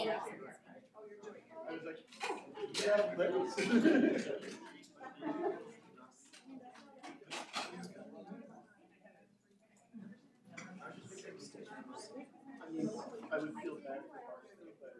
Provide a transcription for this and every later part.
I was like, yeah, let's. I mean, I would feel bad for Barstow, but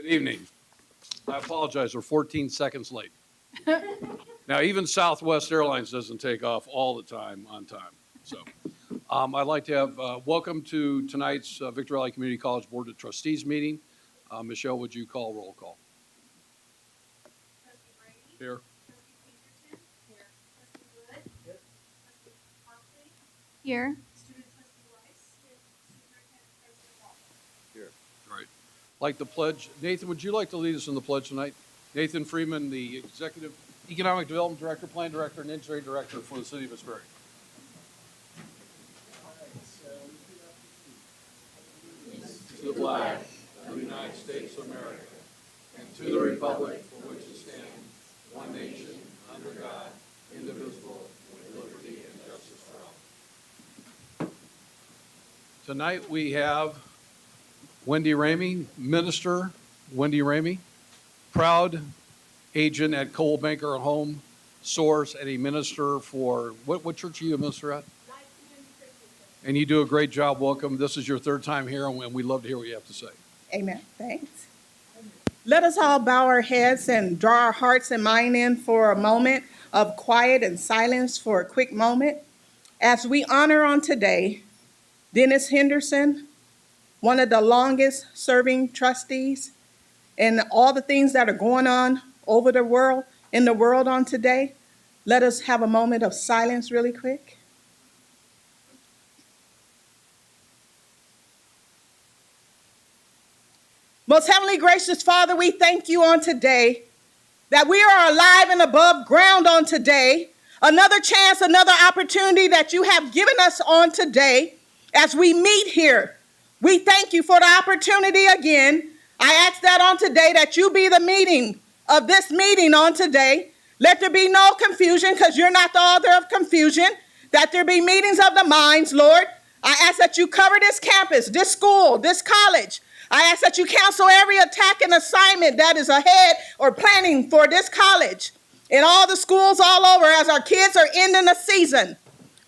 Good evening. I apologize, we're 14 seconds late. Now, even Southwest Airlines doesn't take off all the time on time. So I'd like to have, welcome to tonight's Victor Valley Community College Board of Trustees meeting. Michelle, would you call roll call? Trustee Brady? Here. Trustee Peterson? Here. Trustee Wood? Here. Trustee Hockley? Here. Student Trustee Rice? Superintendent President Walton? Here. All right. Like the pledge, Nathan, would you like to lead us in the pledge tonight? Nathan Freeman, the Executive Economic Development Director, Plan Director, and Engineering Director for the City of Asbury. To the flag of the United States of America and to the republic for which it stands, one nation, under God, indivisible, with liberty and justice for all. Tonight we have Wendy Ramey, Minister Wendy Ramey, proud agent at Cole Banker Home Source and a minister for, what church are you a minister at? And you do a great job. Welcome. This is your third time here, and we'd love to hear what you have to say. Amen. Thanks. Let us all bow our heads and draw our hearts and mind in for a moment of quiet and silence for a quick moment as we honor on today Dennis Henderson, one of the longest serving trustees, and all the things that are going on over the world, in the world on today. Let us have a moment of silence really quick. Most heavenly gracious Father, we thank you on today that we are alive and above ground on today. Another chance, another opportunity that you have given us on today as we meet here. We thank you for the opportunity again. I ask that on today that you be the meeting of this meeting on today. Let there be no confusion because you're not the author of confusion. That there be meetings of the minds, Lord. I ask that you cover this campus, this school, this college. I ask that you cancel every attack and assignment that is ahead or planning for this college and all the schools all over as our kids are ending the season.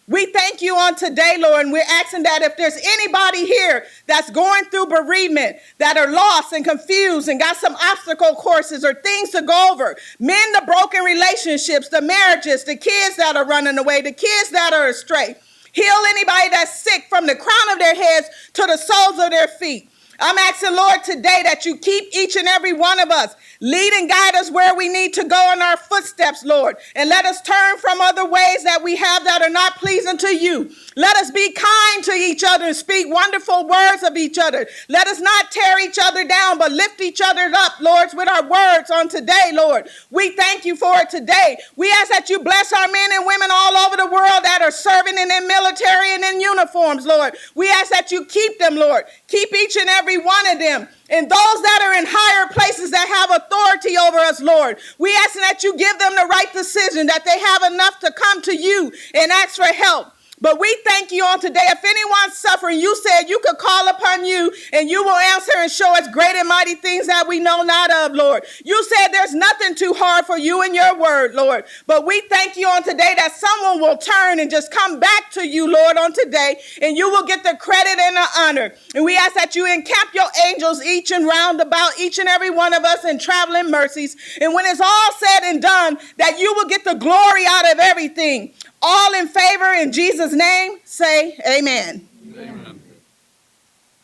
We thank you on today, Lord, and we're asking that if there's anybody here that's going through bereavement, that are lost and confused and got some obstacle courses or things to go over, mend the broken relationships, the marriages, the kids that are running away, the kids that are astray. Heal anybody that's sick from the crown of their heads to the soles of their feet. I'm asking, Lord, today that you keep each and every one of us. Lead and guide us where we need to go in our footsteps, Lord. And let us turn from other ways that we have that are not pleasing to you. Let us be kind to each other and speak wonderful words of each other. Let us not tear each other down, but lift each other up, Lord, with our words on today, Lord. We thank you for it today. We ask that you bless our men and women all over the world that are serving in their military and in uniforms, Lord. We ask that you keep them, Lord. Keep each and every one of them. And those that are in higher places that have authority over us, Lord, we ask that you give them the right decision, that they have enough to come to you and ask for help. But we thank you on today. If anyone's suffering, you said you could call upon you and you will answer and show us great and mighty things that we know not of, Lord. You said there's nothing too hard for you in your word, Lord. But we thank you on today that someone will turn and just come back to you, Lord, on today, and you will get the credit and the honor. And we ask that you encamp your angels each and round about each and every one of us in traveling mercies. And when it's all said and done, that you will get the glory out of everything. All in favor in Jesus' name, say amen. Amen.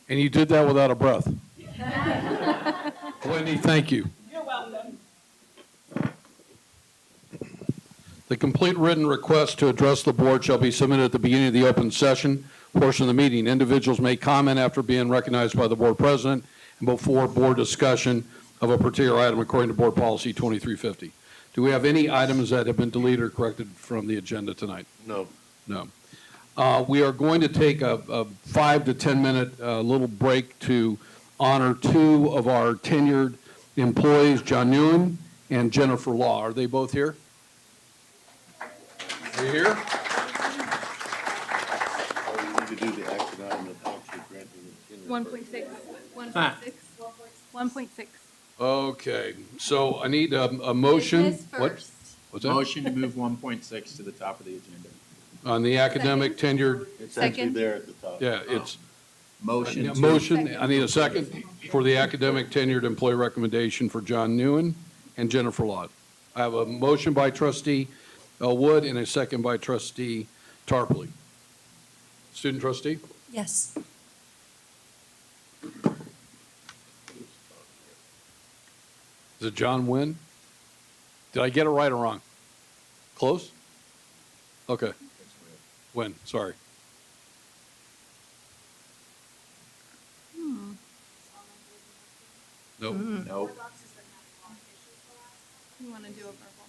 And you did that without a breath. Wendy, thank you. You're welcome. The complete written request to address the board shall be submitted at the beginning of the open session portion of the meeting. Individuals may comment after being recognized by the board president and before board discussion of a particular item according to board policy 2350. Do we have any items that have been deleted or corrected from the agenda tonight? No. No. We are going to take a 5 to 10 minute little break to honor two of our tenured employees, John Nguyen and Jennifer Law. Are they both here? Are you here? Oh, you need to do the action item of actually granting the 1.6. 1.6. 1.6. Okay, so I need a motion. Business What? first. What's that? Motion to move 1.6 to the top of the agenda. On the academic tenured, It's actually Second. there at the top. yeah, it's, Motion to. Motion, I need a second for the academic tenured employee recommendation for John Newen and Jennifer Lott. I have a motion by trustee Wood and a second by trustee Tarpley. Student trustee? Yes. Is it John Wynn? Did I get it right or wrong? Close? Okay. Wynn, sorry. Nope. Nope. You want to do a verbal?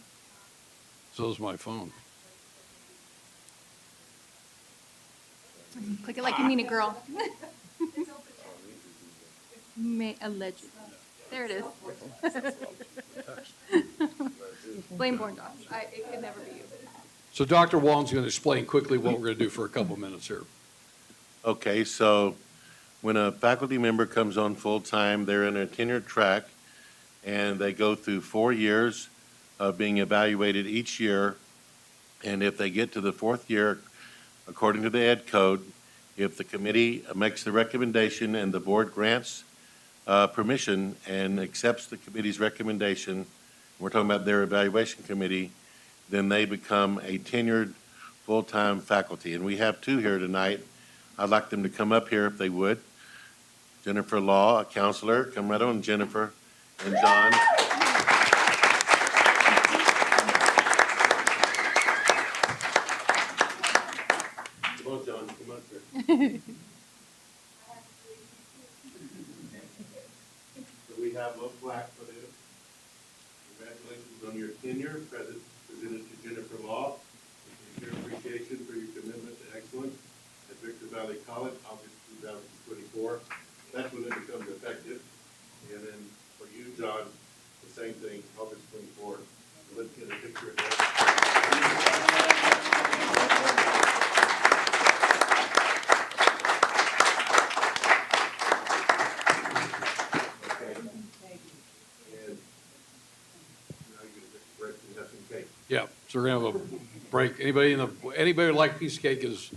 So's my phone. Click it like you mean a girl. May allegedly. There it is. Blame born dogs. It could never be you. So Dr. Walton's going to explain quickly what we're going to do for a couple minutes here. Okay, so when a faculty member comes on full-time, they're in a tenured track, and they go through 4 years of being evaluated each year. And if they get to the 4th year, according to the Ed Code, if the committee makes the recommendation and the board grants permission and accepts the committee's recommendation, we're talking about their evaluation committee, then they become a tenured full-time faculty. And we have 2 here tonight. I'd like them to come up here if they would. Jennifer Law, a counselor, come right on, Jennifer, and John. Come on, John, come up here. So we have a plaque for them. Congratulations on your tenure, presented to Jennifer Law. Your appreciation for your commitment to excellence at Victor Valley College, August 2024. That's when it becomes effective. And then for you, John, the same thing, August 24th. So let's get a picture of that. Okay. And now you get a break and have some cake. Yeah, so we're going to have a break. Anybody who'd like a piece of cake is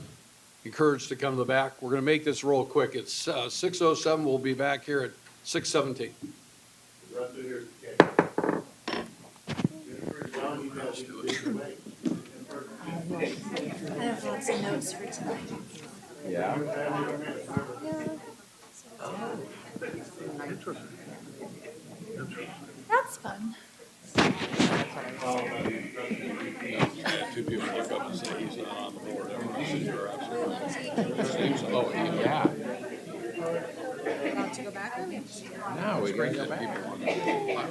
encouraged to come to the back. We're going to make this real quick. It's 6:07. We'll be back here at 6:17. The rest of here's the cake. Jennifer, John, you guys need to lead the way. I have lots of notes for tonight. Yeah. That's fun. Two people look up and say he's not on the board. This is your Oh, yeah. Want to go back? No, we gotta go back.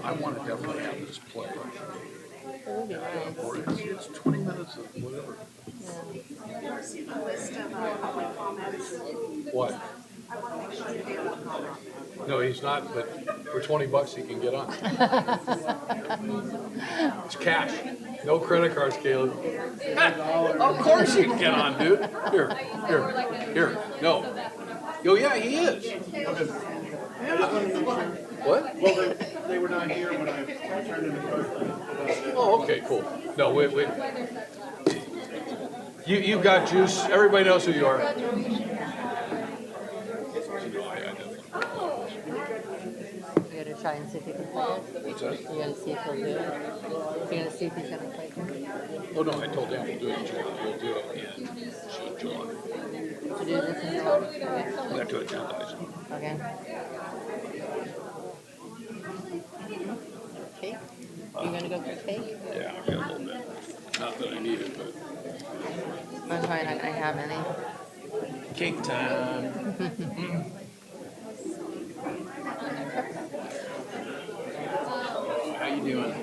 I want to definitely have this play. It would be nice. It's 20 minutes of whatever. What? No, he's not, but for $20 he can get on. It's cash. No credit cards, Caleb. Of course you can get on, dude. Here. No. Oh, yeah, he is. What? Well, they were not here when I turned in the card. Oh, okay, cool. No, wait. You've got juice. Everybody knows who you are. You're gonna try and see if he can play it? What's that? You're gonna see if he'll do it? You're gonna see if he's gonna play it? Oh, no, I told him we'll do it. We'll do it in July. To do this in July? Okay. We have to agendize it. Okay. Cake? You gonna go for cake? Yeah, I've got a little bit. Not that I need it, but. I'm probably not gonna have any. Cake time. How you doing?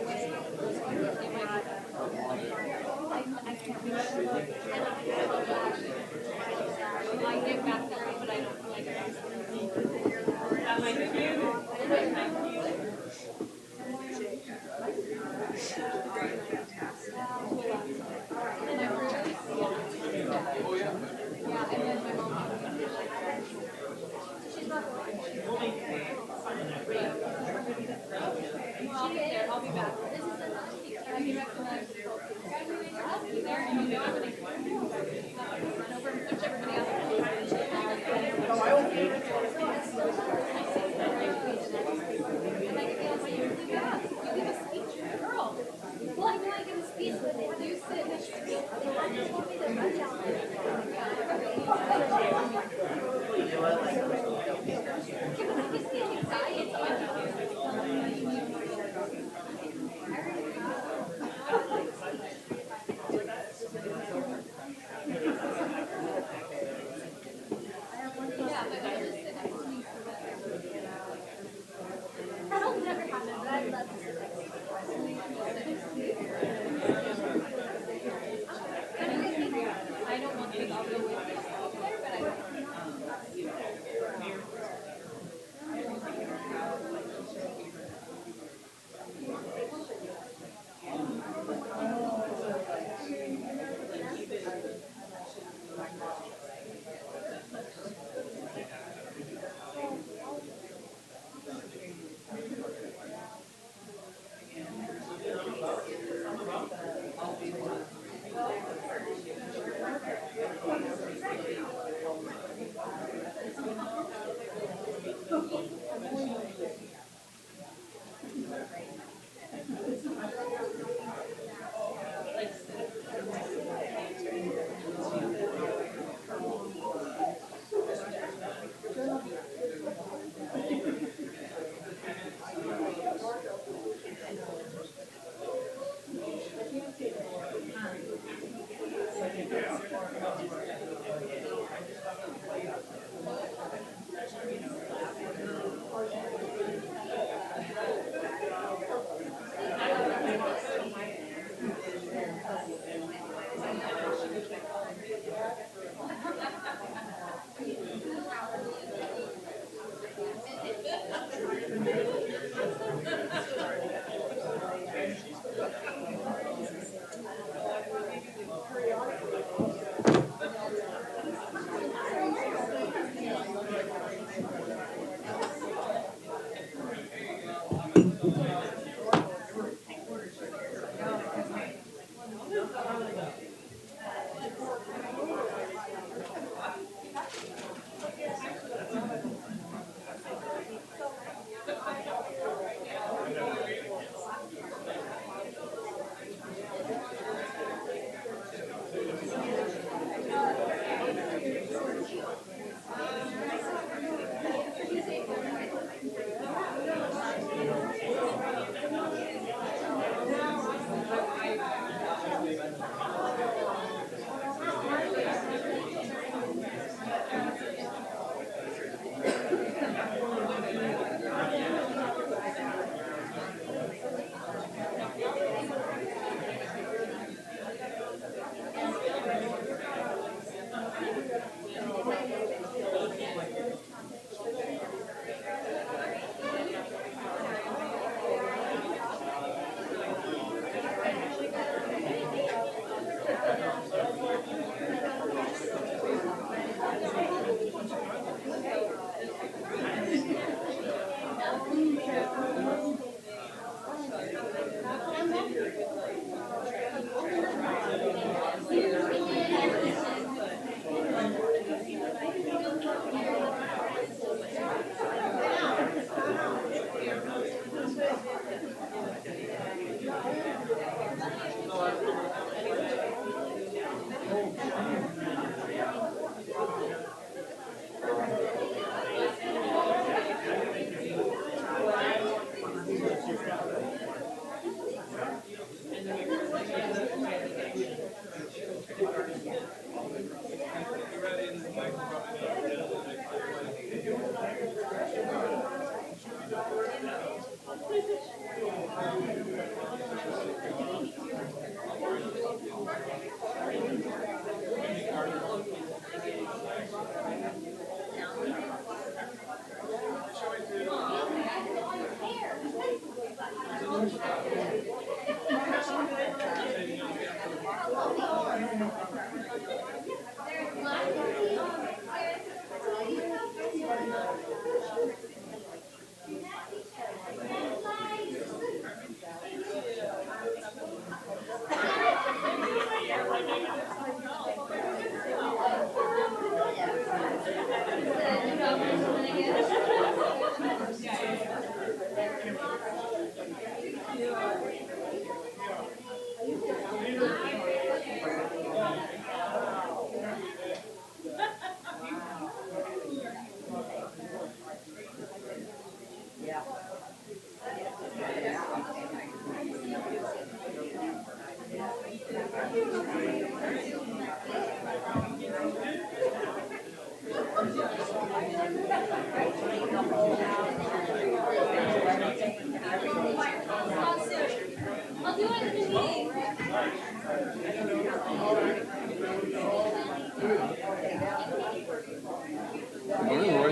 That'll never happen, but I'd love to sit next to you. I don't want to, I'll go with you there, but I don't.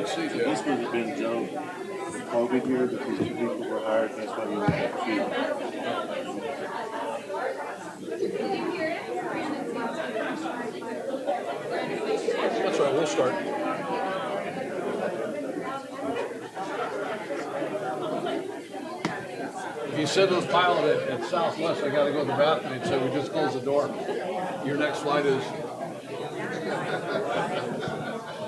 good seat, yeah. This would have been Joe, the COVID year, because 2 people were hired, that's why we only had 2. That's right, we'll start. If you said those pilot at Southwest, I gotta go to the bathroom, and say, we just closed the door. Your next flight is.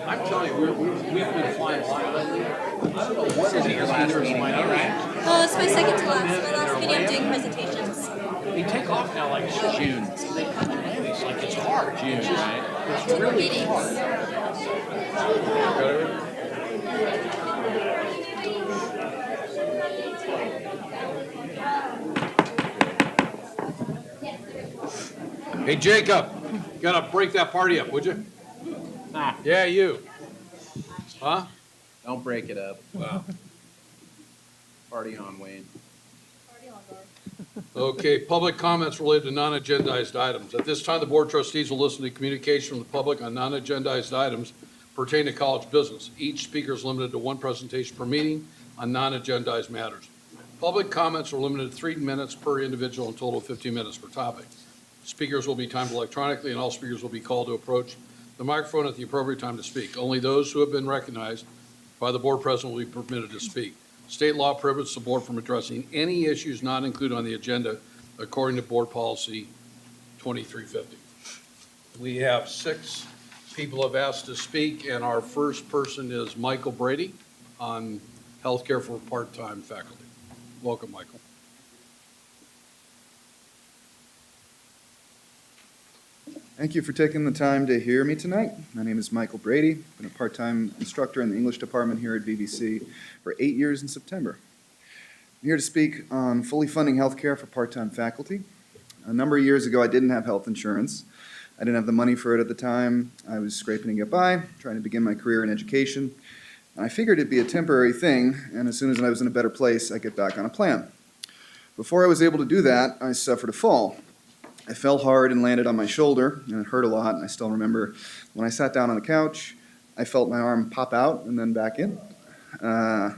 I'm telling you, we've been flying blind lately. I don't know what is your last meeting, all right? Well, it's my second to last. My last meeting I'm doing presentations. They take off now like June. It's like it's hard. June, right? It's really hard. Hey, Jacob, you gotta break that party up, would you? Ah, Yeah, you. Huh? don't break it up. Wow. Party on, Wayne. Okay, public comments related to non-agendized items. At this time, the Board of Trustees will listen to communication from the public on non-agendized items pertaining to college business. Each speaker is limited to one presentation per meeting on non-agendized matters. Public comments are limited to 3 minutes per individual and total of 15 minutes per topic. Speakers will be timed electronically, and all speakers will be called to approach the microphone at the appropriate time to speak. Only those who have been recognized by the board president will be permitted to speak. State law prohibits the board from addressing any issues not included on the agenda according to Board Policy 2350. We have 6 people have asked to speak, and our first person is Michael Brady on healthcare for part-time faculty. Welcome, Michael. Thank you for taking the time to hear me tonight. My name is Michael Brady. I've been a part-time instructor in the English department here at VVC for 8 years in September. I'm here to speak on fully funding healthcare for part-time faculty. A number of years ago, I didn't have health insurance. I didn't have the money for it at the time. I was scraping to get by, trying to begin my career in education. And I figured it'd be a temporary thing, and as soon as I was in a better place, I'd get back on a plan. Before I was able to do that, I suffered a fall. I fell hard and landed on my shoulder, and it hurt a lot, and I still remember when I sat down on the couch, I felt my arm pop out and then back in. I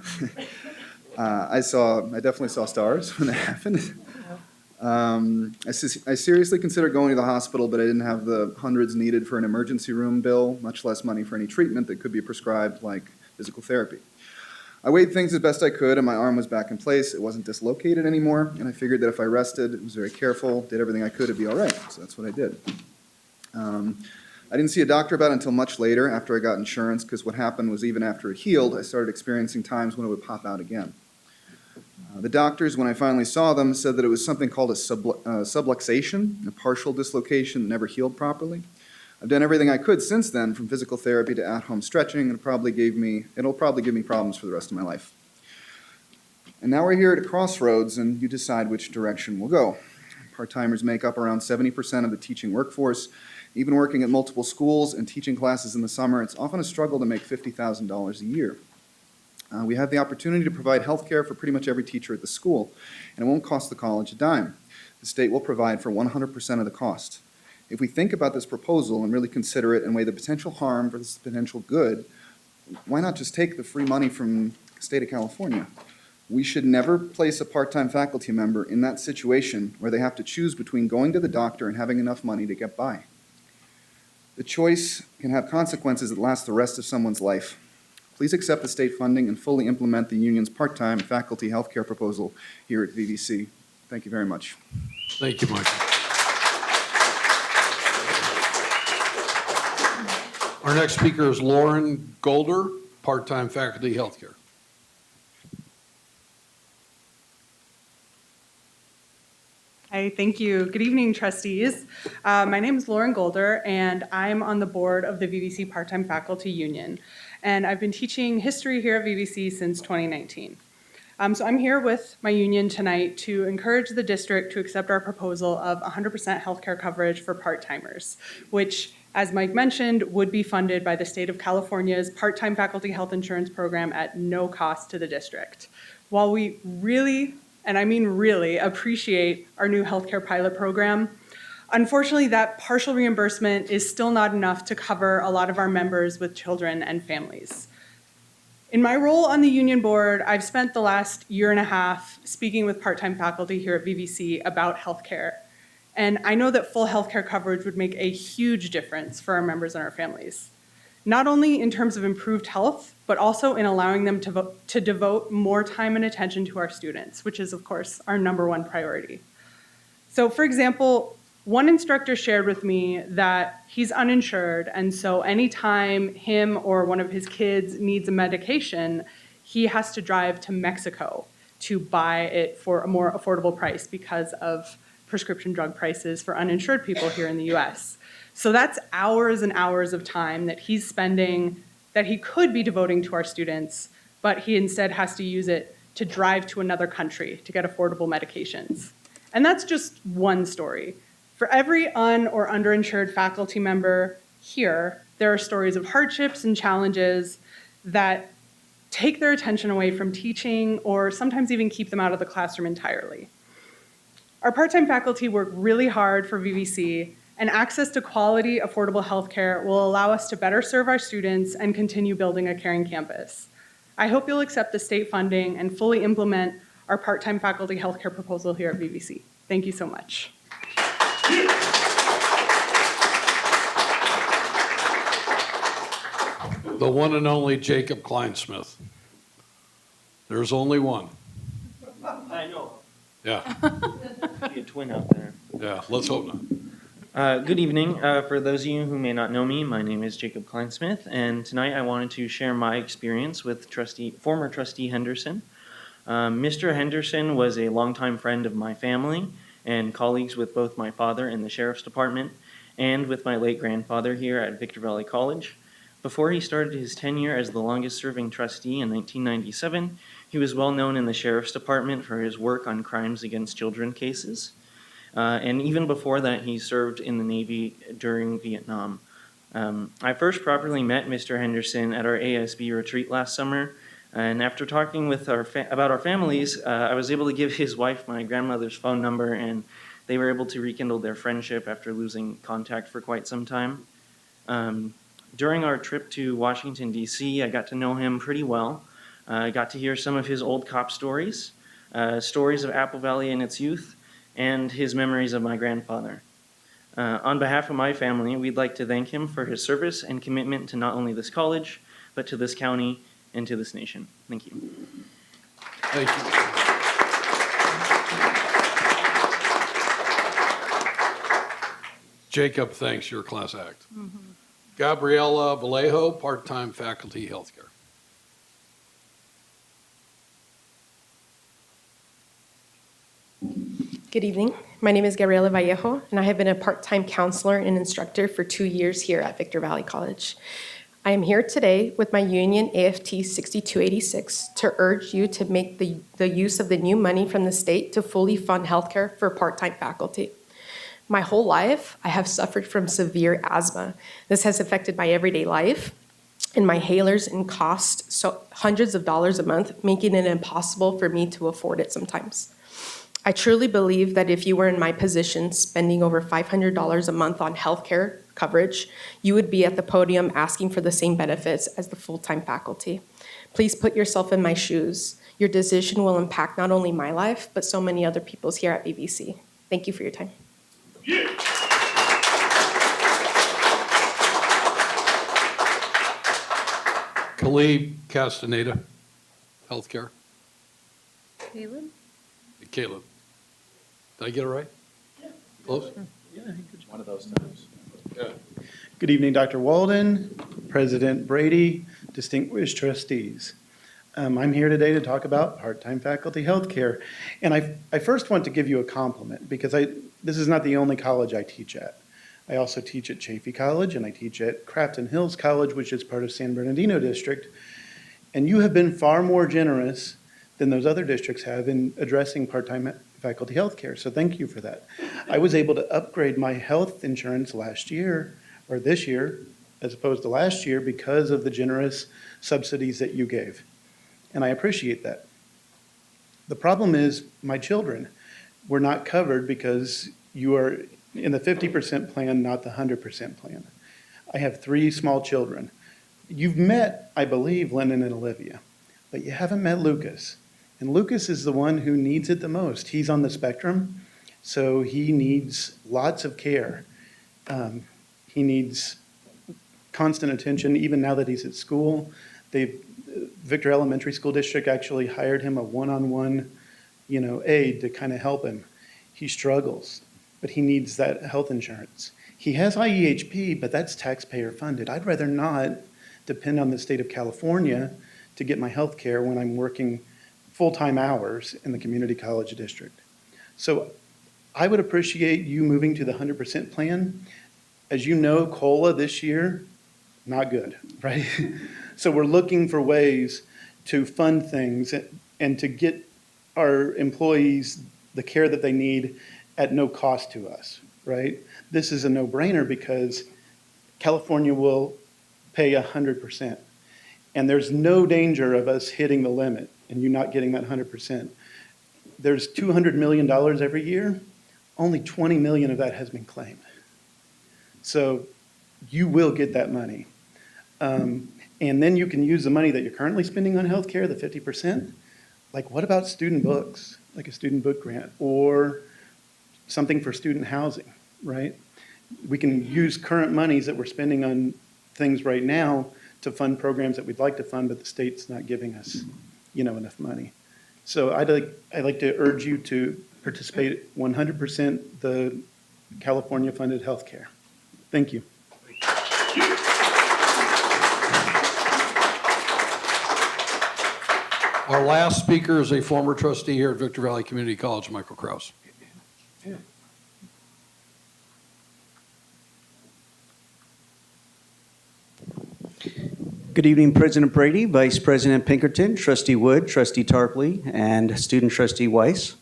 definitely saw stars when that happened. I seriously considered going to the hospital, but I didn't have the hundreds needed for an emergency room bill, much less money for any treatment that could be prescribed, like physical therapy. I weighed things as best I could, and my arm was back in place. It wasn't dislocated anymore, and I figured that if I rested, was very careful, did everything I could, it'd be all right. So that's what I did. I didn't see a doctor about it until much later after I got insurance, because what happened was even after it healed, I started experiencing times when it would pop out again. The doctors, when I finally saw them, said that it was something called a subluxation, a partial dislocation that never healed properly. I've done everything I could since then, from physical therapy to at-home stretching, and it'll probably give me problems for the rest of my life. And now we're here at a crossroads, and you decide which direction we'll go. Part-timers make up around 70% of the teaching workforce. Even working at multiple schools and teaching classes in the summer, it's often a struggle to make $50,000 a year. We have the opportunity to provide health care for pretty much every teacher at the school, and it won't cost the college a dime. The state will provide for 100% of the cost. If we think about this proposal and really consider it and weigh the potential harm versus the potential good, why not just take the free money from the state of California? We should never place a part-time faculty member in that situation where they have to choose between going to the doctor and having enough money to get by. The choice can have consequences that last the rest of someone's life. Please accept the state funding and fully implement the union's part-time faculty health care proposal here at VVC. Thank you very much. Thank you, Michael. Our next speaker is Lauren Golder, part-time faculty healthcare. Hi, thank you. Good evening, trustees. My name is Lauren Golder, and I'm on the board of the VVC Part-Time Faculty Union. And I've been teaching history here at VVC since 2019. So I'm here with my union tonight to encourage the district to accept our proposal of 100% healthcare coverage for part-timers, which, as Mike mentioned, would be funded by the state of California's part-time faculty health insurance program at no cost to the district. While we really, and I mean really, appreciate our new healthcare pilot program, unfortunately, that partial reimbursement is still not enough to cover a lot of our members with children and families. In my role on the union board, I've spent the last year and a half speaking with part-time faculty here at VVC about healthcare. And I know that full healthcare coverage would make a huge difference for our members and our families, not only in terms of improved health, but also in allowing them to devote more time and attention to our students, which is, of course, our #1 priority. So, for example, one instructor shared with me that he's uninsured, and so anytime him or one of his kids needs a medication, he has to drive to Mexico to buy it for a more affordable price because of prescription drug prices for uninsured people here in the US. So that's hours and hours of time that he's spending that he could be devoting to our students, but he instead has to use it to drive to another country to get affordable medications. And that's just one story. For every or underinsured faculty member here, there are stories of hardships and challenges that take their attention away from teaching or sometimes even keep them out of the classroom entirely. Our part-time faculty work really hard for VVC, and access to quality, affordable healthcare will allow us to better serve our students and continue building a caring campus. I hope you'll accept the state funding and fully implement our part-time faculty healthcare proposal here at VVC. Thank you so much. The one and only Jacob Kleinsmith. There's only one. I know. Yeah, Be a twin out there. yeah, let's hope not. Good evening. For those of you who may not know me, my name is Jacob Kleinsmith, and tonight I wanted to share my experience with former trustee Henderson. Mr. Henderson was a longtime friend of my family and colleagues with both my father in the Sheriff's Department and with my late grandfather here at Victor Valley College. Before he started his tenure as the longest-serving trustee in 1997, he was well known in the Sheriff's Department for his work on crimes against children cases. And even before that, he served in the Navy during Vietnam. I first properly met Mr. Henderson at our ASB retreat last summer, and after talking with about our families, I was able to give his wife my grandmother's phone number, and they were able to rekindle their friendship after losing contact for quite some time. During our trip to Washington, D.C., I got to know him pretty well. I got to hear some of his old cop stories, stories of Apple Valley in its youth, and his memories of my grandfather. On behalf of my family, we'd like to thank him for his service and commitment to not only this college, but to this county and to this nation. Thank you. Thank you. Jacob, thanks, you're a class act. Gabriela Vallejo, part-time faculty healthcare. Good evening. My name is Gabriela Vallejo, and I have been a part-time counselor and instructor for 2 years here at Victor Valley College. I am here today with my union AFT 6286 to urge you to make the use of the new money from the state to fully fund healthcare for part-time faculty. My whole life, I have suffered from severe asthma. This has affected my everyday life, and my inhalers and cost hundreds of dollars a month, making it impossible for me to afford it sometimes. I truly believe that if you were in my position spending over $500 a month on healthcare coverage, you would be at the podium asking for the same benefits as the full-time faculty. Please put yourself in my shoes. Your decision will impact not only my life, but so many other people's here at VVC. Thank you for your time. Khalid Castaneda, healthcare. Caleb? Caleb. Did I get it right? Yeah. Close? Yeah, I think it's one of those times. Yeah. Good evening, Dr. Walden, President Brady, distinguished trustees. I'm here today to talk about part-time faculty healthcare. And I first want to give you a compliment because this is not the only college I teach at. I also teach at Chaffey College and I teach at Crafton Hills College, which is part of San Bernardino District. And you have been far more generous than those other districts have in addressing part-time faculty healthcare. So thank you for that. I was able to upgrade my health insurance this year, as opposed to last year because of the generous subsidies that you gave. And I appreciate that. The problem is my children were not covered because you are in the 50% plan, not the 100% plan. I have 3 small children. You've met, I believe, Lennon and Olivia, but you haven't met Lucas. And Lucas is the one who needs it the most. He's on the spectrum, so he needs lots of care. He needs constant attention, even now that he's at school. Victor Elementary School District actually hired him a one-on-one, aide to kind of help him. He struggles, but he needs that health insurance. He has IEHP, but that's taxpayer funded. I'd rather not depend on the state of California to get my health care when I'm working full-time hours in the community college district. So I would appreciate you moving to the 100% plan. As you know, COLA this year, not good, right? So we're looking for ways to fund things and to get our employees the care that they need at no cost to us, right? This is a no-brainer because California will pay 100%. And there's no danger of us hitting the limit and you not getting that 100%. There's $200 million every year. Only 20 million of that has been claimed. So you will get that money. And then you can use the money that you're currently spending on healthcare, the 50%. Like, what about student books, like a student book grant, or something for student housing, right? We can use current monies that we're spending on things right now to fund programs that we'd like to fund, but the state's not giving us, enough money. So I'd like to urge you to participate 100% the California funded healthcare. Thank you. Our last speaker is a former trustee here at Victor Valley Community College, Michael Krause. Good evening, President Brady, Vice President Pinkerton, Trustee Wood, Trustee Tarpley, and Student Trustee Weiss.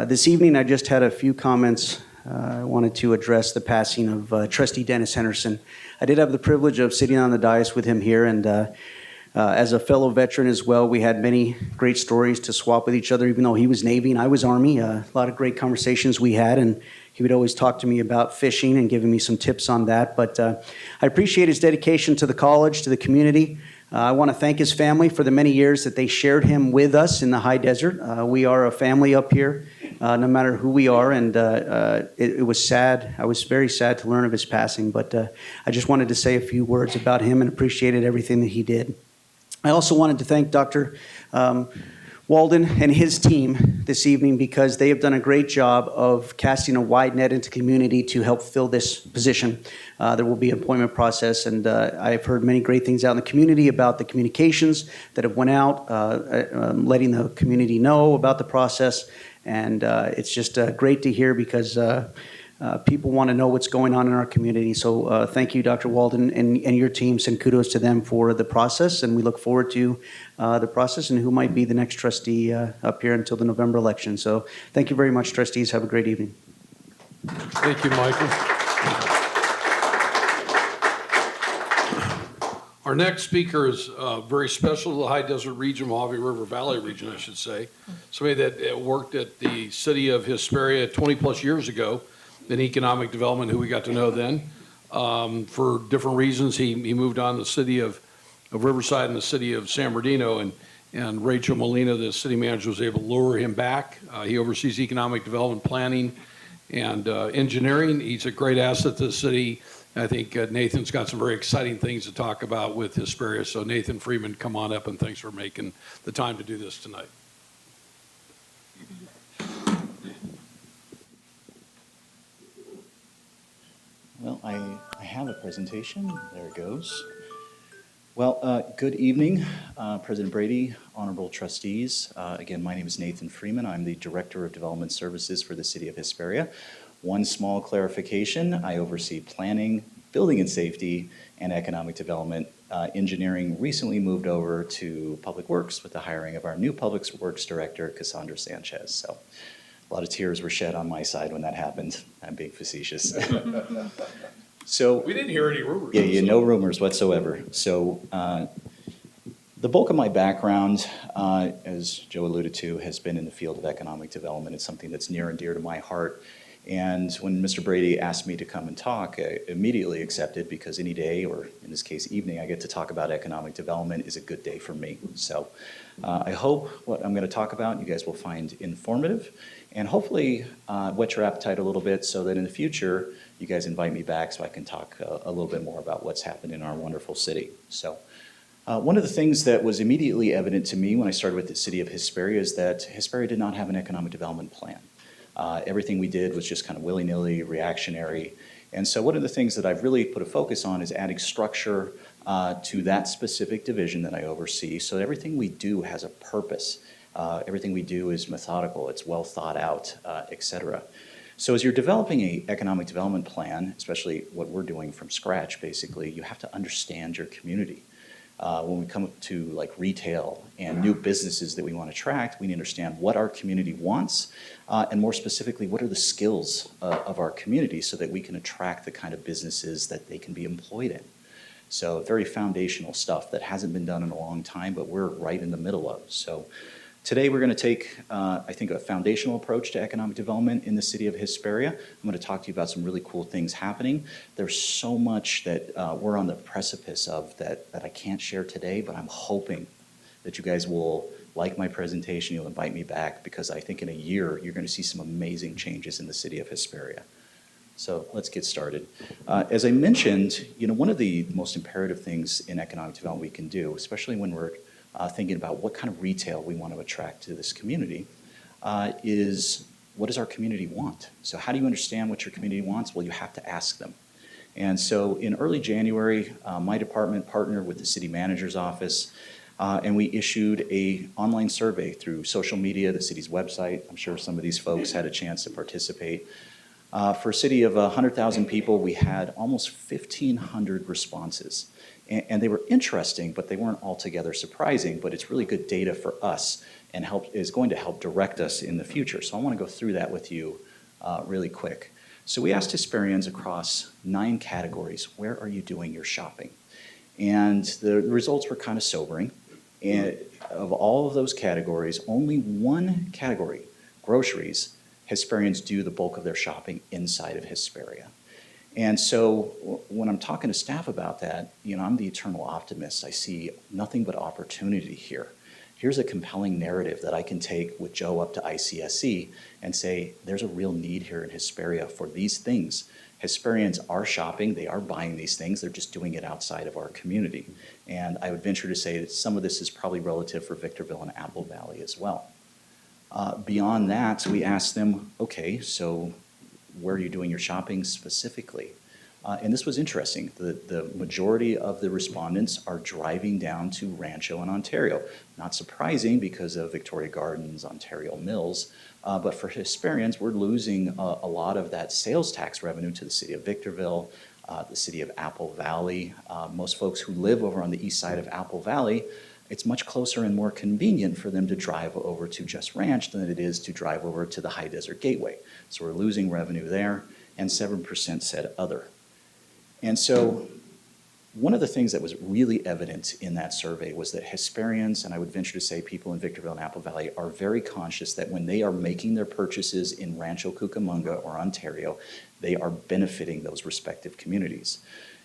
This evening, I just had a few comments. I wanted to address the passing of Trustee Dennis Henderson. I did have the privilege of sitting on the dais with him here, and as a fellow veteran as well, we had many great stories to swap with each other, even though he was Navy and I was Army. A lot of great conversations we had, and he would always talk to me about fishing and giving me some tips on that. But I appreciate his dedication to the college, to the community. I want to thank his family for the many years that they shared him with us in the high desert. We are a family up here, no matter who we are, and it was sad. I was very sad to learn of his passing, but I just wanted to say a few words about him and appreciated everything that he did. I also wanted to thank Dr. Walden and his team this evening because they have done a great job of casting a wide net into community to help fill this position. There will be an appointment process, and I've heard many great things out in the community about the communications that have went out, letting the community know about the process, and it's just great to hear because people want to know what's going on in our community. So thank you, Dr. Walden, and your team. Send kudos to them for the process, and we look forward to the process and who might be the next trustee up here until the November election. So thank you very much, trustees. Have a great evening. Thank you, Michael. Our next speaker is very special to the High Desert region, Mojave River Valley region, I should say. Somebody that worked at the city of Hesperia 20 plus years ago in economic development, who we got to know then. For different reasons, he moved on to the city of Riverside and the city of San Bernardino, and Rachel Molina, the city manager, was able to lure him back. He oversees economic development planning and engineering. He's a great asset to the city. I think Nathan's got some very exciting things to talk about with Hesperia. So Nathan Freeman, come on up, and thanks for making the time to do this tonight. Well, I have a presentation. There it goes. Well, good evening, President Brady, honorable trustees. Again, my name is Nathan Freeman. I'm the Director of Development Services for the City of Hesperia. One small clarification, I oversee planning, building and safety, and economic development. Engineering recently moved over to Public Works with the hiring of our new Public Works Director, Cassandra Sanchez. So a lot of tears were shed on my side when that happened. I'm being facetious. So We didn't hear any rumors. Yeah, no rumors whatsoever. So the bulk of my background, as Joe alluded to, has been in the field of economic development. It's something that's near and dear to my heart. And when Mr. Brady asked me to come and talk, I immediately accepted because any day, or in this case evening, I get to talk about economic development is a good day for me. So I hope what I'm going to talk about you guys will find informative and hopefully whet your appetite a little bit so that in the future you guys invite me back so I can talk a little bit more about what's happened in our wonderful city. So one of the things that was immediately evident to me when I started with the city of Hesperia is that Hesperia did not have an economic development plan. Everything we did was just kind of willy-nilly, reactionary. And so one of the things that I've really put a focus on is adding structure to that specific division that I oversee so that everything we do has a purpose. Everything we do is methodical, it's well thought out, et cetera. So as you're developing an economic development plan, especially what we're doing from scratch, basically, you have to understand your community. When we come to like retail and new businesses that we want to attract, we need to understand what our community wants, and more specifically, what are the skills of our community so that we can attract the kind of businesses that they can be employed in. So very foundational stuff that hasn't been done in a long time, but we're right in the middle of. So today we're going to take, I think, a foundational approach to economic development in the city of Hesperia. I'm going to talk to you about some really cool things happening. There's so much that we're on the precipice of that I can't share today, but I'm hoping that you guys will like my presentation, you'll invite me back, because I think in a year you're going to see some amazing changes in the city of Hesperia. So let's get started. As I mentioned, one of the most imperative things in economic development we can do, especially when we're thinking about what kind of retail we want to attract to this community, is what does our community want? So how do you understand what your community wants? Well, you have to ask them. And so in early January, my department partnered with the city manager's office, and we issued an online survey through social media, the city's website. I'm sure some of these folks had a chance to participate. For a city of 100,000 people, we had almost 1,500 responses. And they were interesting, but they weren't altogether surprising, but it's really good data for us and is going to help direct us in the future. So I want to go through that with you really quick. So we asked Hesperians across 9 categories, where are you doing your shopping? And the results were kind of sobering. And of all of those categories, only one category, groceries, Hesperians do the bulk of their shopping inside of Hesperia. And so when I'm talking to staff about that, I'm the eternal optimist. I see nothing but opportunity here. Here's a compelling narrative that I can take with Joe up to ICSC and say, there's a real need here in Hesperia for these things. Hesperians are shopping, they are buying these things, they're just doing it outside of our community. And I would venture to say that some of this is probably relative for Victorville and Apple Valley as well. Beyond that, we asked them, okay, so where are you doing your shopping specifically? And this was interesting. The majority of the respondents are driving down to Rancho in Ontario. Not surprising because of Victoria Gardens, Ontario Mills, but for Hesperians, we're losing a lot of that sales tax revenue to the city of Victorville, the city of Apple Valley. Most folks who live over on the east side of Apple Valley, it's much closer and more convenient for them to drive over to Just Ranch than it is to drive over to the High Desert Gateway. So we're losing revenue there, and 7% said other. And so one of the things that was really evident in that survey was that Hesperians, and I would venture to say people in Victorville and Apple Valley, are very conscious that when they are making their purchases in Rancho Cucamonga or Ontario, they are benefiting those respective communities.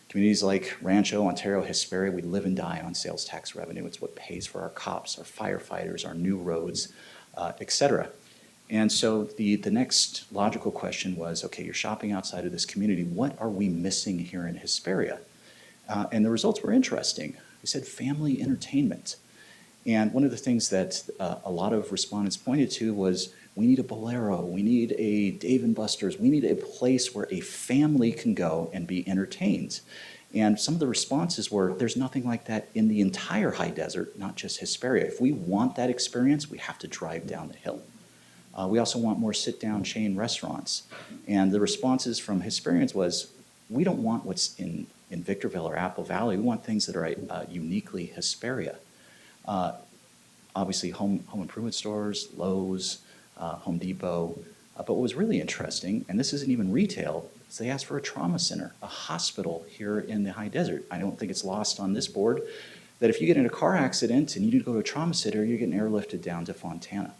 Communities like Rancho, Ontario, Hesperia, we live and die on sales tax revenue. It's what pays for our cops, our firefighters, our new roads, et cetera. And so the next logical question was, okay, you're shopping outside of this community. What are we missing here in Hesperia? And the results were interesting. We said family entertainment. And one of the things that a lot of respondents pointed to was, we need a Bolero, we need a Dave & Buster's, we need a place where a family can go and be entertained. And some of the responses were, there's nothing like that in the entire high desert, not just Hesperia. If we want that experience, we have to drive down the hill. We also want more sit-down chain restaurants. And the responses from Hesperians was, we don't want what's in Victorville or Apple Valley. We want things that are uniquely Hesperia. Obviously, home improvement stores, Lowe's, Home Depot. But what was really interesting, and this isn't even retail, is they asked for a trauma center, a hospital here in the high desert. I don't think it's lost on this board that if you get in a car accident and you need to go to a trauma center, you're getting airlifted down to Fontana.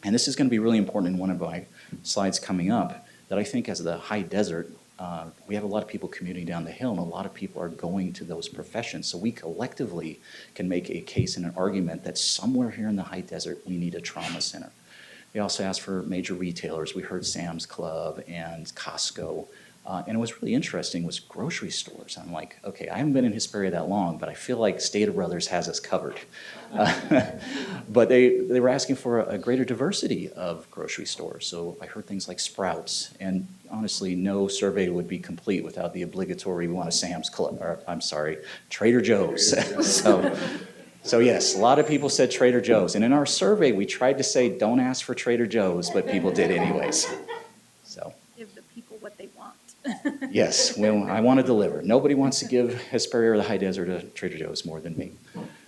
And this is going to be really important in one of my slides coming up. that I think as the high desert, we have a lot of people commuting down the hill, and a lot of people are going to those professions. So we collectively can make a case and an argument that somewhere here in the high desert, we need a trauma center. They also asked for major retailers. We heard Sam's Club and Costco. And it was really interesting was grocery stores. I'm like, okay, I haven't been in Hesperia that long, but I feel like Stater Brothers has us covered. But they were asking for a greater diversity of grocery stores. So I heard things like Sprouts. And honestly, no survey would be complete without the obligatory, we want a Sam's Club, or I'm sorry, Trader Joe's. So yes, a lot of people said Trader Joe's. And in our survey, we tried to say, don't ask for Trader Joe's, but people did anyways. So. Give the people what they want. Yes, well, I want to deliver. Nobody wants to give Hesperia or the high desert to Trader Joe's more than me.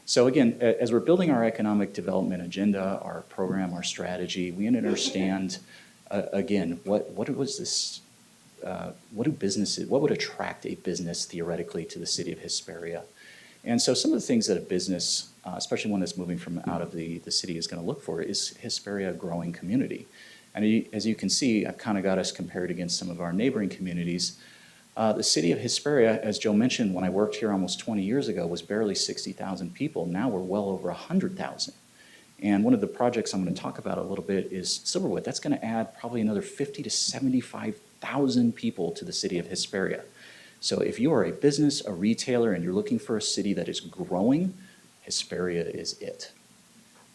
So again, as we're building our economic development agenda, our program, our strategy, we understand, again, what was this, what would attract a business theoretically to the city of Hesperia? And so some of the things that a business, especially one that's moving from out of the city, is going to look for is Hesperia a growing community. And as you can see, I've kind of got us compared against some of our neighboring communities. The city of Hesperia, as Joe mentioned, when I worked here almost 20 years ago, was barely 60,000 people. Now we're well over 100,000. And one of the projects I'm going to talk about a little bit is Silverwood. That's going to add probably another 50 to 75,000 people to the city of Hesperia. So if you are a business, a retailer, and you're looking for a city that is growing, Hesperia is it.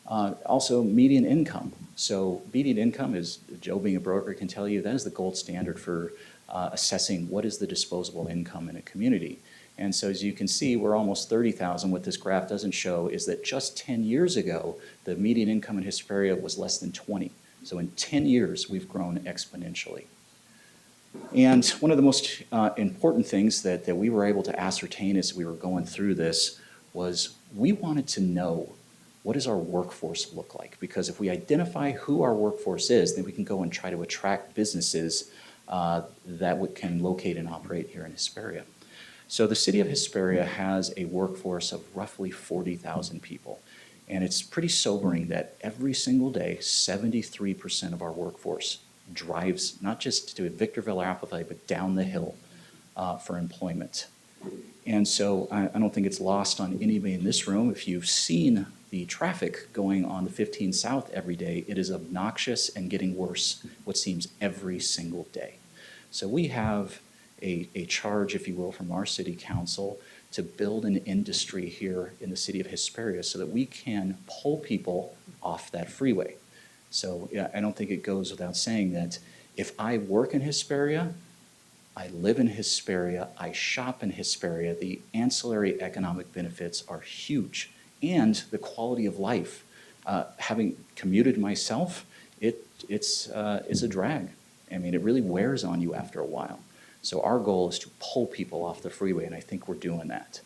Also, median income. So median income is, Joe being a broker can tell you, that is the gold standard for assessing what is the disposable income in a community. And so as you can see, we're almost 30,000. What this graph doesn't show is that just 10 years ago, the median income in Hesperia was less than 20. So in 10 years, we've grown exponentially. And one of the most important things that we were able to ascertain as we were going through this was we wanted to know, what does our workforce look like? Because if we identify who our workforce is, then we can go and try to attract businesses that can locate and operate here in Hesperia. So the city of Hesperia has a workforce of roughly 40,000 people. And it's pretty sobering that every single day, 73% of our workforce drives not just to Victorville or Appleby, but down the hill for employment. And so I don't think it's lost on anybody in this room. If you've seen the traffic going on the 15 South every day, it is obnoxious and getting worse, what seems every single day. So we have a charge, if you will, from our city council to build an industry here in the city of Hesperia so that we can pull people off that freeway. So yeah, I don't think it goes without saying that if I work in Hesperia, I live in Hesperia, I shop in Hesperia, the ancillary economic benefits are huge. And the quality of life, having commuted myself, it's a drag. I mean, it really wears on you after a while. So our goal is to pull people off the freeway, and I think we're doing that.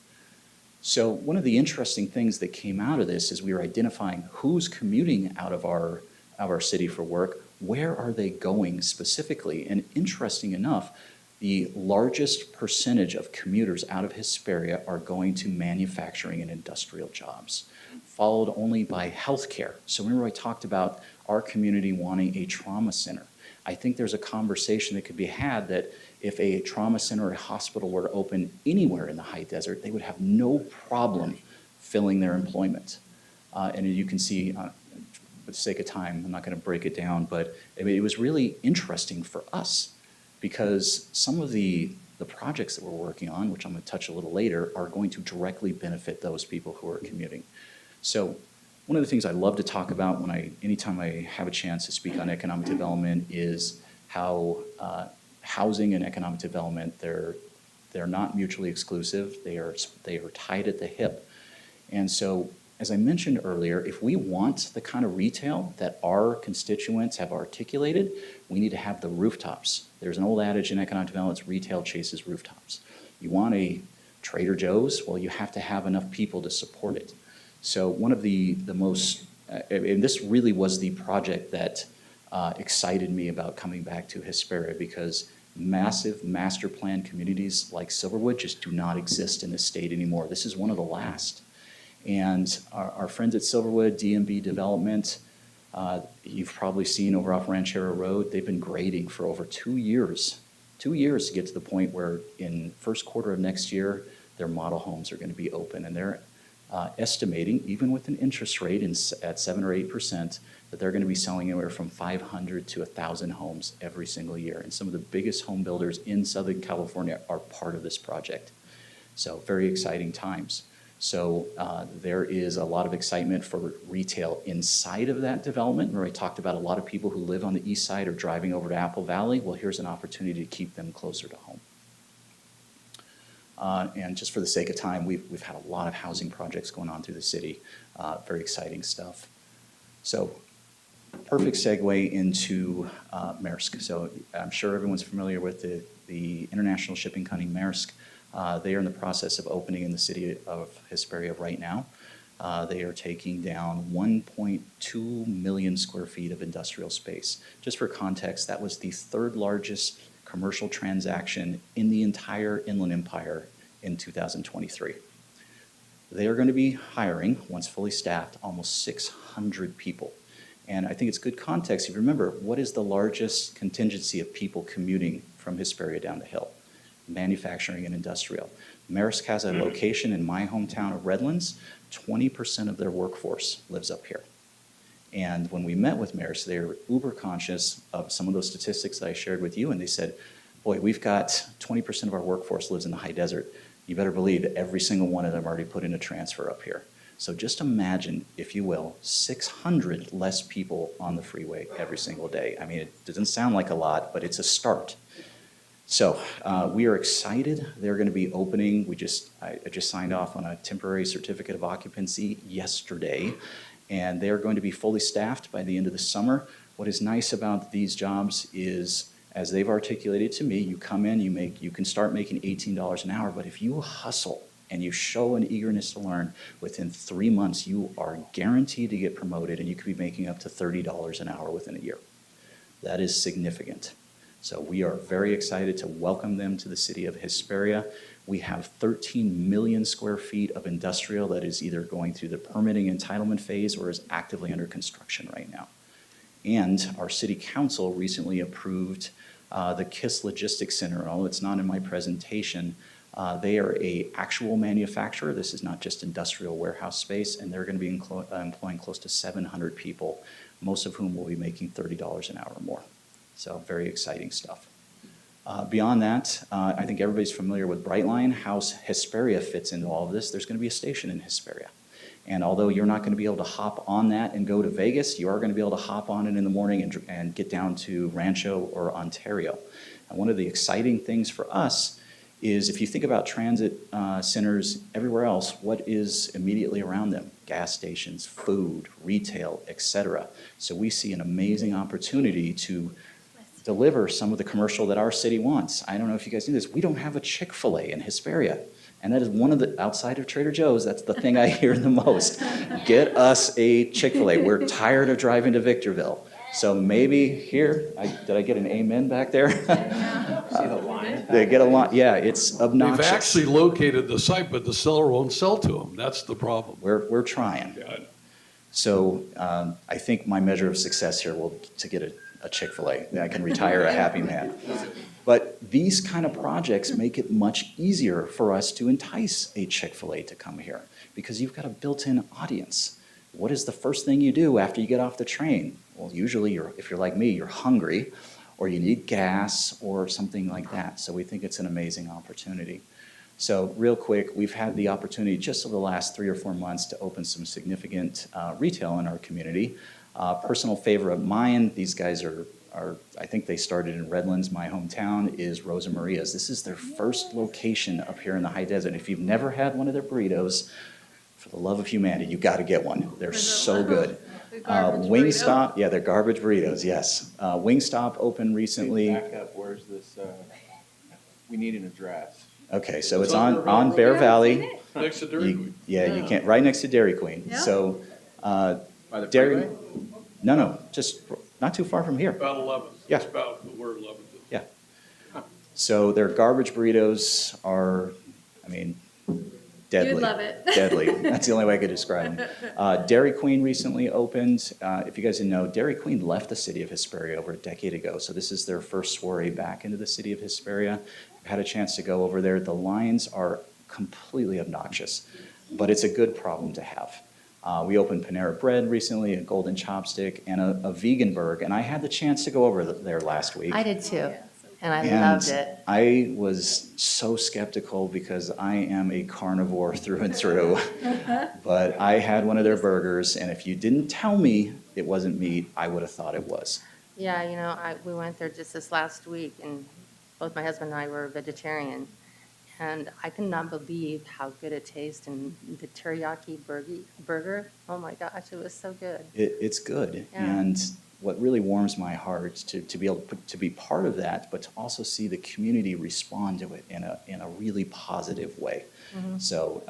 So one of the interesting things that came out of this is we were identifying who's commuting out of our city for work, where are they going specifically, and interesting enough, the largest percentage of commuters out of Hesperia are going to manufacturing and industrial jobs, followed only by healthcare. So remember I talked about our community wanting a trauma center. I think there's a conversation that could be had that if a trauma center or a hospital were to open anywhere in the high desert, they would have no problem filling their employment. And you can see, for the sake of time, I'm not going to break it down, but I mean, it was really interesting for us because some of the projects that we're working on, which I'm going to touch a little later, are going to directly benefit those people who are commuting. So one of the things I love to talk about anytime I have a chance to speak on economic development is how housing and economic development, they're not mutually exclusive. They are tied at the hip. And so, as I mentioned earlier, if we want the kind of retail that our constituents have articulated, we need to have the rooftops. There's an old adage in economic development, it's retail chases rooftops. You want a Trader Joe's, well, you have to have enough people to support it. So one of the most, and this really was the project that excited me about coming back to Hesperia because massive master plan communities like Silverwood just do not exist in the state anymore. This is one of the last. And our friends at Silverwood, DMB Development, You've probably seen over off Ranchero Road, they've been grading for over 2 years. 2 years to get to the point where in first quarter of next year, their model homes are going to be open. And they're estimating, even with an interest rate at 7 or 8%, that they're going to be selling anywhere from 500 to 1,000 homes every single year. And some of the biggest home builders in Southern California are part of this project. So very exciting times. So there is a lot of excitement for retail inside of that development. Where I talked about a lot of people who live on the east side are driving over to Apple Valley. Well, here's an opportunity to keep them closer to home. And just for the sake of time, we've had a lot of housing projects going on through the city. Very exciting stuff. So perfect segue into Maersk. So I'm sure everyone's familiar with the international shipping company Maersk. They are in the process of opening in the city of Hesperia right now. They are taking down 1.2 million square feet of industrial space. Just for context, that was the third largest commercial transaction in the entire Inland Empire in 2023. They are going to be hiring, once fully staffed, almost 600 people. And I think it's good context. If you remember, what is the largest contingency of people commuting from Hesperia down the hill? Manufacturing and industrial. Maersk has a location in my hometown of Redlands. 20% of their workforce lives up here. And when we met with Maersk, they were uber conscious of some of those statistics that I shared with you, and they said, boy, we've got 20% of our workforce lives in the high desert. You better believe that every single one of them already put in a transfer up here. So just imagine, if you will, 600 less people on the freeway every single day. I mean, it doesn't sound like a lot, but it's a start. So we are excited. They're going to be opening. I just signed off on a temporary certificate of occupancy yesterday, and they're going to be fully staffed by the end of the summer. What is nice about these jobs is, as they've articulated to me, you come in, you can start making $18 an hour, but if you hustle and you show an eagerness to learn, within 3 months you are guaranteed to get promoted, and you could be making up to $30 an hour within a year. That is significant. So we are very excited to welcome them to the city of Hesperia. We have 13 million square feet of industrial that is either going through the permitting entitlement phase or is actively under construction right now. And our city council recently approved the KISS Logistics Center. Although it's not in my presentation, they are an actual manufacturer. This is not just industrial warehouse space, and they're going to be employing close to 700 people, most of whom will be making $30 an hour or more. So very exciting stuff. Beyond that, I think everybody's familiar with Brightline. How Hesperia fits into all of this. There's going to be a station in Hesperia. And although you're not going to be able to hop on that and go to Vegas, you are going to be able to hop on it in the morning and get down to Rancho or Ontario. And one of the exciting things for us is, if you think about transit centers everywhere else, what is immediately around them? Gas stations, food, retail, etc. So we see an amazing opportunity to deliver some of the commercial that our city wants. I don't know if you guys knew this. We don't have a Chick-fil-A in Hesperia. And that is one of the, outside of Trader Joe's, that's the thing I hear the most. Get us a Chick-fil-A. We're tired of driving to Victorville. So maybe here, did I get an amen back there? See the line? They get a line. Yeah, it's obnoxious. They've actually located the site, but the seller won't sell to them. That's the problem. We're trying. Yeah. So I think my measure of success here will to get a Chick-fil-A. I can retire a happy man. But these kind of projects make it much easier for us to entice a Chick-fil-A to come here, because you've got a built-in audience. What is the first thing you do after you get off the train? Well, usually, if you're like me, you're hungry, or you need gas, or something like that. So we think it's an amazing opportunity. So real quick, we've had the opportunity just over the last 3 or 4 months to open some significant retail in our community. Personal favorite of mine, these guys are, I think they started in Redlands, my hometown, is Rosa Maria's. This is their first location up here in the high desert. If you've never had one of their burritos, for the love of humanity, you got to get one. They're so good. Wingstop, yeah, they're garbage burritos, yes. Wingstop opened recently. Back up, where's this, we need an address. Okay, so it's on Bear Valley. Next to Dairy Queen. Yeah, you can't, right next to Dairy Queen. Yeah. So, By the Dairy, freeway? no, just not too far from here. About 11. Yeah. It's about where 11 is. Yeah. So their garbage burritos are, I mean, Deadly. You'd love it. Deadly. That's the only way I could describe them. Dairy Queen recently opened. If you guys didn't know, Dairy Queen left the city of Hesperia over a decade ago, so this is their first soiree back into the city of Hesperia. I've had a chance to go over there. The lines are completely obnoxious, but it's a good problem to have. We opened Panera Bread recently, a Golden Chopstick, and a Vegan Burg, and I had the chance to go over there last week. I did too, and I And loved it. I was so skeptical because I am a carnivore through and through. But I had one of their burgers, and if you didn't tell me it wasn't meat, I would have thought it was. Yeah, we went there just this last week, and both my husband and I were vegetarian. And I could not believe how good it tastes, and the teriyaki burger, oh my gosh, it was so good. It's good. Yeah. And what really warms my heart to be able to be part of that, but to also see the community respond to it in a really positive way. Mhm. So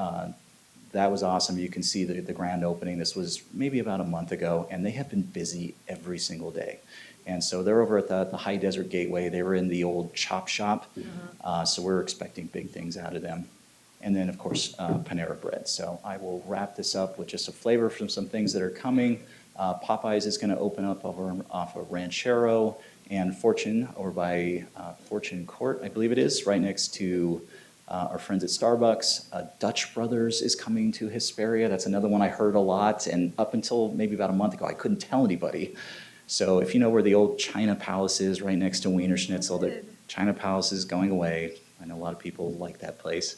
that was awesome. You can see the grand opening. This was maybe about a month ago, and they have been busy every single day. And so they're over at the High Desert Gateway. They were in the old chop shop. So we're expecting big things out of them. And then, of course, Panera Bread. So I will wrap this up with just a flavor from some things that are coming. Popeyes is going to open up off of Ranchero, and Fortune over by Fortune Court, I believe it is, right next to our friends at Starbucks. Dutch Brothers is coming to Hesperia. That's another one I heard a lot, and up until maybe about a month ago, I couldn't tell anybody. So if you know where the old China Palace is, right next to Wiener Schnitzel, the China Palace is going away. I know a lot of people like that place.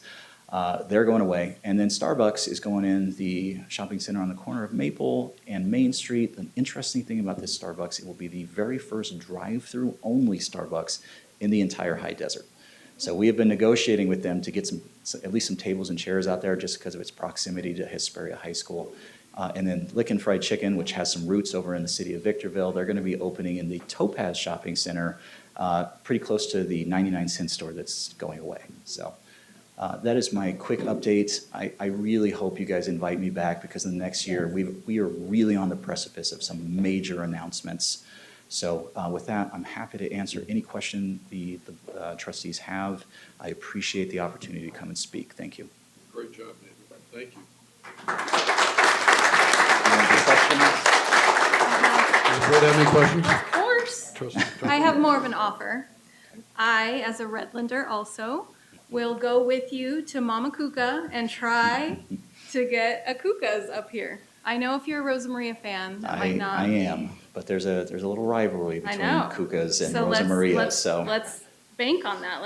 They're going away. And then Starbucks is going in the shopping center on the corner of Maple and Main Street. The interesting thing about this Starbucks, it will be the very first drive-through only Starbucks in the entire High Desert. So we have been negotiating with them to get at least some tables and chairs out there just because of its proximity to Hesperia High School. And then Lickin' Fried Chicken, which has some roots over in the city of Victorville, they're going to be opening in the Topaz Shopping Center, pretty close to the 99-cent store that's going away. So that is my quick update. I really hope you guys invite me back because in the next year, we are really on the precipice of some major announcements. So with that, I'm happy to answer any question the trustees have. I appreciate the opportunity to come and speak. Thank you. Great job, Nathan. Thank you. Does the board have any questions? Of course. Trustee- I have more of an offer. I, as a Redlander also, will go with you to Mama Kuka and try to get a Kuka's up here. I know if you're a Rosa Maria fan, that might not I be- am, but there's a little rivalry I between know. Kukas and So Rosa Maria, let's bank on that.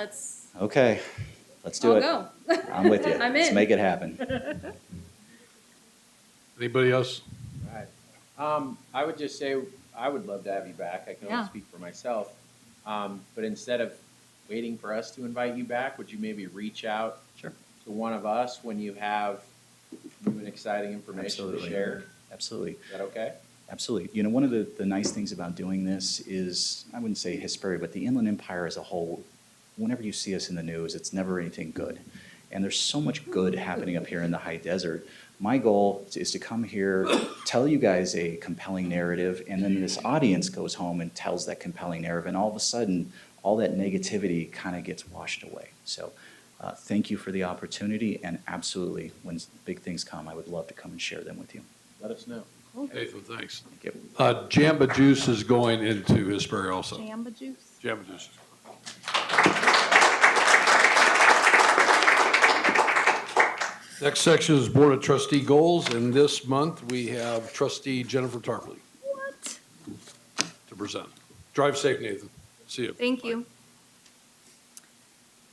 Okay, let's do I'll it. go. I'm with you. I'm Let's in. make it happen. Anybody else? I would just say, I would love to have you back. I can Yeah. only speak for myself. But instead of waiting for us to invite you back, would you maybe reach out Sure. to one of us when you have new and exciting information to Absolutely. share? Absolutely. Is that okay? Absolutely. You know, one of the nice things about doing this is, I wouldn't say Hesperia, but the Inland Empire as a whole, whenever you see us in the news, it's never anything good. And there's so much good happening up here in the high desert. My goal is to come here, tell you guys a compelling narrative, and then this audience goes home and tells that compelling narrative, and all of a sudden, all that negativity kind of gets washed away. So thank you for the opportunity, and absolutely, when big things come, I would love to come and share them with you. Let us know. Nathan, thanks. Thank you. Jamba Juice is going into Hesperia also. Jamba juice. Jamba Juice. Next section is Board of Trustee goals, and this month we have Trustee Jennifer Tarpley. What? To present. Drive safe, Nathan. See you. Thank you.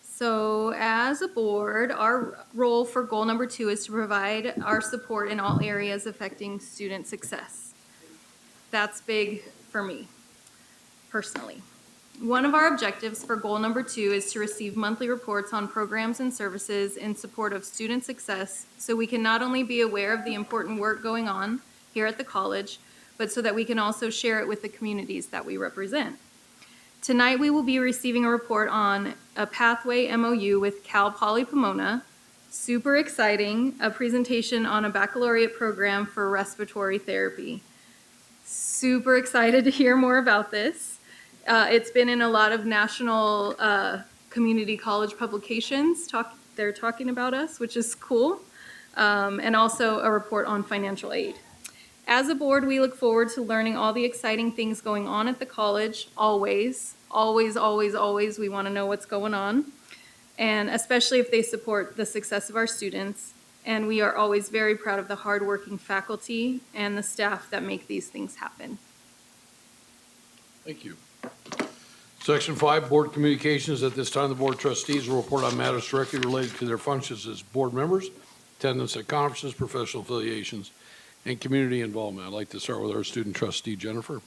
So as a board, our role for goal number 2 is to provide our support in all areas affecting student success. That's big for me, personally. One of our objectives for goal number 2 is to receive monthly reports on programs and services in support of student success, so we can not only be aware of the important work going on here at the college, but so that we can also share it with the communities that we represent. Tonight, we will be receiving a report on a pathway MOU with Cal Poly Pomona. Super exciting, a presentation on a baccalaureate program for respiratory therapy. Super excited to hear more about this. It's been in a lot of national community college publications. They're talking about us, which is cool. and also a report on financial aid. As a board, we look forward to learning all the exciting things going on at the college, always, always, always, always. We want to know what's going on, and especially if they support the success of our students. And we are always very proud of the hardworking faculty and the staff that make these things happen. Thank you. Section 5, Board Communications. At this time, the Board of Trustees will report on matters directly related to their functions as board members, attendance at conferences, professional affiliations, and community involvement. I'd like to start with our student trustee, Jennifer.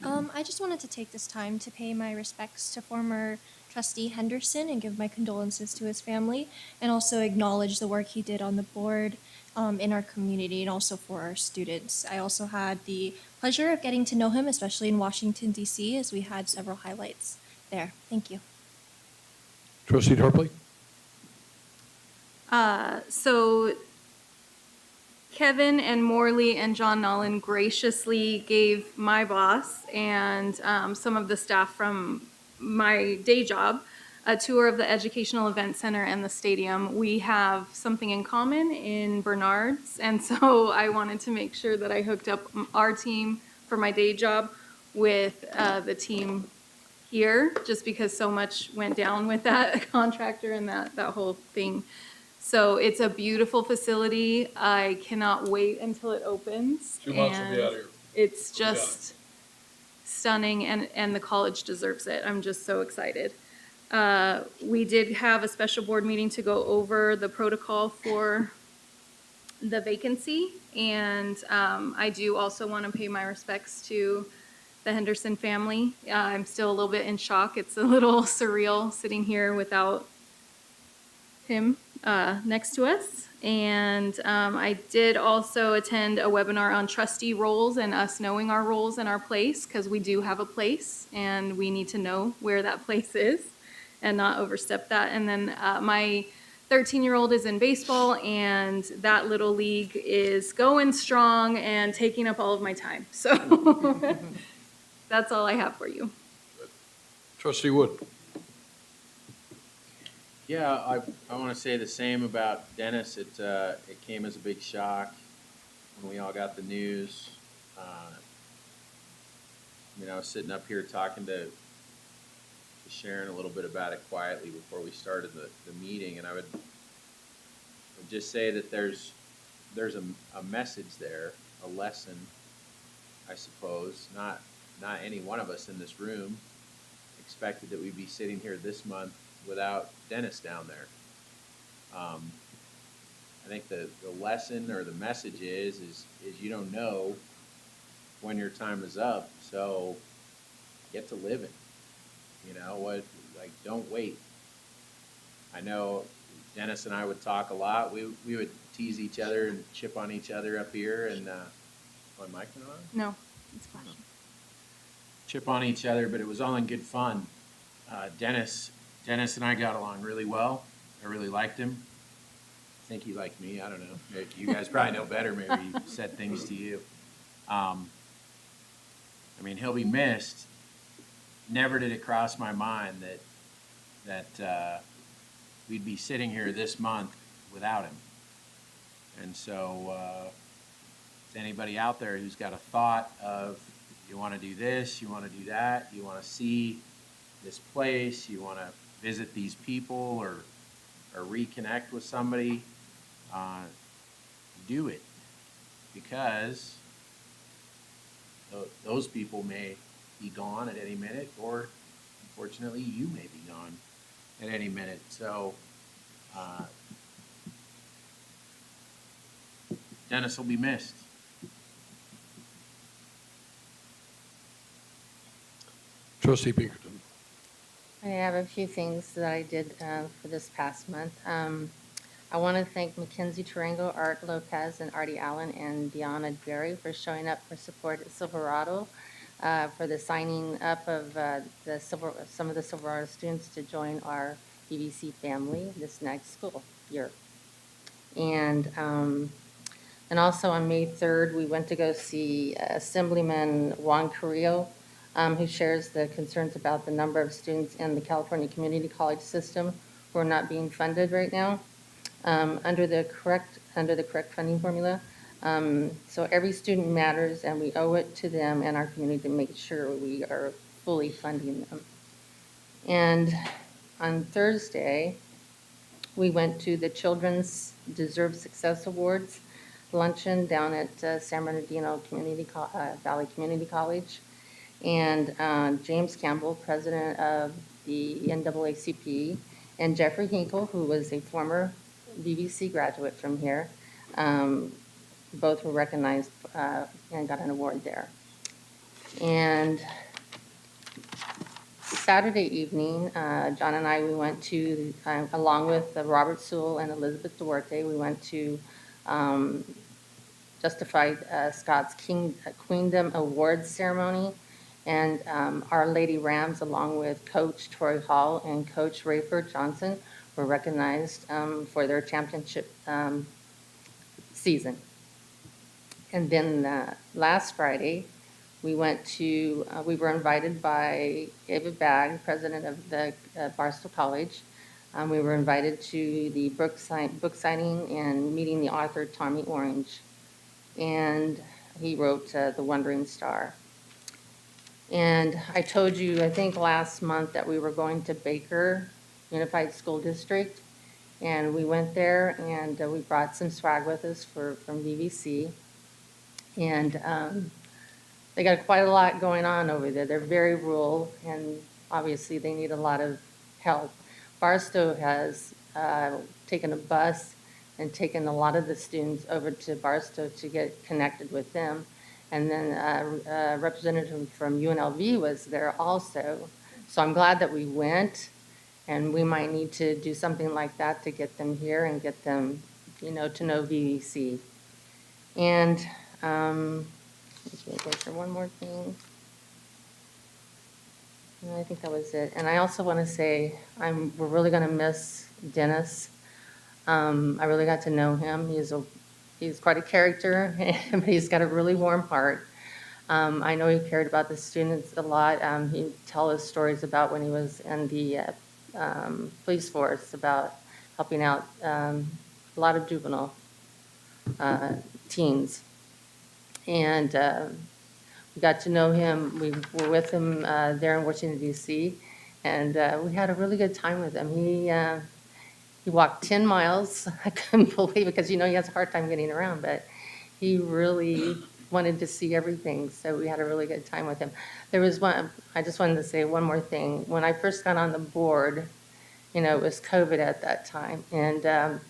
I just wanted to take this time to pay my respects to former trustee Henderson and give my condolences to his family, and also acknowledge the work he did on the board in our community and also for our students. I also had the pleasure of getting to know him, especially in Washington, D.C., as we had several highlights there. Thank you. Trustee Tarpley? So Kevin and Morley and John Nolan graciously gave my boss and some of the staff from my day job a tour of the Educational Event Center and the stadium. We have something in common in Bernard's, and so I wanted to make sure that I hooked up our team for my day job with the team here, just because so much went down with that contractor and that whole thing. So it's a beautiful facility. I cannot wait until it opens. 2 months will be out of here. It's just stunning, and the college deserves it. I'm just so excited. We did have a special board meeting to go over the protocol for the vacancy, and I do also want to pay my respects to the Henderson family. I'm still a little bit in shock. It's a little surreal sitting here without him next to us. And I did also attend a webinar on trustee roles and us knowing our roles and our place, because we do have a place and we need to know where that place is and not overstep that. And then my 13-year-old is in baseball, and that little league is going strong and taking up all of my time. So that's all I have for you. Trustee Wood? Yeah, I want to say the same about Dennis. It came as a big shock when we all got the news. I was sitting up here talking to Sharon a little bit about it quietly before we started the meeting, and I would just say that there's a message there, a lesson, I suppose. Not any one of us in this room expected that we'd be sitting here this month without Dennis down there. I think the lesson or the message is you don't know when your time is up, so get to living. Don't wait. I know Dennis and I would talk a lot. We would tease each other and chip on each other up here, and my mic not on? No, it's fine. Chip on each other, but it was all in good fun. Dennis and I got along really well. I really liked him. I think he liked me. I don't know. You guys probably know better. Maybe he said things to you. He'll be missed. Never did it cross my mind that we'd be sitting here this month without him. And so, if anybody out there who's got a thought of you want to do this, you want to do that, you want to see this place, you want to visit these people or reconnect with somebody, do it, because those people may be gone at any minute, or unfortunately you may be gone at any minute. So Dennis will be missed. Trustee Pinkerton? I have a few things that I did for this past month. I want to thank Mackenzie Tarango, Art Lopez, and Artie Allen, and Deanna Berry for showing up for support at Silverado, for the signing up of some of the Silverado students to join our VVC family this next school year. And also on May 3rd, we went to go see Assemblyman Juan Carrillo, who shares the concerns about the number of students in the California Community College system who are not being funded right now. under the correct funding formula. So every student matters, and we owe it to them and our community to make sure we are fully funding them. And on Thursday, we went to the Children's Deserved Success Awards luncheon down at San Bernardino Valley Community College. And James Campbell, president of the NAACP, and Jeffrey Hinkle, who was a former VVC graduate from here, both were recognized and got an award there. And Saturday evening, John and I, we went to, along with Robert Sewell and Elizabeth Duarte, we went to Justified Scott's Queendom Awards ceremony. And Our Lady Rams, along with Coach Troy Hall and Coach Rayford Johnson, were recognized for their championship season. And then last Friday, we were invited by David Bagg, president of the Barstow College. We were invited to the book signing and meeting the author Tommy Orange. And he wrote The Wandering Star. And I told you, I think last month, that we were going to Baker Unified School District. And we went there, and we brought some swag with us from VVC. And they got quite a lot going on over there. They're very rural, and obviously they need a lot of help. Barstow has taken a bus and taken a lot of the students over to Barstow to get connected with them. And then a representative from UNLV was there also. So I'm glad that we went, and we might need to do something like that to get them here and get them, to know VVC. And was there one more thing? No, I think that was it. And I also want to say we're really going to miss Dennis. I really got to know him. He's quite a character, but he's got a really warm heart. I know he cared about the students a lot. He'd tell us stories about when he was in the police force, about helping out a lot of juvenile teens. And we got to know him. We were with him there in Washington, D.C., and we had a really good time with him. He walked 10 miles. I couldn't believe it because, he has a hard time getting around, but he really wanted to see everything, so we had a really good time with him. There was one, I just wanted to say one more thing. When I first got on the board, it was COVID at that time, and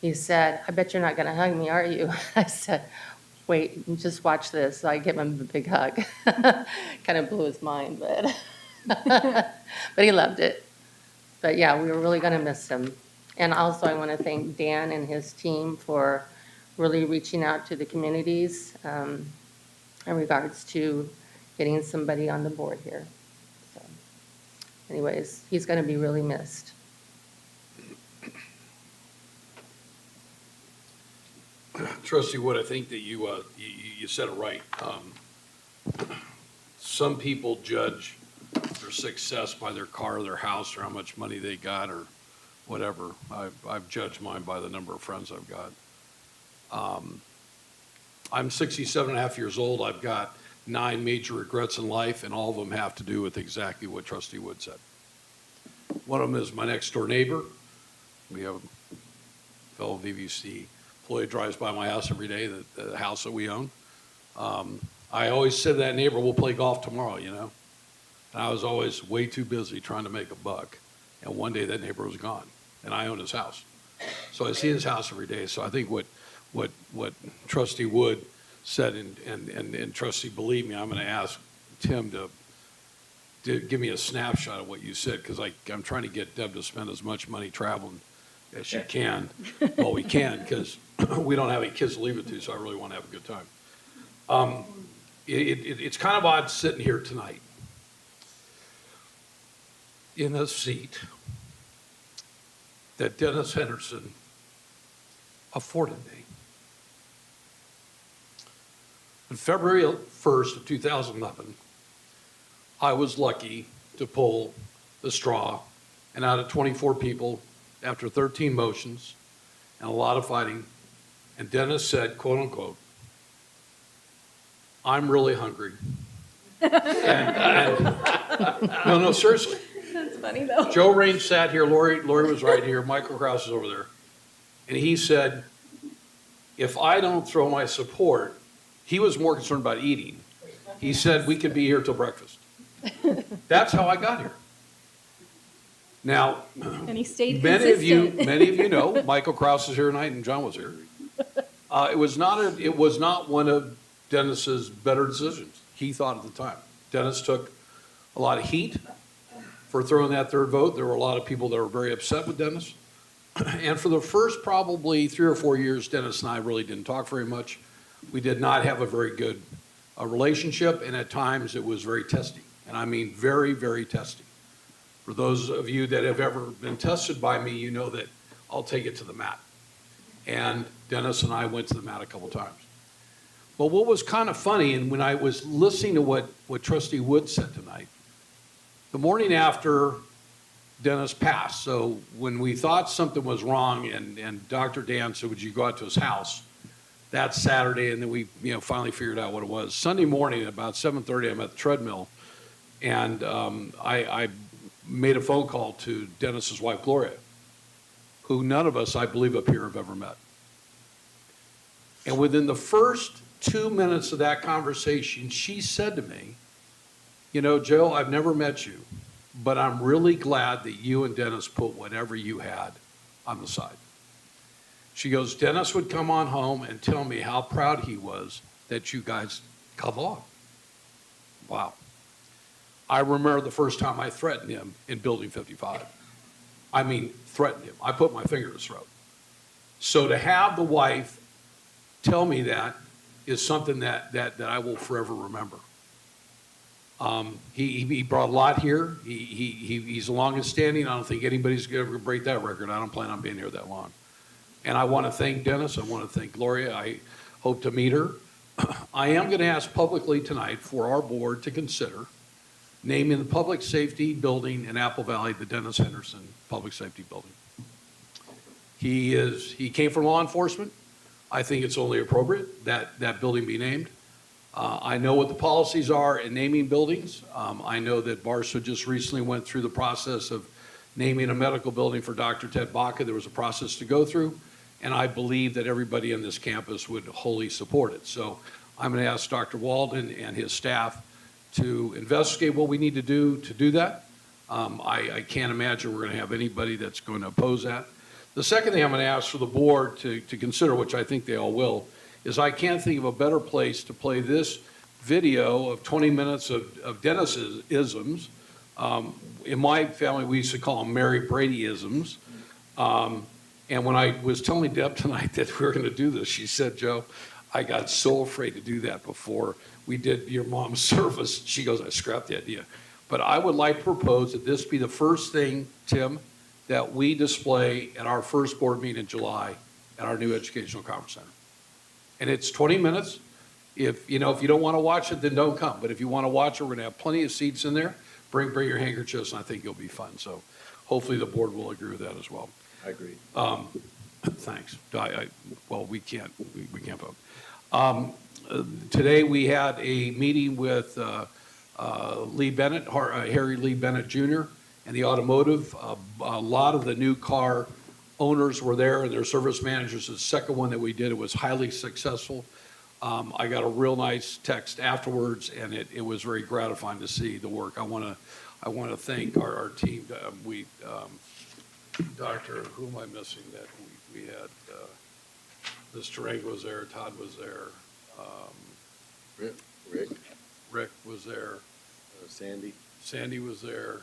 he said, "I bet you're not going to hug me, are you?" I said, "Wait, just watch this." So I gave him a big hug. Kind of blew his mind, but but he loved it. But yeah, we were really going to miss him. And also I want to thank Dan and his team for really reaching out to the communities in regards to getting somebody on the board here. So anyways, he's going to be really missed. Trustee Wood, I think that you said it right. Some people judge their success by their car, their house, or how much money they got, or whatever. I've judged mine by the number of friends I've got. I'm 67 and a half years old. I've got 9 major regrets in life, and all of them have to do with exactly what Trustee Wood said. One of them is my next door neighbor. We have a fellow VVC employee drives by my house every day, the house that we own. I always said to that neighbor, "We'll play golf tomorrow," And I was always way too busy trying to make a buck. And one day that neighbor was gone, and I owned his house. So I see his house every day. So I think what Trustee Wood said, and Trustee, believe me, I'm going to ask Tim to give me a snapshot of what you said, because I'm trying to get Deb to spend as much money traveling as she can. Well, we can, because we don't have any kids to leave it to, so I really want to have a good time. It's kind of odd sitting here tonight in a seat that Dennis Henderson afforded me. On February 1st of 2011, I was lucky to pull the straw, and out of 24 people, after 13 motions and a lot of fighting. And Dennis said, quote unquote, "I'm really hungry." No, seriously. That's funny though. Joe Rain sat here, Lori was right here, Michael Krause is over there. And he said, if I don't throw my support, he was more concerned about eating. He said, we could be here till breakfast. That's how I got here. Now, And he stayed many of consistent. you know, Michael Krause is here tonight and John was here. It was not one of Dennis's better decisions, he thought at the time. Dennis took a lot of heat for throwing that third vote. There were a lot of people that were very upset with Dennis. And for the first probably 3 or 4 years, Dennis and I really didn't talk very much. We did not have a very good relationship, and at times it was very testy. And I mean very, very testy. For those of you that have ever been tested by me, you know that I'll take it to the mat. And Dennis and I went to the mat a couple times. But what was kind of funny, and when I was listening to what Trustee Wood said tonight, the morning after Dennis passed, so when we thought something was wrong, and Dr. Dan said, would you go out to his house? That Saturday, and then we finally figured out what it was. Sunday morning, at about 7:30, I'm at the treadmill, and I made a phone call to Dennis's wife, Gloria, who none of us, I believe, up here have ever met. And within the first 2 minutes of that conversation, she said to me, Joe, I've never met you, but I'm really glad that you and Dennis put whatever you had on the side. She goes, Dennis would come on home and tell me how proud he was that you guys got along. Wow. I remember the first time I threatened him in Building 55. I mean, threatened him. I put my finger in his throat. So to have the wife tell me that is something that I will forever remember. He brought a lot here. He's the longest standing. I don't think anybody's going to break that record. I don't plan on being here that long. And I want to thank Dennis. I want to thank Gloria. I hope to meet her. I am going to ask publicly tonight for our board to consider naming the public safety building in Apple Valley the Dennis Henderson Public Safety Building. He came from law enforcement. I think it's only appropriate that that building be named. I know what the policies are in naming buildings. I know that Barstow just recently went through the process of naming a medical building for Dr. Ted Baca. There was a process to go through, and I believe that everybody on this campus would wholly support it. So I'm going to ask Dr. Walden and his staff to investigate what we need to do that. I can't imagine we're going to have anybody that's going to oppose that. The second thing I'm going to ask for the board to consider, which I think they all will, is I can't think of a better place to play this video of 20 minutes of Dennis's isms. In my family, we used to call them Mary Brady-isms. And when I was telling Deb tonight that we were going to do this, she said, Joe, I got so afraid to do that before we did your mom's service. She goes, I scrapped the idea. But I would like to propose that this be the first thing, Tim, that we display at our first board meeting in July at our new Educational Conference Center. And it's 20 minutes. If you don't want to watch it, then don't come. But if you want to watch it, we're going to have plenty of seats in there. Bring your handkerchiefs, and I think it'll be fun. So hopefully the board will agree with that as well. I agree. Thanks. Well, we can't vote. Today we had a meeting with Lee Bennett, Harry Lee Bennett Jr., and the automotive. A lot of the new car owners were there and their service managers. The second one that we did, it was highly successful. I got a real nice text afterwards, and it was very gratifying to see the work. I want to thank our team. Doctor, who am I missing that we had? Mr. Rank was there, Todd was there. Rick was there. Sandy was there. There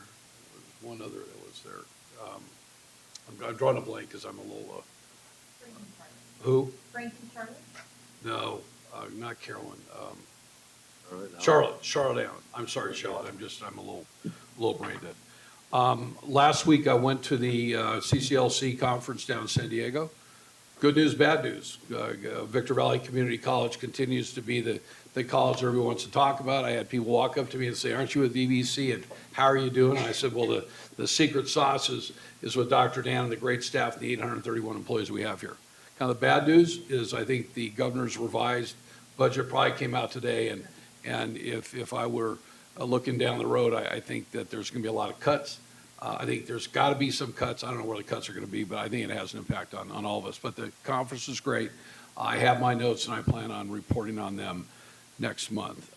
was one other that was there. I'm drawing a blank because I'm a little. Who? Frank and Charlotte? No, not Carolyn. Charlotte Allen. I'm sorry, Charlotte. I'm a little brain dead. Last week I went to the CCLC conference down in San Diego. Good news, bad news. Victor Valley Community College continues to be the college everyone wants to talk about. I had people walk up to me and say, aren't you with VVC, and how are you doing? And I said, well, the secret sauce is with Dr. Dan and the great staff and the 831 employees we have here. Kind of the bad news is I think the governor's revised budget probably came out today, and if I were looking down the road, I think that there's going to be a lot of cuts. I think there's got to be some cuts. I don't know where the cuts are going to be, but I think it has an impact on all of us. But the conference is great. I have my notes, and I plan on reporting on them next month.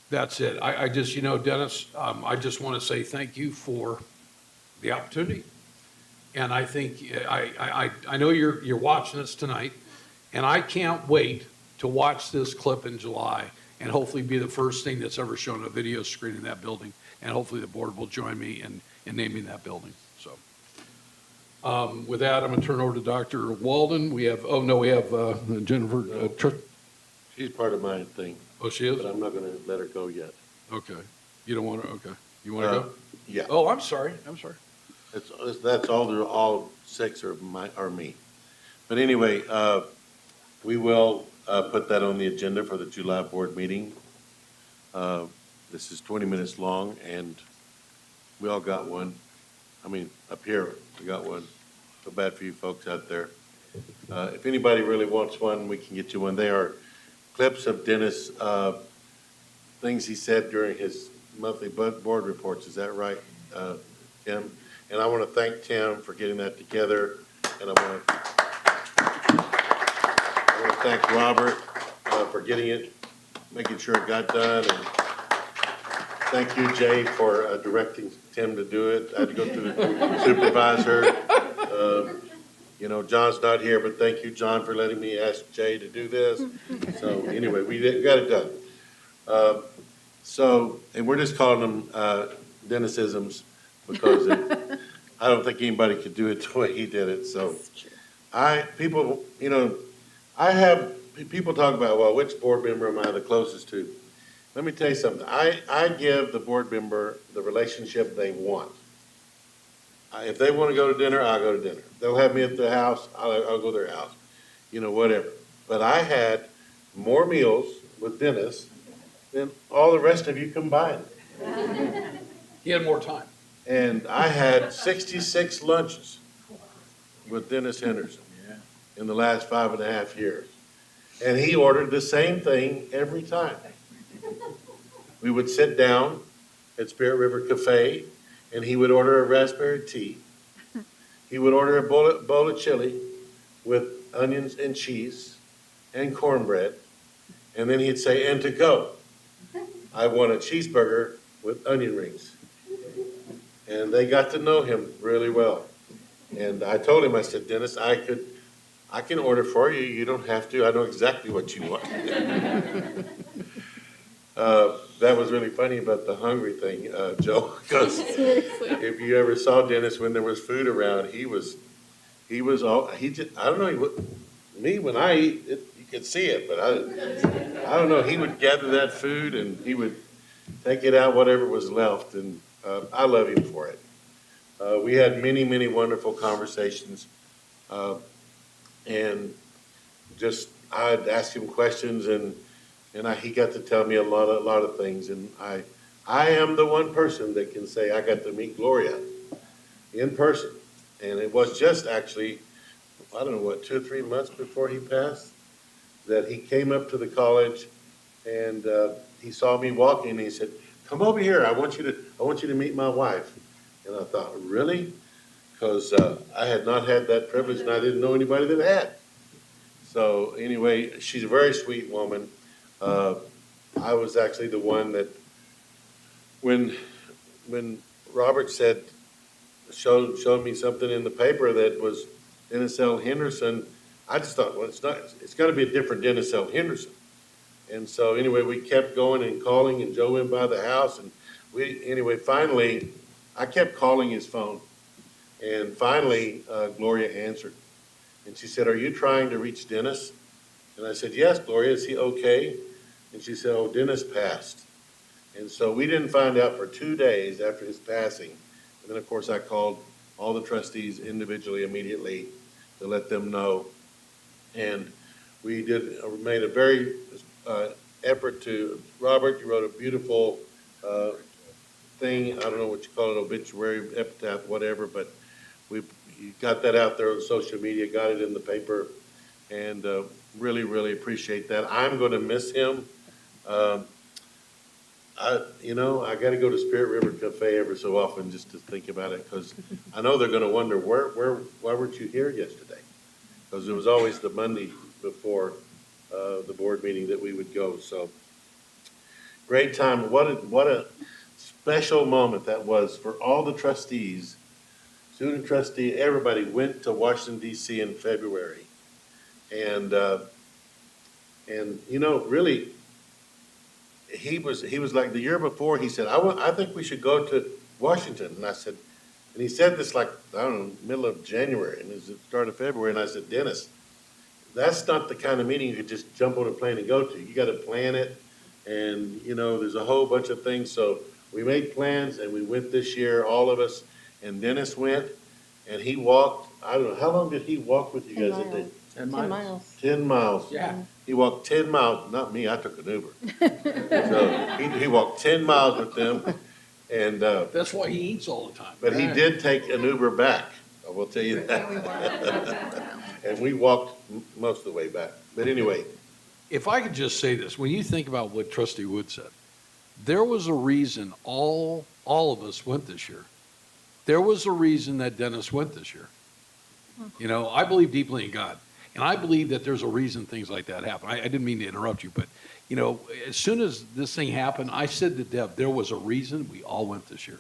That's it. I just, Dennis, I just want to say thank you for the opportunity. And I think, I know you're watching us tonight, and I can't wait to watch this clip in July and hopefully be the first thing that's ever shown on a video screen in that building. And hopefully the board will join me in naming that building. So with that, I'm going to turn over to Dr. Walden. We have Jennifer. She's part of my thing. Oh, she is? But I'm not going to let her go yet. Okay. You don't want to, okay. You want to go? Yeah. Oh, I'm sorry. That's all 6 are me. But anyway, we will put that on the agenda for the July board meeting. This is 20 minutes long, and we all got one. I mean, up here, we got one. So bad for you folks out there. If anybody really wants one, we can get you one. They are clips of Dennis, things he said during his monthly board reports. Is that right, Tim? And I want to thank Tim for getting that together. And I want to thank Robert for getting it, making sure it got done. And thank you, Jay, for directing Tim to do it. I had to go through the supervisor. John's not here, but thank you, John, for letting me ask Jay to do this. So anyway, we got it done. And we're just calling them Dennisisms because I don't think anybody could do it the way he did it. So people talk about, well, which board member am I the closest to? Let me tell you something. I give the board member the relationship they want. If they want to go to dinner, I'll go to dinner. They'll have me at their house, I'll go to their house, whatever. But I had more meals with Dennis than all the rest of you combined. He had more time. And I had 66 lunches with Dennis Henderson in the last 5.5 years. And he ordered the same thing every time. We would sit down at Spirit River Cafe, and he would order a raspberry tea. He would order a bowl of chili with onions and cheese and cornbread. And then he'd say, and to go, I want a cheeseburger with onion rings. And they got to know him really well. And I told him, I said, Dennis, I can order for you. You don't have to. I know exactly what you want. That was really funny about the hungry thing, Joe, because if you ever saw Dennis when there was food around, he I don't know, when I eat, you could see it, but I don't know, he would gather that food and he would take it out, whatever was left, and I love him for it. We had many, many wonderful conversations, and just, I'd ask him questions, and he got to tell me a lot of things, and I am the one person that can say I got to meet Gloria in person, and it was just actually, I don't know, 2 or 3 months before he passed, that he came up to the college, and he saw me walking, and he said, come over here, I want you to meet my wife. And I thought, really? Because I had not had that privilege, and I didn't know anybody that had. So anyway, she's a very sweet woman. I was actually the one that, when Robert showed me something in the paper that was Dennis L. Henderson, I just thought, well, it's got to be a different Dennis L. Henderson. And so anyway, we kept going and calling, and Joe went by the house, and finally, I kept calling his phone, and finally, Gloria answered. And she said, are you trying to reach Dennis? And I said, yes, Gloria, is he okay? And she said, oh, Dennis passed. And so we didn't find out for 2 days after his passing. And then, of course, I called all the trustees individually immediately to let them know. And we made a very effort to, Robert, you wrote a beautiful thing, I don't know what you call it, obituary, epitaph, whatever, but you got that out there on social media, got it in the paper, and really, really appreciate that. I'm going to miss him. I got to go to Spirit River Cafe every so often just to think about it, because I know they're going to wonder, why weren't you here yesterday? Because it was always the Monday before the board meeting that we would go. So great time. What a special moment that was for all the trustees, student trustee, everybody went to Washington D.C. in February. And really, he was like the year before, he said, I think we should go to Washington. And I said, and he said this like, I don't know, middle of January, and it was the start of February. And I said, Dennis, that's not the kind of meeting you could just jump on a plane and go to. You got to plan it. And, there's a whole bunch of things. So we made plans and we went this year, all of us. And Dennis went and he walked, I don't know, how long did he walk with you guys that day? 10 miles. 10 miles. Yeah. He walked 10 miles, not me, I took an Uber. So he walked 10 miles with them, and, That's why he eats all the time. but he did take an Uber back, I will tell you that. And we walked most of the way back. But anyway, If I could just say this, when you think about what Trustee Wood said, there was a reason all of us went this year. There was a reason that Dennis went this year. I believe deeply in God. And I believe that there's a reason things like that happen. I didn't mean to interrupt you, but, as soon as this thing happened, I said to Deb, there was a reason we all went this year.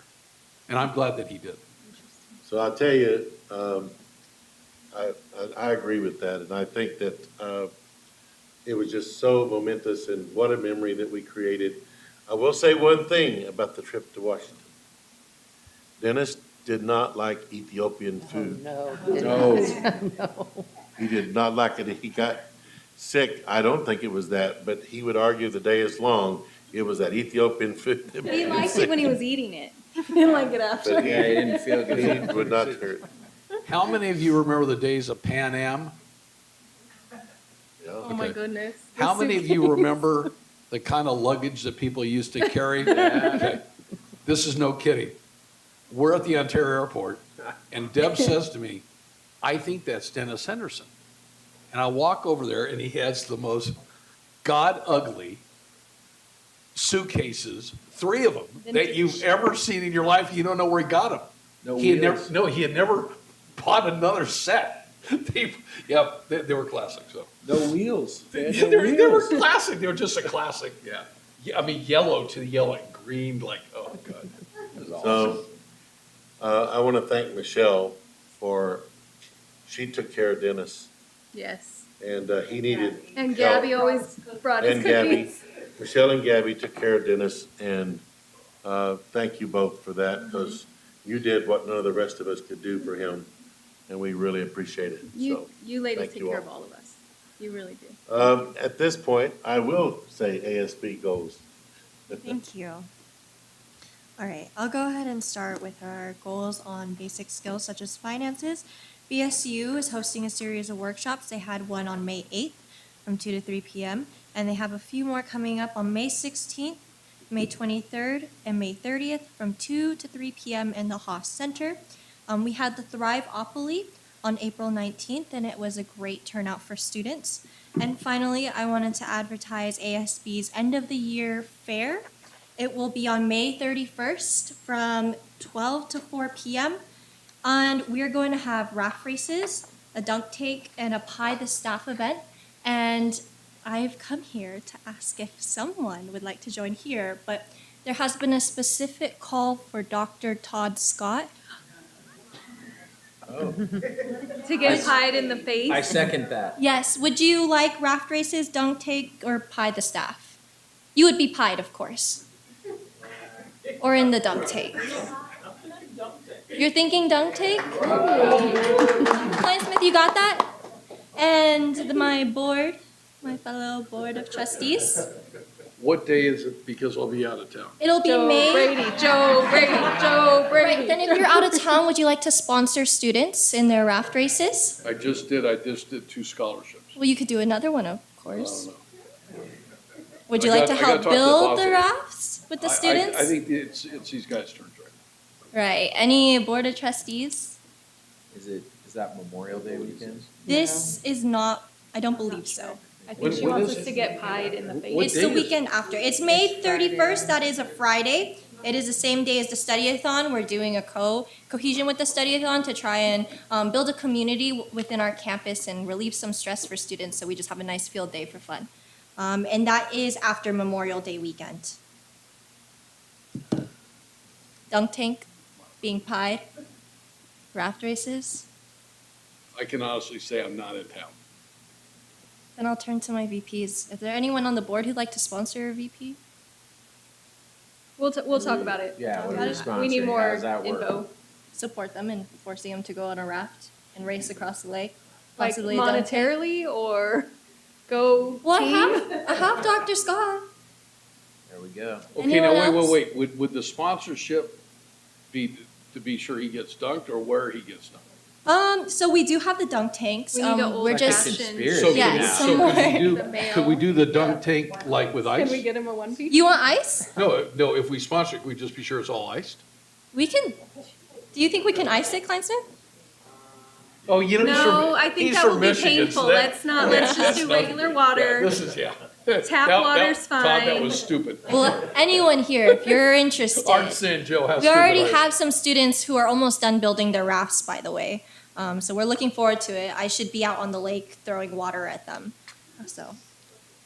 And I'm glad that he did. so I'll tell you, I agree with that, and I think that it was just so momentous, and what a memory that we created. I will say one thing about the trip to Washington. Dennis did not like Ethiopian food. No. No. He did not like it. He got sick. I don't think it was that, but he would argue the day is long. It was that Ethiopian food. that made He him liked sick. it when he was eating it. He didn't like it after. But He didn't feel he good. would not hurt. How many of you remember the days of Pan Am? Yeah. Oh my goodness. How many of you remember the kind of luggage that people used to carry? Okay. This is no kidding. We're at the Ontario airport, and Deb says to me, I think that's Dennis Henderson. And I walk over there, and he has the most god-ugly suitcases, 3 of them, that you've ever seen in your life. You don't know where he got them. He had never bought another set. They were classic, so. No wheels. They were classic. They were just a classic. Yeah. I mean, yellow to yellow and green, like, oh, God. So, I want to thank Michelle she took care of Dennis, Yes. and he needed And help. Gabby always brought his And Gabby. cookies. Michelle and Gabby took care of Dennis, and thank you both for that, because you did what none of the rest of us could do for him, and we really appreciate it. So, You ladies thank take you care all. of all of us. You really do. At this point, I will say ASB goals. Thank you. All right, I'll go ahead and start with our goals on basic skills such as finances. BSU is hosting a series of workshops. They had one on May 8th from 2 to 3 p.m. And they have a few more coming up on May 16th, May 23rd, and May 30th from 2 to 3 p.m. in the Haas Center. We had the Thriveopoly on April 19th, and it was a great turnout for students. And finally, I wanted to advertise ASB's end of the year fair. It will be on May 31st from 12 to 4 p.m. And we're going to have raft races, a dunk take, and a pie the staff event. And I've come here to ask if someone would like to join here, but there has been a specific call for Dr. Todd Scott. To get pied in the face. I second that. Yes, would you like raft races, dunk take, or pie the staff? You would be pied, of course. Or in the dunk take. You're thinking dunk take? Klein Smith, you got that? And my fellow board of trustees. What day is it? Because I'll be out of town. It'll be May. Joe Brady. Right, then if you're out of town, would you like to sponsor students in their raft races? I just did 2 scholarships. Well, you could do another one, of course. I don't know. Would you I like to gotta help talk to the build boss. the rafts with the students? I think it's these guys' turns right Right. Any board of trustees? Is that Memorial Day weekend? This is not, I don't believe so. I think she wants us to get pied in the face. It's the weekend after. It's May 31st. That is a Friday. It is the same day as the study-a-thon. We're doing a cohesion with the study-a-thon to try and build a community within our campus and relieve some stress for students. So we just have a nice field day for fun. And that is after Memorial Day weekend. Dunk tank being pied. Raft races. I can honestly say I'm not in town. Then I'll turn to my VPs. Is there anyone on the board who'd like to sponsor a VP? We'll talk about it. Yeah, what are we sponsoring? We need How more does that work? info. Support them and forcing them to go on a raft and race across the lake. Like Possibly a dunk tank. monetarily or go Well, team? I have Dr. Scott. There we go. Okay, Anyone now else? wait. Would the sponsorship be to be sure he gets dunked or where he gets dunked? So we do have the dunk tanks. We need a We're old just fashioned. So Yeah, could, some so more. could we do the dunk tank like with ice? Can we get him a one piece? You want ice? No, if we sponsor it, can we just be sure it's all iced? We can. Do you think we can ice it, Kleinston? Oh, you know, No, I think that will be painful. Let's just do regular water. This is, Tap water's Todd, that fine. was stupid. Well, anyone here, if you're interested. Art saying, Joe, how We stupid already are you? have some students who are almost done building their rafts, by the way. So we're looking forward to it. I should be out on the lake throwing water at them. So,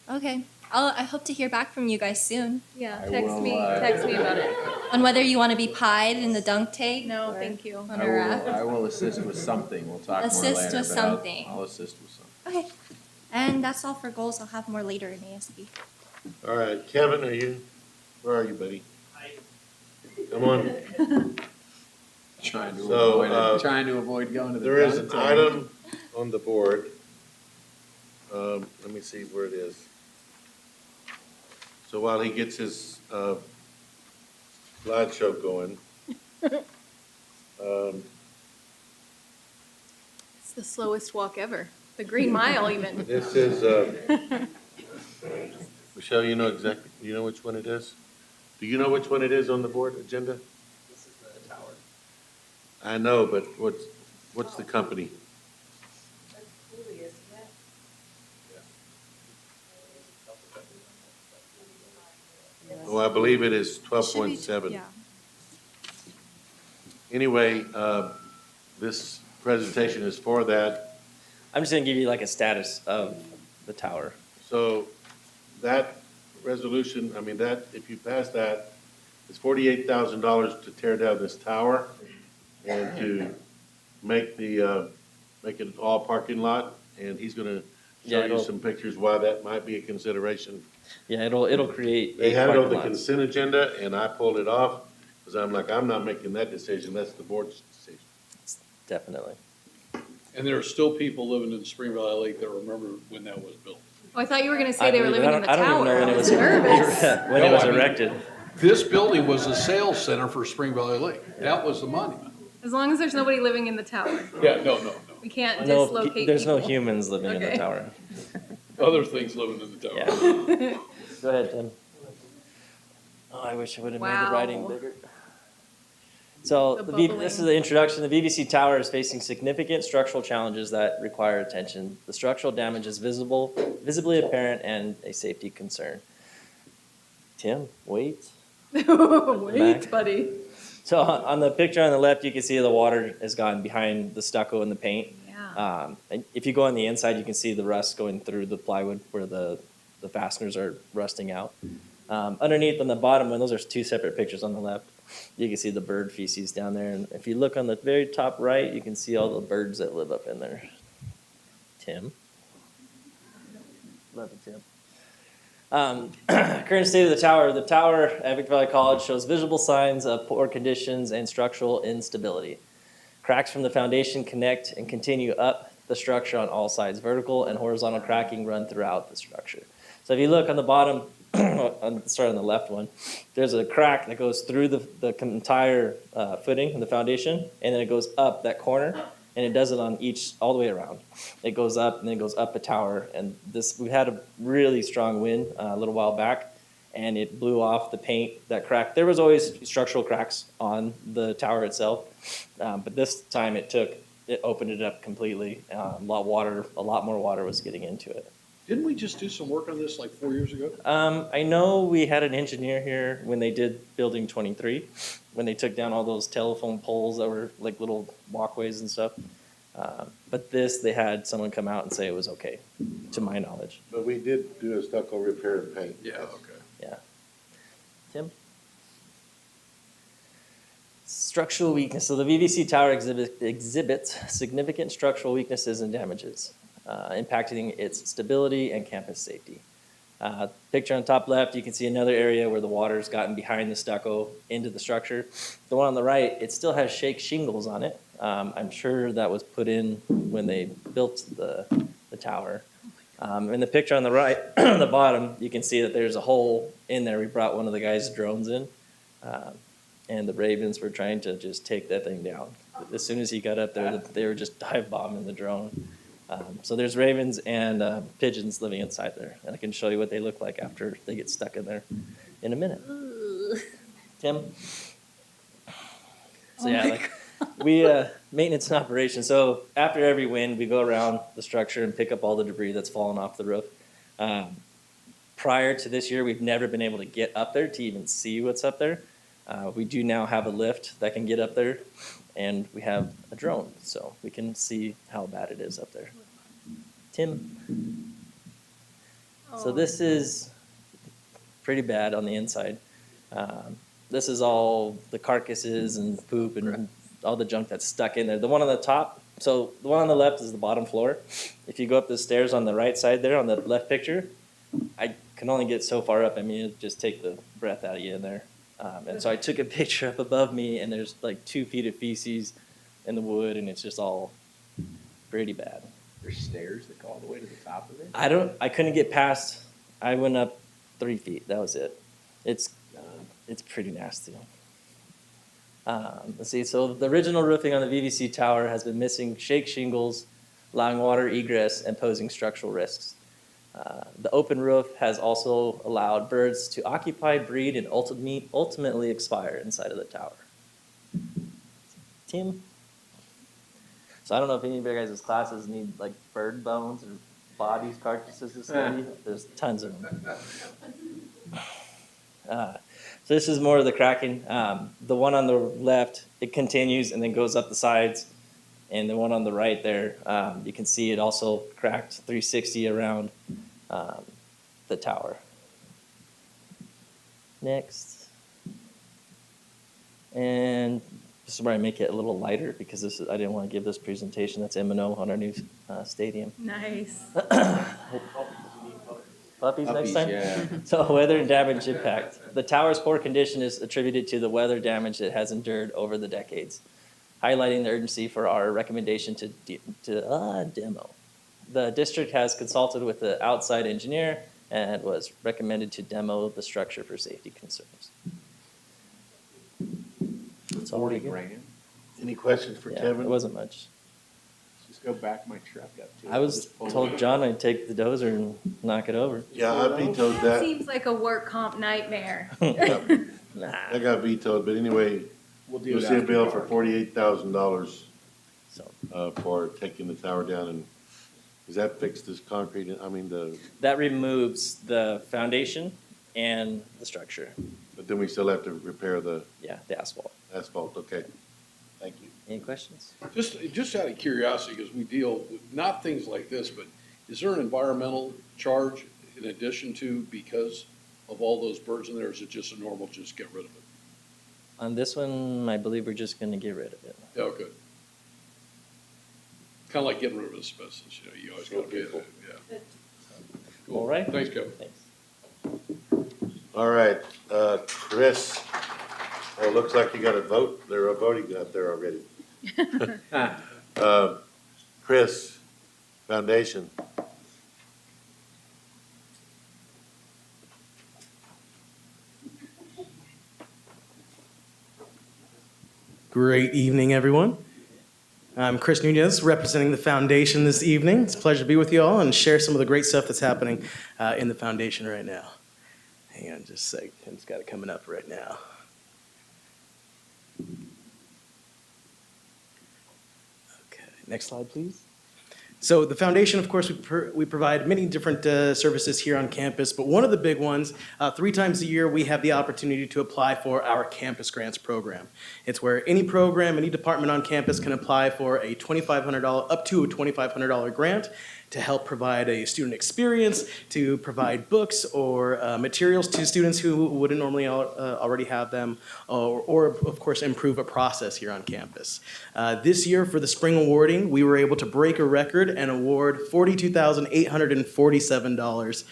okay. I hope to hear back from you guys soon Yeah, I text will, me about it. on whether you want to be pied in the dunk tank. No, or thank you. On a raft. I will assist with something. We'll talk more later. Assist with but I'll- something. I'll assist with something. Okay. And that's all for goals. I'll have more later in ASB. All right, Kevin, where are you, buddy? Come on. Trying to So, avoid going to the. There is an dunk tank. item on the board. Let me see where it is. So while he gets his slideshow going, It's the slowest walk ever. The Green Mile even. this is, Michelle, you know which one it is? Do you know which one it is on the board agenda? This is the tower. I know, but what's the company? Oh, I believe it is 12.7. Anyway, this presentation is for that. I'm just gonna give you like a status of the tower. So that resolution, if you pass that, it's $48,000 to tear down this tower and to make it all parking lot. And he's gonna show Yeah, you some pictures why that might be a consideration. Yeah, it'll create. They eight had it on parking the lots. consent agenda and I pulled it off because I'm not making that decision. That's the board's decision. Definitely. And there are still people living in Spring Valley Lake that remember when that was built. Oh, I thought you were gonna say they were believe it. living in the I don't even know tower. when I it was was nervous. when it No, was I mean- erected. This building was a sales center for Spring Valley Lake. That was the money. As long as there's nobody living in the tower. Yeah, no. We can't No, dislocate there's no people. humans living in the Okay. tower. Other things living in the tower. Yeah. Go ahead, Tim. Oh, I wish I would have made Wow. the writing bigger. So The this is the introduction. The VVC tower is facing significant structural challenges that require attention. The structural damage is visibly apparent, and a safety concern. Tim, wait. Wait, buddy. So on the picture on the left, you can see the water has gone behind the stucco and the paint. Yeah. And if you go on the inside, you can see the rust going through the plywood where the fasteners are rusting out. Underneath on the bottom one, those are two separate pictures on the left. You can see the bird feces down there. And if you look on the very top right, you can see all the birds that live up in there. Tim. Love it, Tim. Current state of the tower. The tower at Victor Valley College shows visible signs of poor conditions and structural instability. Cracks from the foundation connect and continue up the structure on all sides. Vertical and horizontal cracking run throughout the structure. So if you look on the bottom, start on the left one, there's a crack that goes through the entire footing and the foundation, and then it goes up that corner, and it does it on all the way around. It goes up, and then it goes up a tower, and we had a really strong wind a little while back, and it blew off the paint that cracked. There was always structural cracks on the tower itself, but this time it took it opened it up completely. A lot more water was getting into it. Didn't we just do some work on this like 4 years ago? I know we had an engineer here when they did Building 23, when they took down all those telephone poles that were like little walkways and stuff. But this, they had someone come out and say it was okay, to my knowledge. But we did do a stucco repair and paint. Yeah, okay. Yeah. Tim? Structural weakness. So the VVC tower exhibits significant structural weaknesses and damages, impacting its stability and campus safety. Picture on top left, you can see another area where the water's gotten behind the stucco into the structure. The one on the right, it still has shake shingles on it. I'm sure that was put in when they built the tower. In the picture on the right, on the bottom, you can see that there's a hole in there. We brought one of the guys' drones in, and the Ravens were trying to just take that thing down. As soon as he got up there, they were just dive bombing the drone. So there's ravens and pigeons living inside there, and I can show you what they look like after they get stuck in there in a minute. Tim? So yeah, like we maintenance and operation. So after every wind, we go around the structure and pick up all the debris that's fallen off the roof. Prior to this year, we've never been able to get up there to even see what's up there. We do now have a lift that can get up there, and we have a drone, so we can see how bad it is up there. Tim? So this is pretty bad on the inside. This is all the carcasses and poop and all the junk that's stuck in there. The one on the top, so the one on the left is the bottom floor. If you go up the stairs on the right side there, on the left picture, I can only get so far up. I mean, it'd just take the breath out of you in there. And so I took a picture up above me, and there's like 2 feet of feces in the wood, and it's just all pretty bad. There's stairs that go all the way to the top of it? I couldn't get past, I went up 3 feet, that was it. It's pretty nasty. Let's see, so the original roofing on the VVC tower has been missing shake shingles, allowing water egress and posing structural risks. The open roof has also allowed birds to occupy, breed, and ultimately expire inside of the tower. Tim? So I don't know if any of your guys' classes need like bird bones or bodies, carcasses to study. There's tons of them. So this is more of the cracking. The one on the left, it continues and then goes up the sides. And the one on the right there, you can see it also cracked 360 around the tower. Next. And this is where I make it a little lighter because this is, I didn't want to give this presentation. That's M&O on our new stadium. Nice. Puppies next time? Yeah. So weather and damage impact. The tower's poor condition is attributed to the weather damage it has endured over the decades, highlighting the urgency for our recommendation to demo. The district has consulted with the outside engineer and was recommended to demo the structure for safety concerns. That's all we get. Any questions for Yeah, Kevin? it wasn't much. Just go back my truck up to it. I was told John I'd take the dozer and knock it over. Yeah, I vetoed that. Seems like a work comp nightmare. Nah. I got vetoed, but anyway, We'll do you'll it see a after bill for dark. $48,000 So for taking the tower down, and does that fix this concrete, I mean, that removes the foundation and the structure. but then we still have to repair the Yeah, the asphalt. asphalt, okay. Thank you. Any questions? Just out of curiosity, because we deal with not things like this, but is there an environmental charge in addition to because of all those birds in there? Or is it just a normal, just get rid of it? On this one, I believe we're just gonna get rid of it. Yeah, okay. Kind of like getting rid of asbestos, you know, you always gotta be, yeah. Cool. All right. Thanks, Kevin. Thanks. All right, Chris, well, it looks like you got a vote, there are voting out there already. Chris, Foundation. Great evening, everyone. I'm Chris Nunez, representing the foundation this evening. It's a pleasure to be with you all and share some of the great stuff that's happening in the foundation right now. Hang on just a sec. It's got it coming up right now. Okay. Next slide, please. So the foundation, of course, we provide many different services here on campus, but one of the big ones, 3 times a year, we have the opportunity to apply for our Campus Grants program. It's where any program, any department on campus can apply for a $2,500, up to a $2,500 grant to help provide a student experience, to provide books or materials to students who wouldn't normally already have them, or of course improve a process here on campus. This year for the spring awarding, we were able to break a record and award $42,847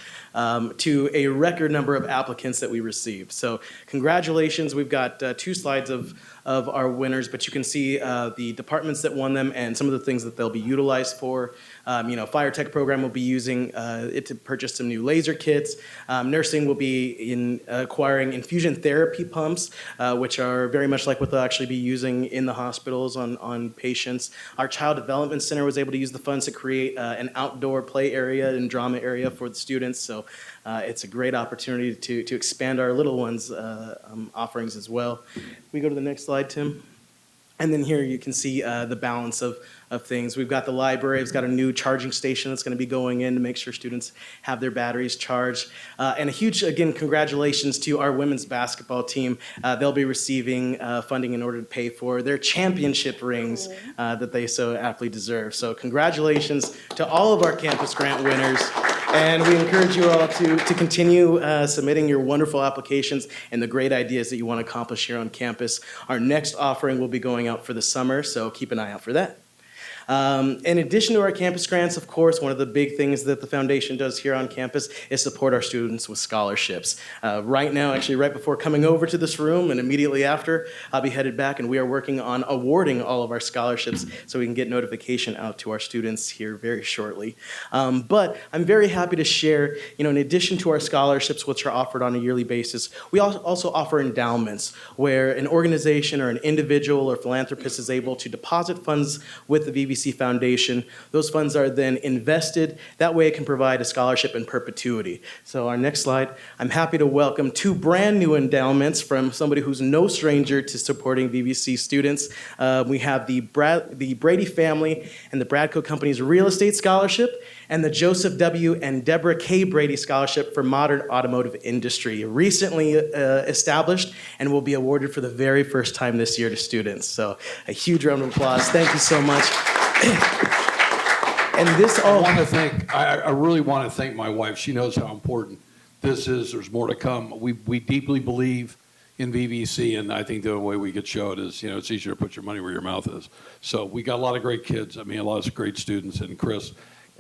to a record number of applicants that we received. So congratulations, we've got 2 slides of our winners, but you can see the departments that won them and some of the things that they'll be utilized for. Fire tech program will be using it to purchase some new laser kits. Nursing will be acquiring infusion therapy pumps, which are very much like what they'll actually be using in the hospitals on patients. Our Child Development Center was able to use the funds to create an outdoor play area and drama area for the students. So it's a great opportunity to expand our little ones' offerings as well. We go to the next slide, Tim. And then here you can see the balance of things. We've got the library. It's got a new charging station that's going to be going in to make sure students have their batteries charged. And a huge, again, congratulations to our women's basketball team. They'll be receiving funding in order to pay for their championship rings that they so aptly deserve. So congratulations to all of our campus grant winners. And we encourage you all to continue submitting your wonderful applications and the great ideas that you want to accomplish here on campus. Our next offering will be going out for the summer, so keep an eye out for that. In addition to our campus grants, of course, one of the big things that the foundation does here on campus is support our students with scholarships. Right now, actually right before coming over to this room and immediately after, I'll be headed back and we are working on awarding all of our scholarships so we can get notification out to our students here very shortly. But I'm very happy to share, in addition to our scholarships, which are offered on a yearly basis, we also offer endowments where an organization or an individual or philanthropist is able to deposit funds with the VVC Foundation. Those funds are then invested. That way it can provide a scholarship in perpetuity. So our next slide, I'm happy to welcome 2 brand new endowments from somebody who's no stranger to supporting VVC students. We have the Brady family and the Bradco Company's Real Estate Scholarship and the Joseph W. and Deborah K. Brady Scholarship for Modern Automotive Industry, recently established and will be awarded for the very first time this year to students. So a huge round of applause. Thank you so much. And this all. I really want to thank my wife. She knows how important this is. There's more to come. We deeply believe in VVC, and I think the only way we could show it is, it's easier to put your money where your mouth is. So we got a lot of great kids. A lot of great students. And Chris,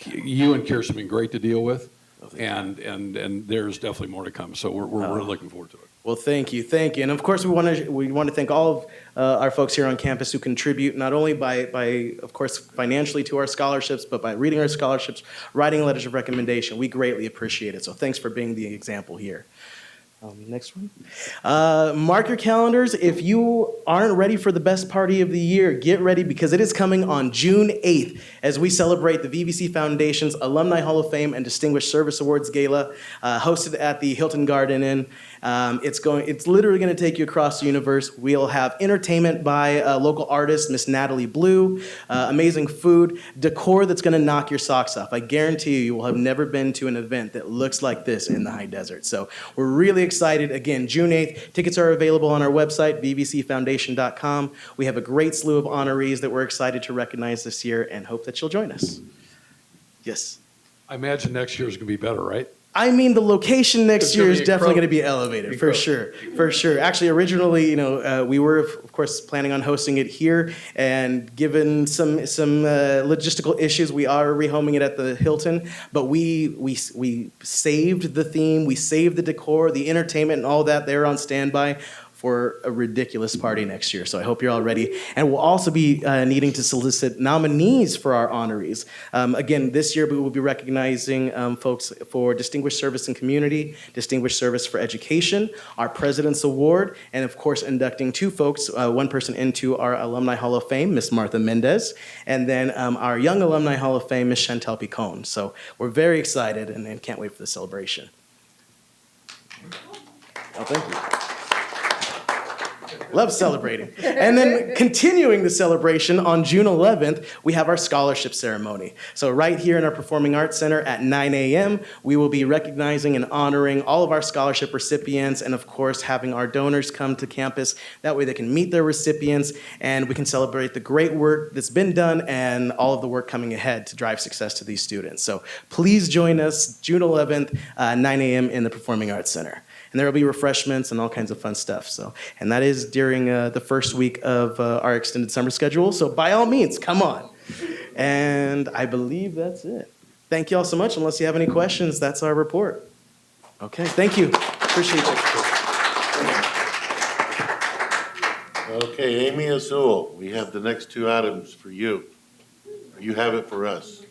you and Kirsten have been great to deal with, and there's definitely more to come. So we're really looking forward to it. Well, thank you, and of course we want to thank all of our folks here on campus who contribute not only by of course financially to our scholarships, but by reading our scholarships, writing letters of recommendation. We greatly appreciate it. So thanks for being the example here. Next one. Mark your calendars. If you aren't ready for the best party of the year, get ready because it is coming on June 8th as we celebrate the VVC Foundation's Alumni Hall of Fame and Distinguished Service Awards Gala, hosted at the Hilton Garden Inn. It's literally going to take you across the universe. We'll have entertainment by local artist Miss Natalie Blue, amazing food, decor that's going to knock your socks off. I guarantee you will have never been to an event that looks like this in the high desert. So we're really excited. Again, June 8th. Tickets are available on our website, vvcfoundation.com. We have a great slew of honorees that we're excited to recognize this year and hope that you'll join us. Yes? I imagine next year is going to be better, right? The location next year is definitely going to be elevated, for sure. Actually, originally, we were, of course, planning on hosting it here, and given some logistical issues, we are rehoming it at the Hilton, but we saved the theme, we saved the decor, the entertainment, and all that there on standby for a ridiculous party next year. So I hope you're all ready. And we'll also be needing to solicit nominees for our honorees. Again, this year we will be recognizing folks for Distinguished Service in Community, Distinguished Service for Education, our President's Award, and of course inducting 2 folks, one person into our Alumni Hall of Fame, Miss Martha Mendez, and then our Young Alumni Hall of Fame, Miss Chantel Picone. So we're very excited and can't wait for the celebration. Oh, thank you. Love celebrating. And then continuing the celebration on June 11th, we have our scholarship ceremony. So right here in our Performing Arts Center at 9 a.m., we will be recognizing and honoring all of our scholarship recipients and, of course, having our donors come to campus. That way they can meet their recipients and we can celebrate the great work that's been done and all of the work coming ahead to drive success to these students. So please join us June 11th, 9 a.m. in the Performing Arts Center. And there will be refreshments and all kinds of fun stuff. So, and that is during the first week of our extended summer schedule. So by all means, come on. And I believe that's it. Thank you all so much. Unless you have any questions, that's our report. Okay, thank you. Appreciate you. Okay, Amy Azul, we have the next two items for you. You have it for us.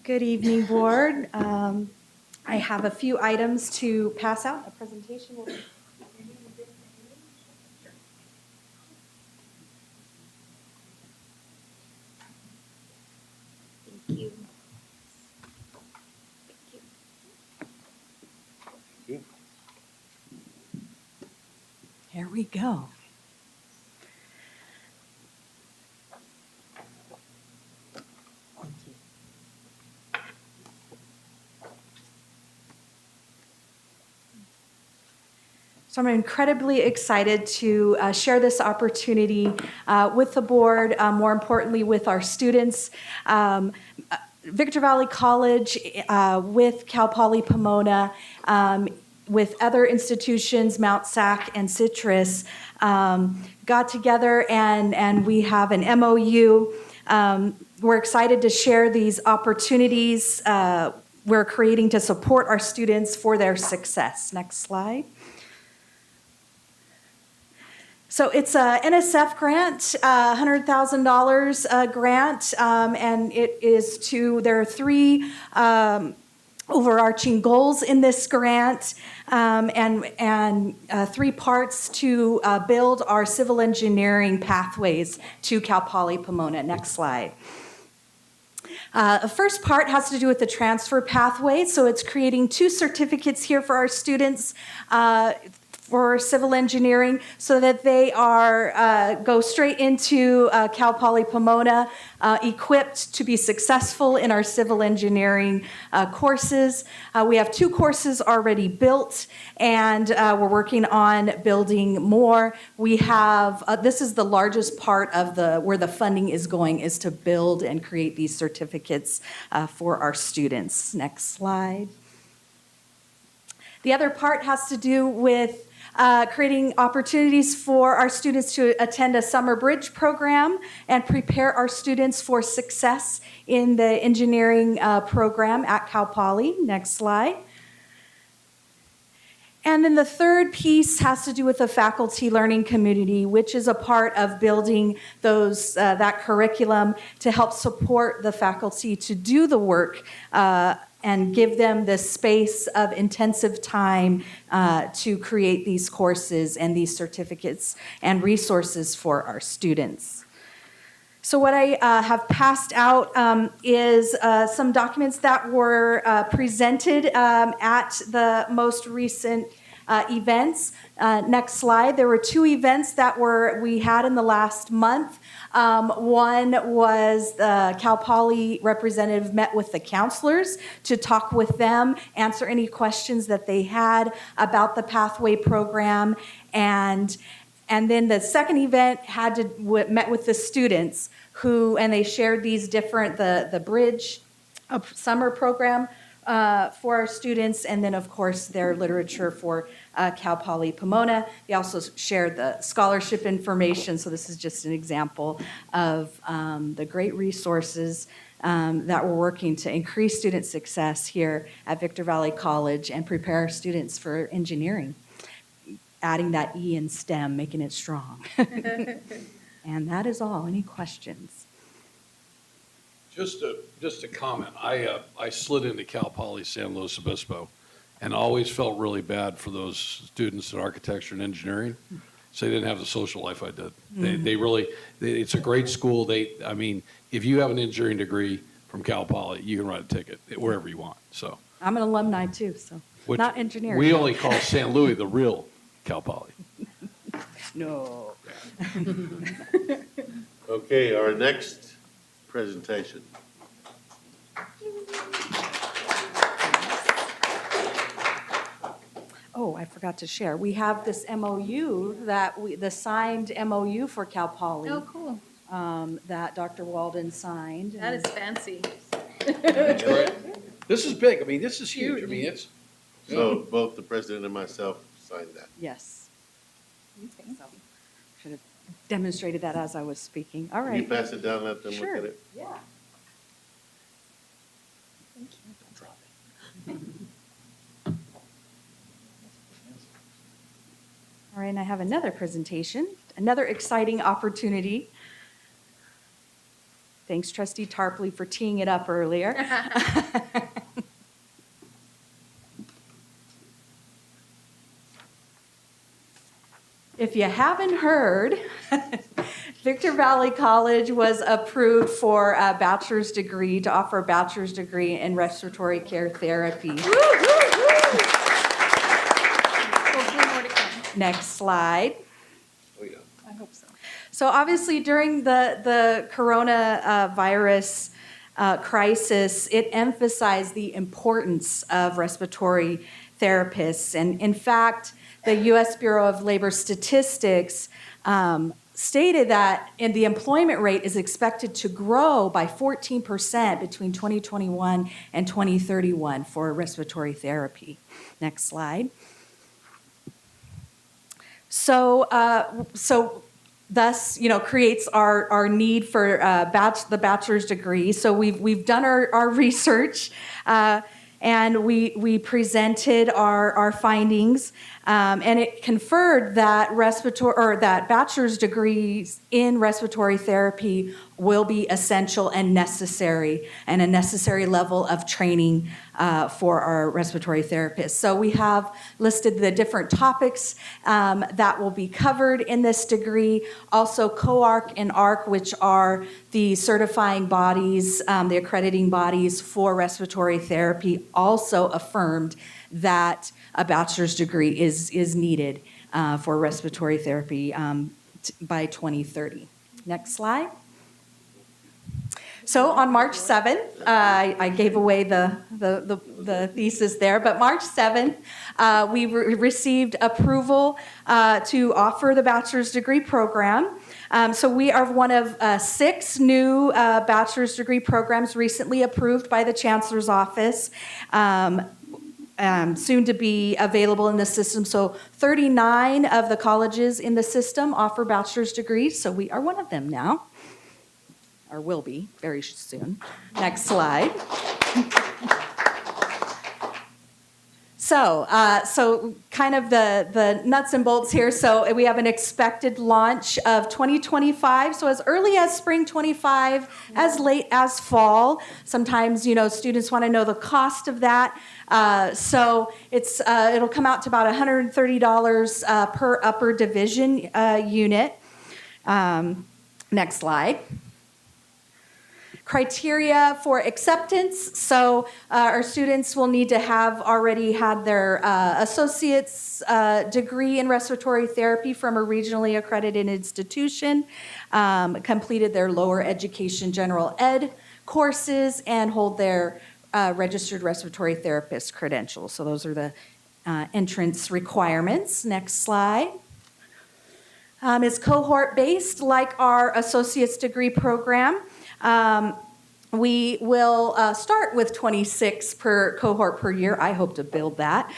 Good evening, Board. I have a few items to pass out. A presentation will Thank you. Here we go. So I'm incredibly excited to share this opportunity with the board, more importantly with our students. Victor Valley College with Cal Poly Pomona, with other institutions, Mount SAC and Citrus, got together and we have an MOU. We're excited to share these opportunities we're creating to support our students for their success. Next slide. So it's a NSF grant, $100,000 grant, and it is there are three overarching goals in this grant, and three parts to build our civil engineering pathways to Cal Poly Pomona. Next slide. The first part has to do with the transfer pathway. So it's creating 2 certificates here for our students for civil engineering so that they go straight into Cal Poly Pomona, equipped to be successful in our civil engineering courses. We have 2 courses already built, and we're working on building more. We have, this is the largest part of where the funding is going, is to build and create these certificates for our students. Next slide. The other part has to do with creating opportunities for our students to attend a summer bridge program and prepare our students for success in the engineering program at Cal Poly. Next slide. And then the third piece has to do with the faculty learning community, which is a part of building that curriculum to help support the faculty to do the work and give them the space of intensive time to create these courses and these certificates and resources for our students. So what I have passed out is some documents that were presented at the most recent events. Next slide. There were 2 events that we had in the last month. One was the Cal Poly representative met with the counselors to talk with them, answer any questions that they had about the pathway program, and then the second event met with the students and they shared these different, the bridge summer program for our students, and then of course their literature for Cal Poly Pomona. They also shared the scholarship information, so this is just an example of the great resources that we're working to increase student success here at Victor Valley College and prepare our students for engineering, adding that E in STEM, making it strong. And that is all. Any questions? Just a comment. I slid into Cal Poly San Luis Obispo and always felt really bad for those students in architecture and engineering. So they didn't have the social life I did. They really, it's a great school. I mean, if you have an engineering degree, from Cal Poly, you can write a ticket wherever you want, so. I'm an alumni too, so Which not engineering. We only call St. Louis the real Cal Poly. No. Okay, our next presentation. Oh, I forgot to share. We have this MOU the signed MOU for Cal Poly. Oh, cool. That Dr. Walden signed. That is fancy. This is big. I mean, this is huge. I mean, it's. So both the president and myself signed that. Yes. So, should have demonstrated that as I was speaking. All Can right. you pass it down, let them look Sure. at it? Yeah. All right, and I have another presentation, another exciting opportunity. Thanks, Trustee Tarpley, for teeing it up earlier. If you haven't heard, Victor Valley College was approved for a bachelor's degree, to offer a bachelor's degree in respiratory care therapy. Hopefully more to come. Next slide. Oh, yeah. I hope so. So obviously during the coronavirus crisis, it emphasized the importance of respiratory therapists. And in fact, the U.S. Bureau of Labor Statistics stated that the employment rate is expected to grow by 14% between 2021 and 2031 for respiratory therapy. Next slide. So thus, creates our need for the bachelor's degree. So we've done our research, and we presented our findings, and it conferred that that bachelor's degrees in respiratory therapy will be essential and necessary, and a necessary level of training for our respiratory therapists. So we have listed the different topics that will be covered in this degree. Also, COARC and ARC, which are the certifying bodies, the accrediting bodies for respiratory therapy, also affirmed that a bachelor's degree is needed for respiratory therapy by 2030. Next slide. So on March 7th, I gave away the thesis there, but March 7th, we received approval to offer the bachelor's degree program. So we are one of 6 new bachelor's degree programs recently approved by the Chancellor's Office. Soon to be available in the system. So 39 of the colleges in the system offer bachelor's degrees, so we are one of them now, or will be very soon. Next slide. So kind of the nuts and bolts here. So we have an expected launch of 2025. So as early as spring 25, as late as fall. Sometimes, students want to know the cost of that. So it'll come out to about $130 per upper division unit. Next slide. Criteria for acceptance. So our students will need to have already had their associate's degree in respiratory therapy from a regionally accredited institution, completed their lower education general ed courses, and hold their registered respiratory therapist credentials. So those are the entrance requirements. Next slide. It's cohort-based like our associate's degree program. We will start with 26 per cohort per year. I hope to build that.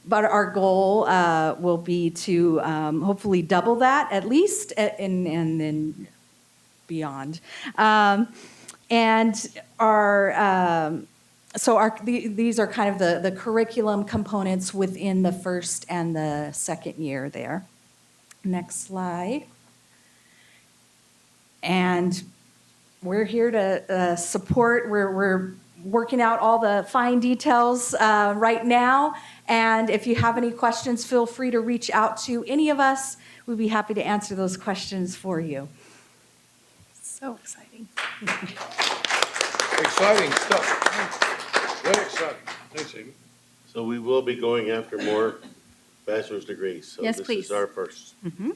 But our goal will be to hopefully double that at least, and then beyond. And these are kind of the curriculum components within the first and the second year there. Next slide. And we're here to support. We're working out all the fine details right now. And if you have any questions, feel free to reach out to any of us. We'd be happy to answer those questions for you. So exciting. Exciting stuff. Very exciting. Thanks, Amy. So we will be going after more bachelor's degrees. So Yes, this please. is our first. Mm-hmm.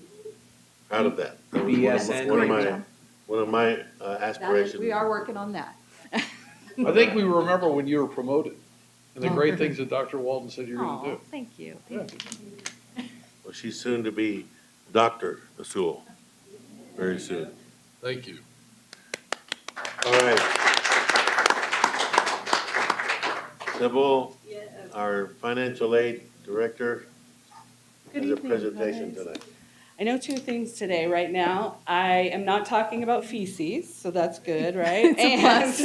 Proud of that. That was BSN. one of my aspirations. We are working on that. I think we remember when you were promoted and the great things that Dr. Walden said you're going to do. Thank you. Thank you. Well, she's soon to be Dr. Asul, very soon. Thank you. All right. Sybil, our financial aid director, Good has a evening, presentation guys. tonight. I know two things today. Right now, I am not talking about feces, so that's good, right? It's a plus.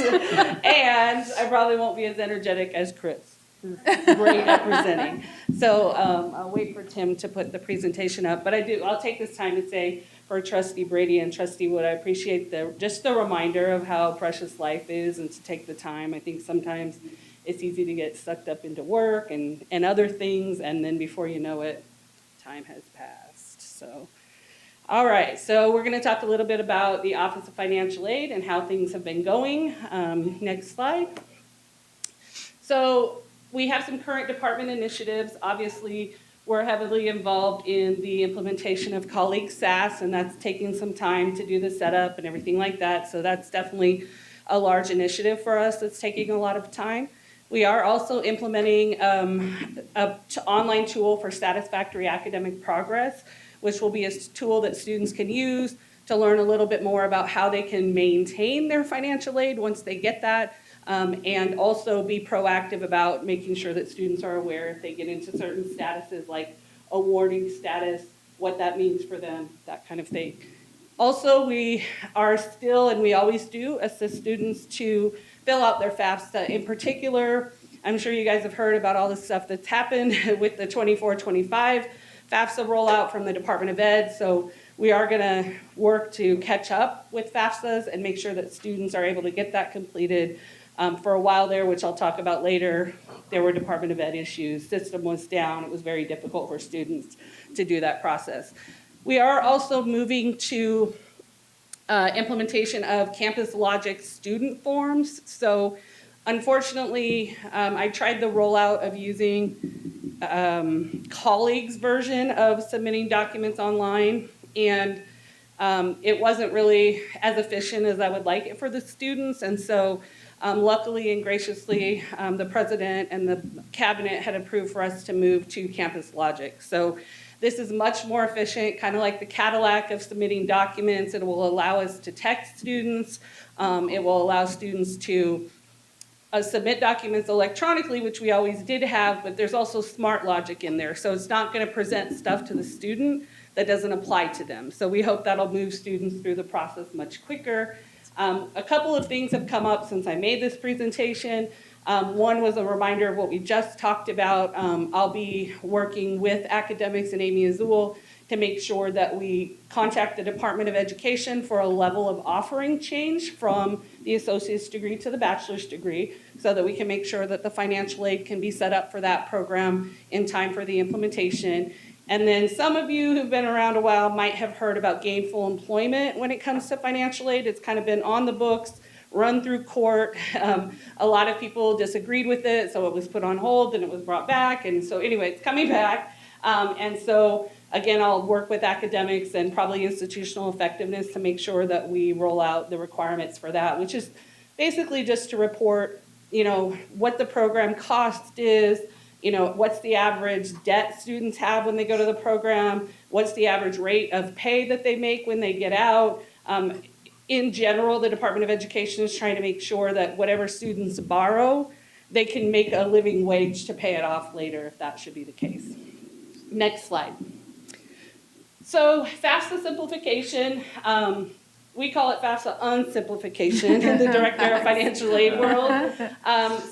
And I probably won't be as energetic as Chris, who's great at presenting. So I'll wait for Tim to put the presentation up. But I'll take this time to say for Trustee Brady and Trustee Wood, I appreciate just the reminder of how precious life is and to take the time. I think sometimes it's easy to get sucked up into work and other things, and then before you know it, time has passed. So, all right, so we're going to talk a little bit about the Office of Financial Aid and how things have been going. Next slide. So we have some current department initiatives. Obviously, we're heavily involved in the implementation of Colleague SAS, and that's taking some time to do the setup and everything like that. So that's definitely a large initiative for us that's taking a lot of time. We are also implementing an online tool for satisfactory academic progress, which will be a tool that students can use to learn a little bit more about how they can maintain their financial aid once they get that, and also be proactive about making sure that students are aware if they get into certain statuses like awarding status, what that means for them, that kind of thing. Also, we are still, and we always do, assist students to fill out their FAFSA. In particular, I'm sure you guys have heard about all the stuff that's happened with the 24-25 FAFSA rollout from the Department of Ed. So we are going to work to catch up with FAFSAs and make sure that students are able to get that completed. For a while there, which I'll talk about later, there were Department of Ed issues. System was down. It was very difficult for students to do that process. We are also moving to implementation of Campus Logic student forms. So unfortunately, I tried the rollout of using colleagues' version of submitting documents online, and it wasn't really as efficient as I would like it for the students. And so luckily and graciously, the president and the cabinet had approved for us to move to Campus Logic. So this is much more efficient, kind of like the Cadillac of submitting documents. It will allow us to text students. It will allow students to submit documents electronically, which we always did have, but there's also smart logic in there. So it's not going to present stuff to the student that doesn't apply to them. So we hope that'll move students through the process much quicker. A couple of things have come up since I made this presentation. One was a reminder of what we just talked about. I'll be working with academics and Amy Azul to make sure that we contact the Department of Education for a level of offering change from the associate's degree to the bachelor's degree so that we can make sure that the financial aid can be set up for that program in time for the implementation. And then some of you who've been around a while might have heard about gainful employment when it comes to financial aid. It's kind of been on the books, run through court. A lot of people disagreed with it, so it was put on hold and it was brought back. And so anyway, it's coming back. And so again, I'll work with academics and probably institutional effectiveness to make sure that we roll out the requirements for that, which is basically just to report, what the program cost is, what's the average debt students have when they go to the program, what's the average rate of pay that they make when they get out. In general, the Department of Education is trying to make sure that whatever students borrow, they can make a living wage to pay it off later if that should be the case. Next slide. So FAFSA simplification, we call it FAFSA unsimplification in the Director of Financial Aid world.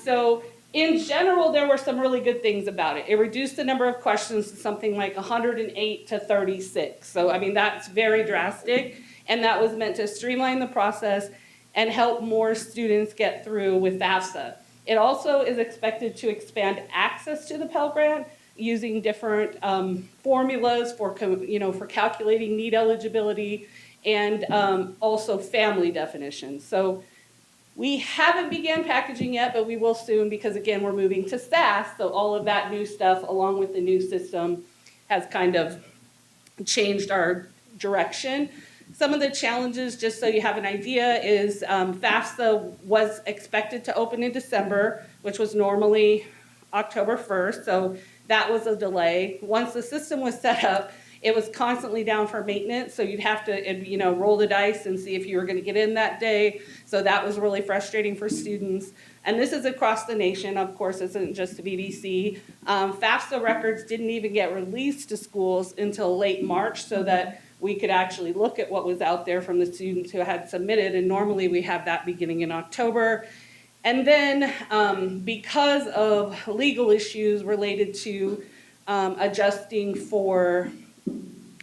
So in general, there were some really good things about it. It reduced the number of questions to something like 108 to 36. So, that's very drastic. And that was meant to streamline the process and help more students get through with FAFSA. It also is expected to expand access to the Pell Grant using different formulas for calculating need eligibility and also family definitions. So We haven't began packaging yet, but we will soon because again, we're moving to SaaS. So all of that new stuff along with the new system has kind of changed our direction. Some of the challenges, just so you have an idea, is FAFSA was expected to open in December, which was normally October 1st. So that was a delay. Once the system was set up, it was constantly down for maintenance, so you'd have to, roll the dice and see if you were going to get in that day. So that was really frustrating for students. And this is across the nation, of course, it isn't just the VVC. FAFSA records didn't even get released to schools until late March so that we could actually look at what was out there from the students who had submitted, and normally we have that beginning in October. And then because of legal issues related to adjusting for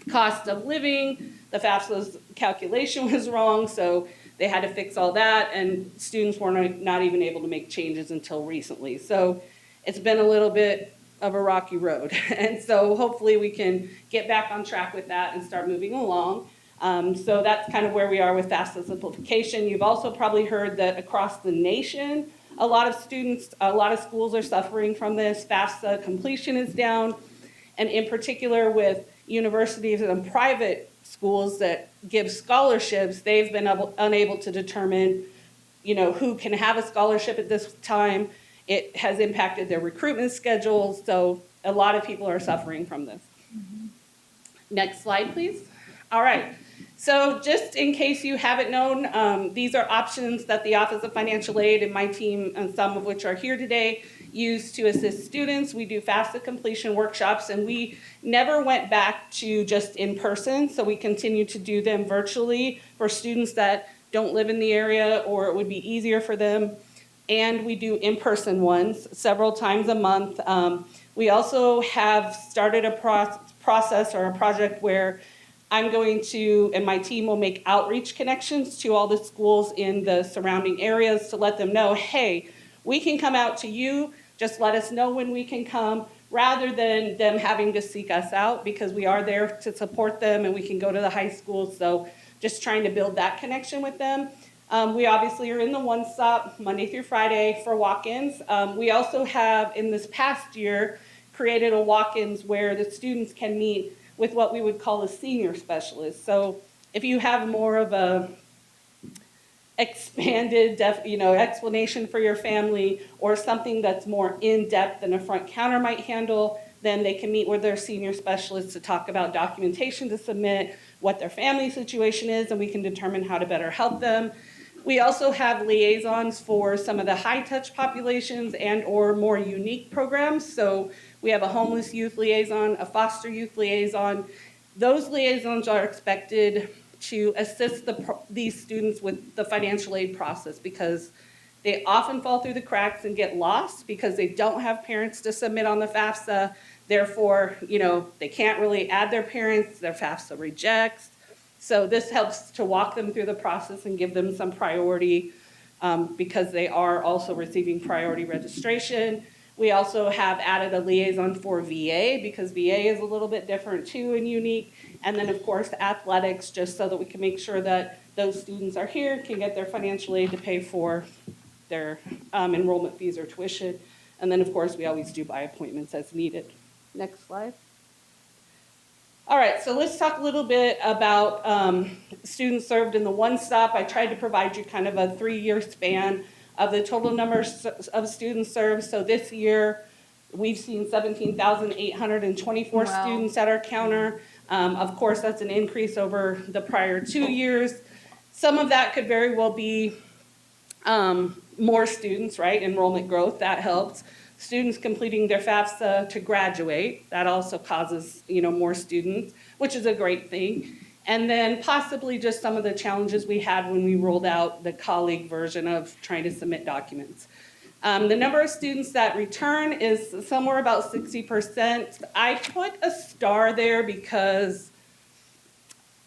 cost of living, the FAFSA's calculation was wrong, so they had to fix all that, and students were not even able to make changes until recently. So it's been a little bit of a rocky road. And so hopefully we can get back on track with that and start moving along. So that's kind of where we are with FAFSA simplification. You've also probably heard that across the nation, a lot of schools are suffering from this. FAFSA completion is down, and in particular with universities and private schools that give scholarships, they've been unable to determine, who can have a scholarship at this time. It has impacted their recruitment schedules, so a lot of people are suffering from this. Next slide, please. All right. So just in case you haven't known, these are options that the Office of Financial Aid and my team, and some of which are here today, use to assist students. We do FAFSA completion workshops, and we never went back to just in person, so we continue to do them virtually for students that don't live in the area or it would be easier for them. And we do in-person ones several times a month. We also have started a process or a project where I'm going to, and my team will make outreach connections to all the schools in the surrounding areas to let them know, hey, we can come out to you, just let us know when we can come, rather than them having to seek us out, because we are there to support them and we can go to the high schools. So just trying to build that connection with them. We obviously are in the one stop Monday through Friday for walk-ins. We also have, in this past year, created a walk-ins where the students can meet with what we would call a senior specialist. So if you have more of a expanded explanation for your family or something that's more in-depth than a front counter might handle, then they can meet with their senior specialist to talk about documentation to submit, what their family situation is, and we can determine how to better help them. We also have liaisons for some of the high-touch populations and or more unique programs. So we have a homeless youth liaison, a foster youth liaison. Those liaisons are expected to assist these students with the financial aid process because they often fall through the cracks and get lost because they don't have parents to submit on the FAFSA. Therefore, they can't really add their parents, their FAFSA rejects. So this helps to walk them through the process and give them some priority because they are also receiving priority registration. We also have added a liaison for VA because VA is a little bit different too and unique. And then of course athletics, just so that we can make sure that those students are here, can get their financial aid to pay for their enrollment fees or tuition. And then of course we always do by appointments as needed. Next slide. All right, so let's talk a little bit about students served in the one stop. I tried to provide you kind of a 3-year span of the total number of students served. So this year, we've seen 17,824 students at our counter. Of course, that's an increase over the prior 2 years. Some of that could very well be more students, right? Enrollment growth, that helps. Students completing their FAFSA to graduate, that also causes, more students, which is a great thing. And then possibly just some of the challenges we had when we rolled out the colleague version of trying to submit documents. The number of students that return is somewhere about 60%. I put a star there because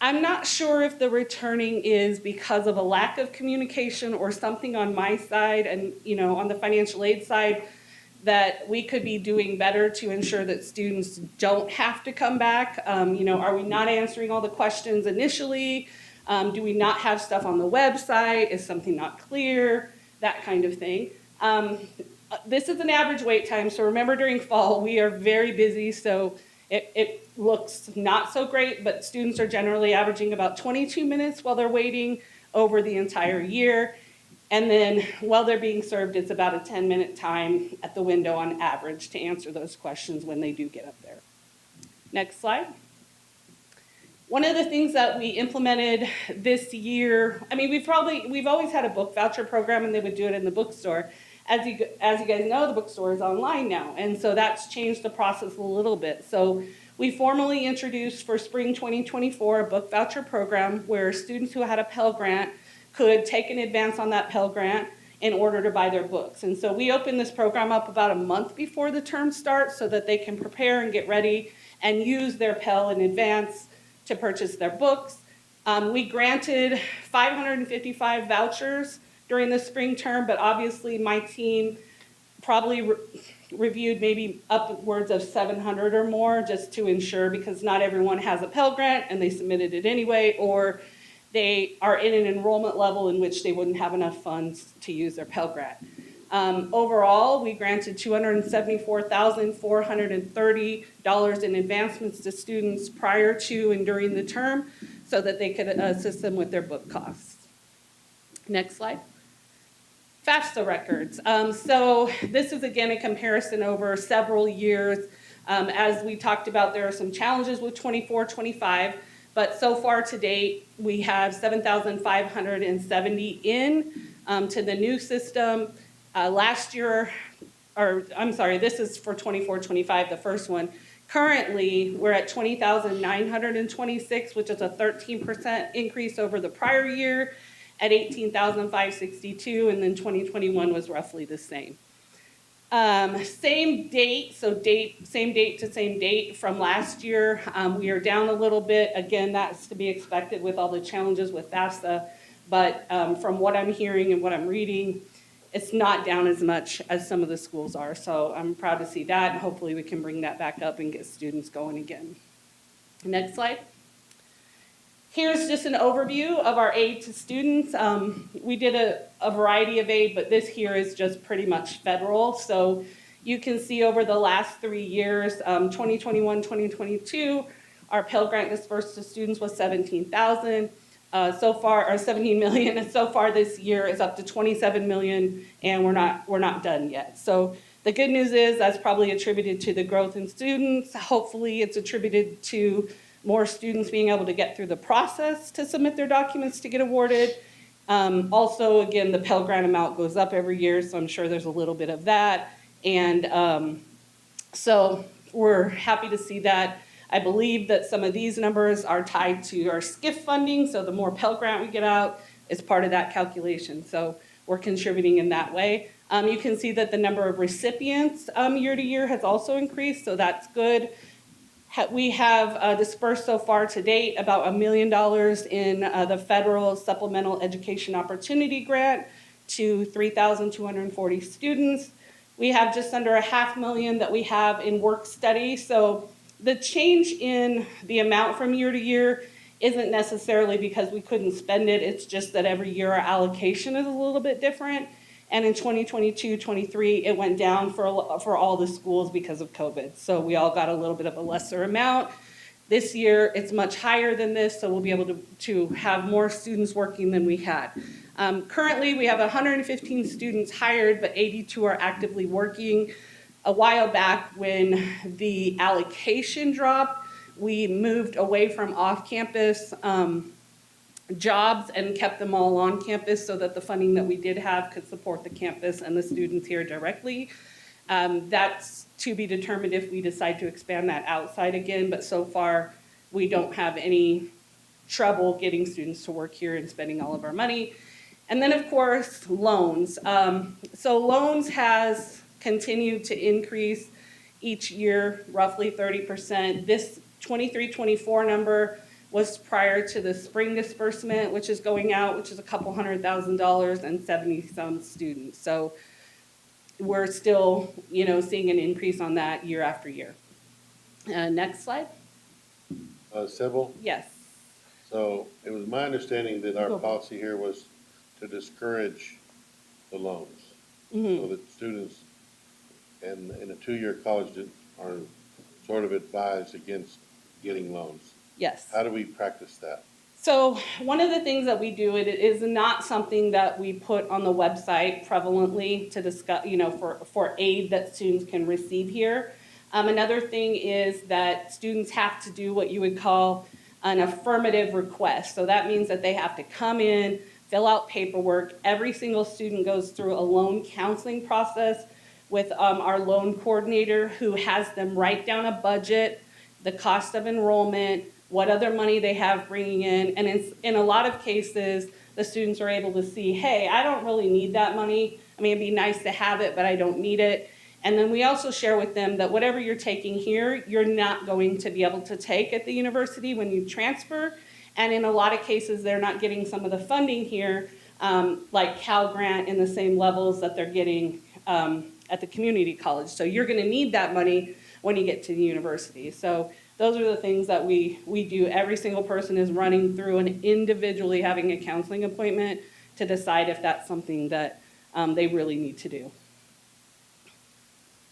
I'm not sure if the returning is because of a lack of communication or something on my side and, on the financial aid side that we could be doing better to ensure that students don't have to come back. Are we not answering all the questions initially? Do we not have stuff on the website? Is something not clear? That kind of thing. This is an average wait time, so remember during fall, we are very busy, so it looks not so great, but students are generally averaging about 22 minutes while they're waiting over the entire year. And then while they're being served, it's about a 10-minute time at the window on average to answer those questions when they do get up there. Next slide. One of the things that we implemented this year, I mean, we've always had a book voucher program, and they would do it in the bookstore. As you guys know, the bookstore is online now, and so that's changed the process a little bit. So we formally introduced for spring 2024 a book voucher program where students who had a Pell Grant could take an advance on that Pell Grant in order to buy their books. And so we opened this program up about a month before the term starts so that they can prepare and get ready and use their Pell in advance to purchase their books. We granted 555 vouchers during the spring term, but obviously my team probably reviewed maybe upwards of 700 or more just to ensure, because not everyone has a Pell Grant and they submitted it anyway, or they are in an enrollment level in which they wouldn't have enough funds to use their Pell Grant. Overall, we granted $274,430 in advancements to students prior to and during the term so that they could assist them with their book costs. Next slide. FAFSA records. So this is again a comparison over several years. As we talked about, there are some challenges with 24-25, but so far to date, we have 7,570 in to the new system. Last year, or I'm sorry, this is for 24-25, the first one. Currently, we're at 20,926, which is a 13% increase over the prior year at 18,562, and then 2021 was roughly the same. Same date, so same date to same date from last year. We are down a little bit. Again, that's to be expected with all the challenges with FAFSA, but from what I'm hearing and what I'm reading, it's not down as much as some of the schools are. So I'm proud to see that, and hopefully we can bring that back up and get students going again. Next slide. Here's just an overview of our aid to students. We did a variety of aid, but this here is just pretty much federal. So you can see over the last 3 years, 2021, 2022, our Pell Grant dispersed to students was $17,000. So far, or 17 million, and so far this year is up to 27 million, and we're not done yet. So the good news is that's probably attributed to the growth in students. Hopefully it's attributed to more students being able to get through the process to submit their documents to get awarded. Also, again, the Pell Grant amount goes up every year, so I'm sure there's a little bit of that. And so we're happy to see that. I believe that some of these numbers are tied to our SCIF funding, so the more Pell Grant we get out is part of that calculation. So we're contributing in that way. You can see that the number of recipients year to year has also increased, so that's good. We have dispersed so far to date about $1 million in the federal supplemental education opportunity grant to 3,240 students. We have just under $500,000 that we have in work study. So the change in the amount from year to year isn't necessarily because we couldn't spend it. It's just that every year our allocation is a little bit different. And in 2022-23, it went down for all the schools because of COVID. So we all got a little bit of a lesser amount. This year, it's much higher than this, so we'll be able to have more students working than we had. Currently, we have 115 students hired, but 82 are actively working. A while back, when the allocation dropped, we moved away from off-campus jobs and kept them all on campus so that the funding that we did have could support the campus and the students here directly. That's to be determined if we decide to expand that outside again, but so far we don't have any trouble getting students to work here and spending all of our money. And then of course, loans. So loans has continued to increase each year, roughly 30%. This 23-24 number was prior to the spring disbursement, which is going out, which is a couple $100,000 and 70-some students. So we're still, seeing an increase on that year after year. Next slide. Sybil? Yes. So it was my understanding that our policy here was to discourage the loans. So that students in a two-year college are sort of advised against getting loans. Yes. How do we practice that? So one of the things that we do, it is not something that we put on the website prevalently to discuss, for aid that students can receive here. Another thing is that students have to do what you would call an affirmative request. So that means that they have to come in, fill out paperwork. Every single student goes through a loan counseling process with our loan coordinator, who has them write down a budget, the cost of enrollment, what other money they have bringing in. And in a lot of cases, the students are able to see, hey, I don't really need that money. I mean, it'd be nice to have it, but I don't need it. And then we also share with them that whatever you're taking here, you're not going to be able to take at the university when you transfer. And in a lot of cases, they're not getting some of the funding here, like Cal Grant, in the same levels that they're getting at the community college. So you're gonna need that money when you get to the university. So those are the things that we do. Every single person is running through and individually having a counseling appointment to decide if that's something that they really need to do.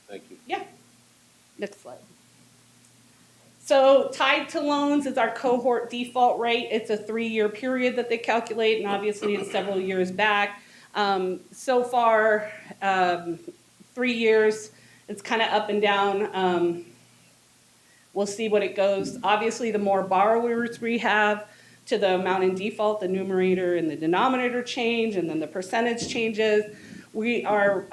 Thank you. Yeah. Next slide. So tied to loans is our cohort default rate. It's a 3-year period that they calculate, and obviously it's several years back. So far, 3 years, it's kind of up and down. We'll see what it goes. Obviously, the more borrowers we have to the amount in default, the numerator and the denominator change, and then the percentage changes. We are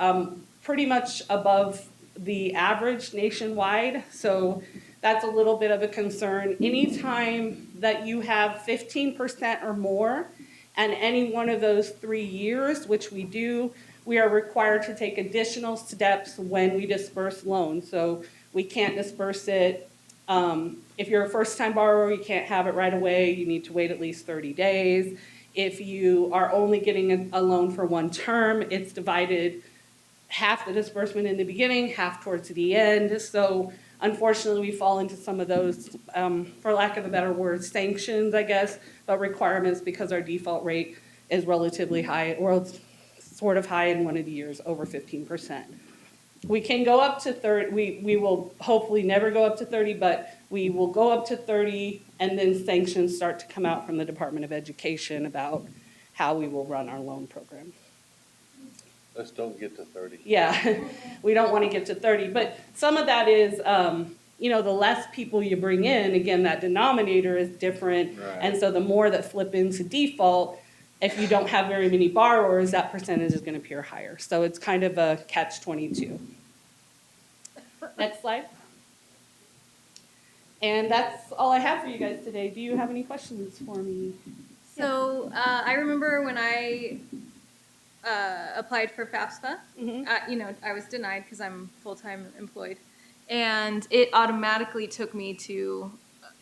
pretty much above the average nationwide, so that's a little bit of a concern. Anytime that you have 15% or more, and any one of those 3 years, which we do, we are required to take additional steps when we disperse loans. So we can't disperse it. If you're a first-time borrower, you can't have it right away. You need to wait at least 30 days. If you are only getting a loan for one term, it's divided half the disbursement in the beginning, half towards the end. So unfortunately, we fall into some of those, for lack of a better word, sanctions, I guess, but requirements, because our default rate is relatively high, or it's sort of high in one of the years, over 15%. We can go up to 30, we will hopefully never go up to 30, but we will go up to 30, and then sanctions start to come out from the Department of Education about how we will run our loan program. Let's don't get to 30. Yeah, we don't want to get to 30, but some of that is, the less people you bring in, again, that denominator is different, Right. and so the more that flip into default, if you don't have very many borrowers, that percentage is going to appear higher. So it's kind of a catch-22. Next slide. And that's all I have for you guys today. Do you have any questions for me? So I remember when I applied for FAFSA, I was denied because I'm full-time employed, and it automatically took me to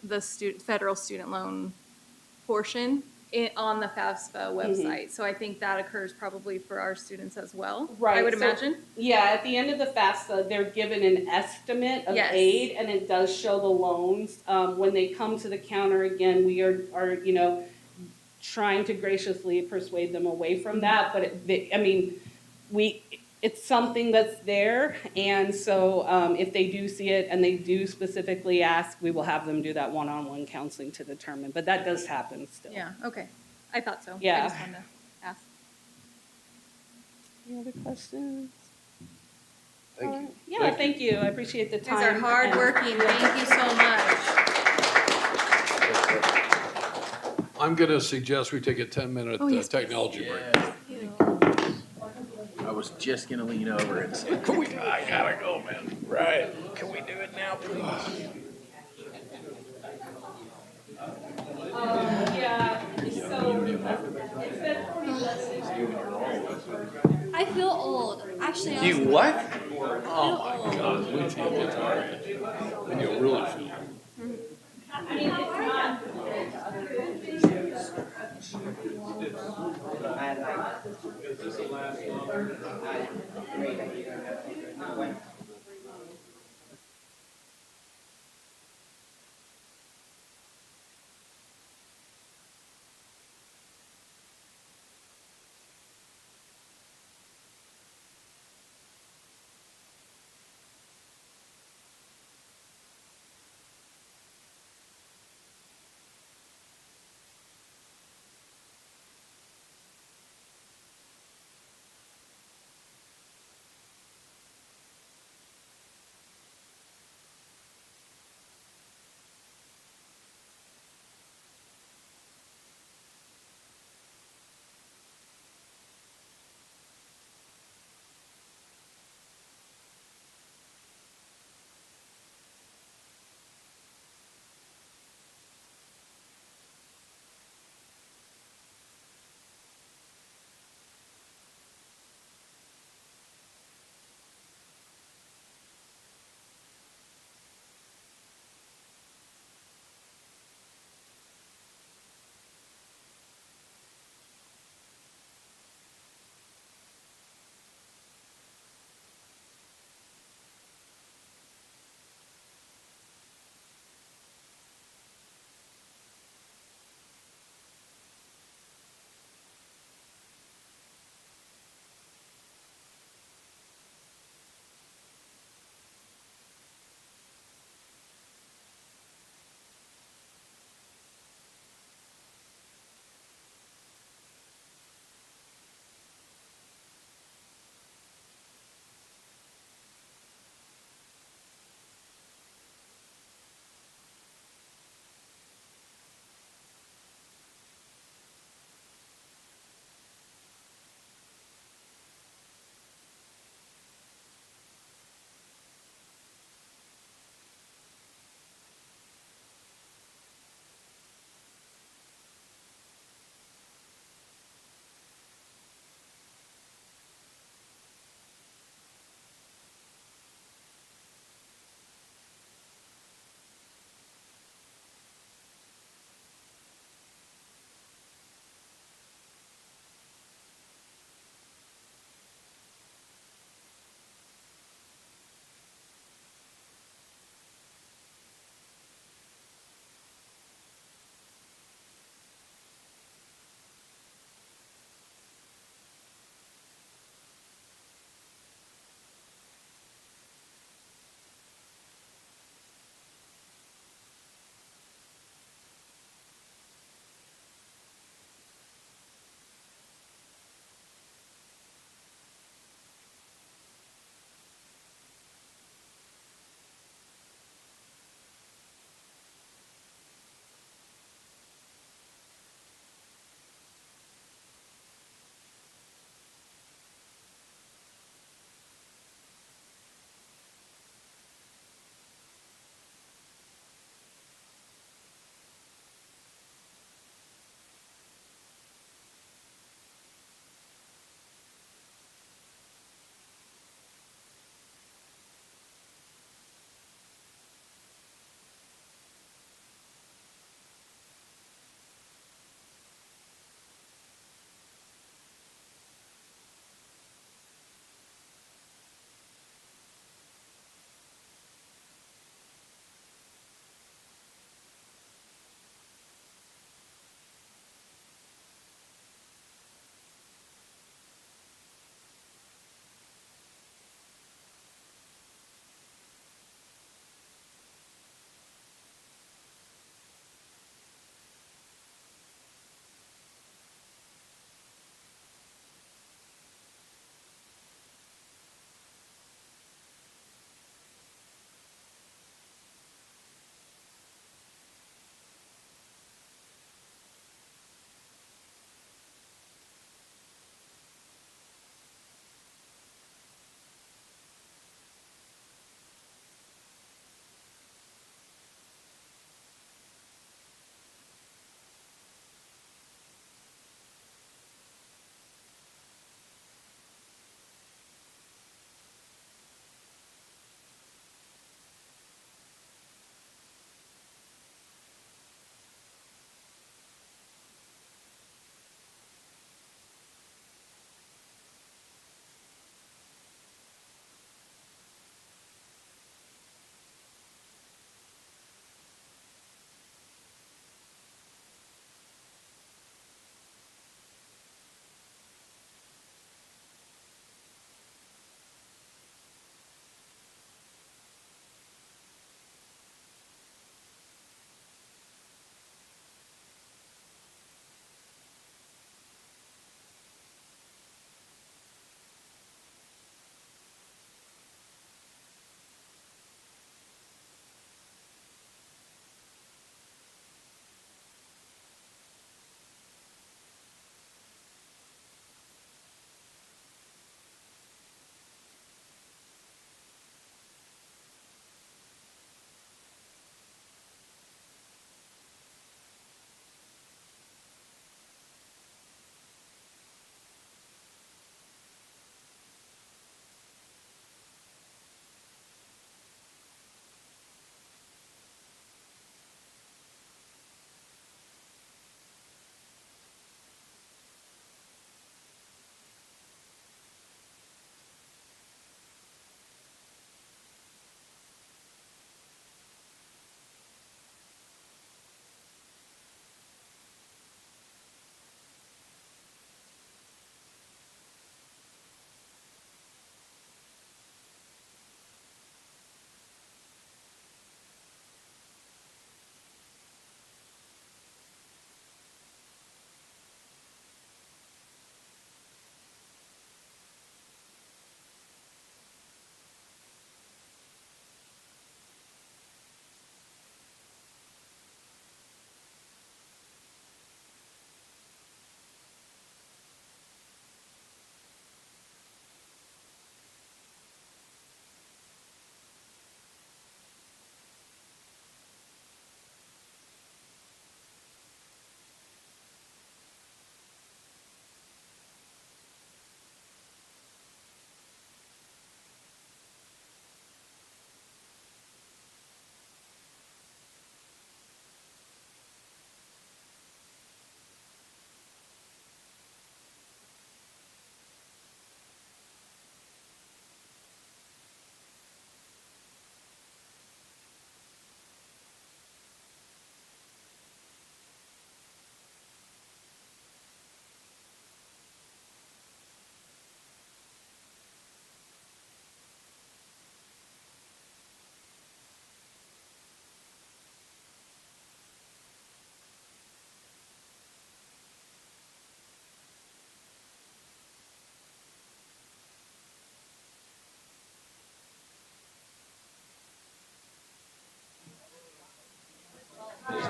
the federal student loan portion on the FAFSA website. So I think that occurs probably for our students as well, Right. I would So, imagine. Yeah, at the end of the FAFSA, they're given an estimate of Yes. aid, and it does show the loans. When they come to the counter, again, we are trying to graciously persuade them away from that. But it's something that's there, and so if they do see it and they do specifically ask, we will have them do that one-on-one counseling to determine. But that does happen still. Yeah, okay. I thought so. Yeah. I just wanted to ask. Any other questions? Thank you. Yeah, thank you. I appreciate the You time. guys are hardworking. Thank you so much. I'm going to suggest we take a 10-minute technology break. I was just gonna lean over and say, I gotta go, man. Right. Can we do it now, please? I feel old. Actually, I You was- what? I feel Oh my old. God, wait till you get tired. And you'll really feel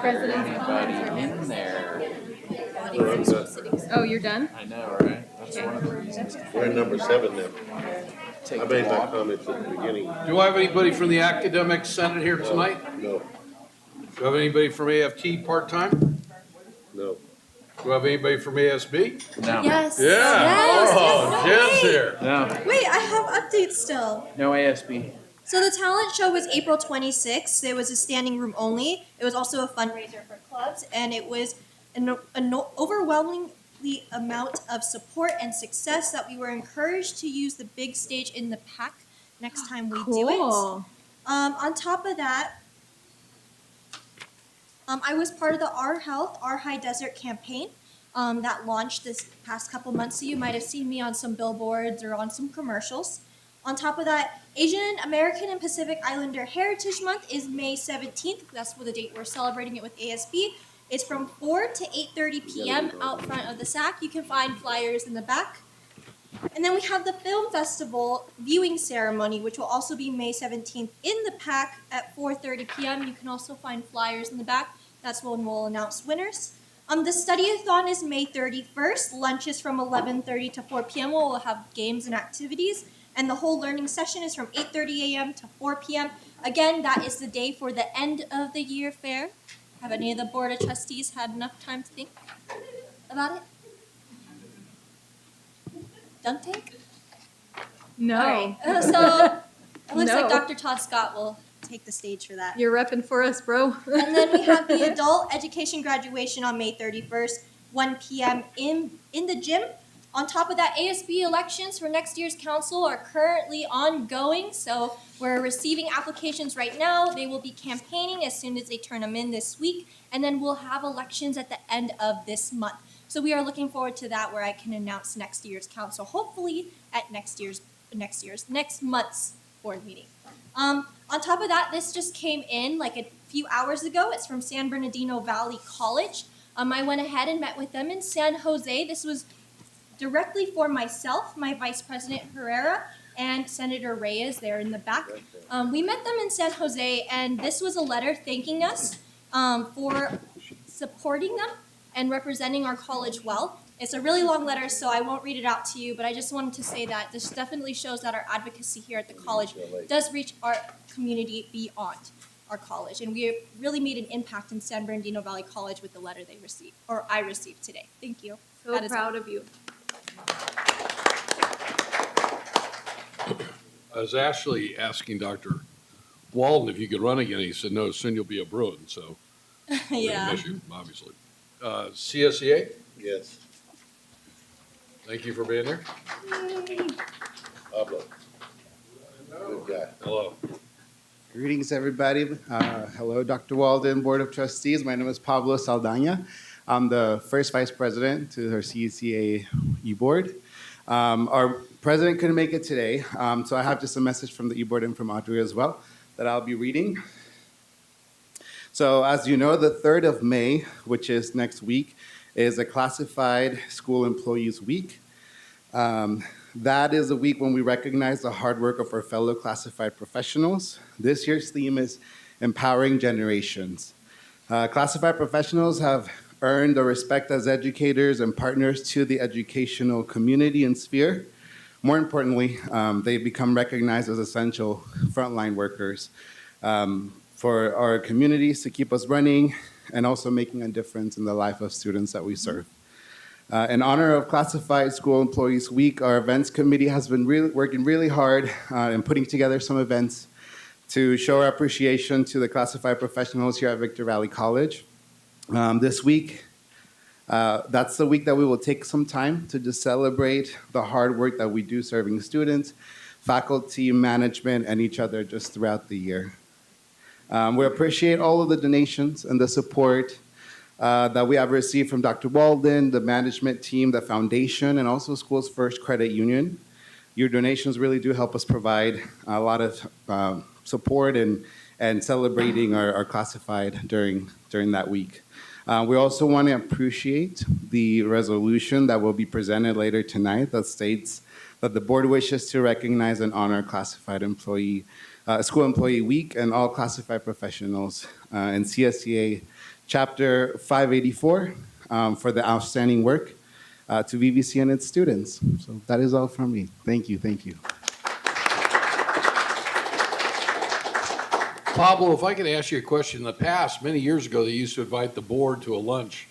President's comments Anybody are in there? Oh, you're done? I know, right? That's one of the reasons. We're at number 7 now. Take I made the my walk. comments at the beginning. Do I have anybody from the Academic Senate here tonight? No, Do I have anybody from AFT part-time? no. Do I have anybody from ASB? No. Yes. Yeah. Yes. Oh, Yes. Jen's here. No. Wait, I have updates still. No ASB. So the talent show was April 26th. It was a standing room only. It was also a fundraiser for clubs, and it was an overwhelmingly amount of support and success that we were encouraged to use the big stage in the pack next time we do it. Cool. On top of that, I was part of the Our Health, Our High Desert campaign that launched this past couple months. So you might have seen me on some billboards or on some commercials. On top of that, Asian American and Pacific Islander Heritage Month is May 17th. That's the date we're celebrating it with ASB. It's from 4 to 8:30 p.m. out front of the SAC. You can find flyers in the back. And then we have the Film Festival viewing ceremony, which will also be May 17th in the pack at 4:30 p.m. You can also find flyers in the back. That's when we'll announce winners. The study-a-thon is May 31st. Lunch is from 11:30 to 4 p.m. We'll have games and activities. And the whole learning session is from 8:30 a.m. to 4 p.m. Again, that is the day for the end of the year fair. Have any of the Board of Trustees had enough time to think about it? Don't think? No. All right. So it looks No. like Dr. Todd Scott will take the stage for that. You're repping for us, bro. And then we have the adult education graduation on May 31st, 1 p.m. in the gym. On top of that, ASB elections for next year's council are currently ongoing, so we're receiving applications right now. They will be campaigning as soon as they turn them in this week, and then we'll have elections at the end of this month. So we are looking forward to that, where I can announce next year's council, hopefully at next month's board meeting. On top of that, this just came in like a few hours ago. It's from San Bernardino Valley College. I went ahead and met with them in San Jose. This was directly for myself, my Vice President Herrera, and Senator Reyes there in the back. We met them in San Jose, and this was a letter thanking us for supporting them and representing our college well. It's a really long letter, so I won't read it out to you, but I just wanted to say that this definitely shows that our advocacy here at the college does reach our community beyond our college. And we really made an impact in San Bernardino Valley College with the letter they received, or I received today. Thank you. So That is all. proud of you. I was actually asking Dr. Walden if you could run again. He said, no, soon you'll be a Bruin, so. we're gonna Yeah. miss you, obviously. CSEA, Yes. thank you for being here. Pablo. Good guy. Hello. Greetings, everybody. Hello, Dr. Walden, Board of Trustees. My name is Pablo Saldaña. I'm the first vice president to our CCA e-board. Our president couldn't make it today, so I have just a message from the e-board and from Audrey as well that I'll be reading. So as you know, the 3rd of May, which is next week, is a classified school employees week. That is a week when we recognize the hard work of our fellow classified professionals. This year's theme is Empowering Generations. Classified professionals have earned the respect as educators and partners to the educational community and sphere. More importantly, they become recognized as essential frontline workers for our communities to keep us running and also making a difference in the life of students that we serve. In honor of Classified School Employees Week, our events committee has been working really hard in putting together some events to show our appreciation to the classified professionals here at Victor Valley College. This week, that's the week that we will take some time to just celebrate the hard work that we do serving students, faculty, management, and each other just throughout the year. We appreciate all of the donations and the support that we have received from Dr. Walden, the management team, the foundation, and also Schools First Credit Union. Your donations really do help us provide a lot of support and celebrating our classified during that week. We also want to appreciate the resolution that will be presented later tonight that states that the board wishes to recognize and honor classified employee, School Employee Week and all classified professionals in CSEA Chapter 584 for the outstanding work to VVC and its students. So that is all from me. Thank you, thank you. Pablo, if I could ask you a question. In the past, many years ago, they used to invite the board to a lunch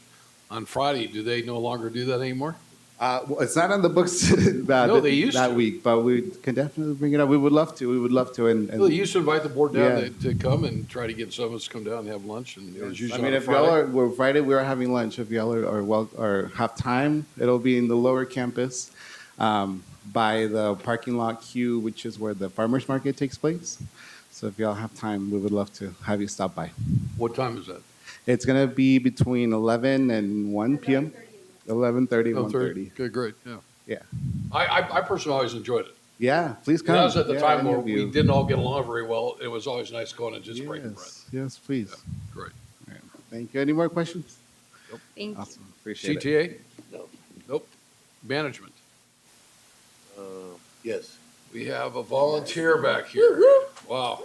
on Friday. Do they no longer do that anymore? Well, it's not on the books No, they used that to. week, but we can definitely bring it up. We would love to. We would love to. And Well, they used to invite the board down Yeah. to come and try to get some of us to come down and have lunch, and it was I usually mean, on a if y'all Friday. are, Friday we are having lunch. If y'all or have time, it'll be in the lower campus by the parking lot queue, which is where the farmers market takes place. So if y'all have time, we would love to have you stop by. What time is that? It's gonna be between 11 and 1 p.m. 11:30, 1:30. Okay, great, yeah. Yeah. I personally always enjoyed it. Yeah, please come. That was at the Yeah, time any where of we you. didn't all get along very well. It was always nice going and just breaking bread. Yes, please. Great. All right. Thank you. Any more questions? Thank you. Awesome. Appreciate it. CTA? No. Nope. Management. Yes. We have a volunteer back here. Wow.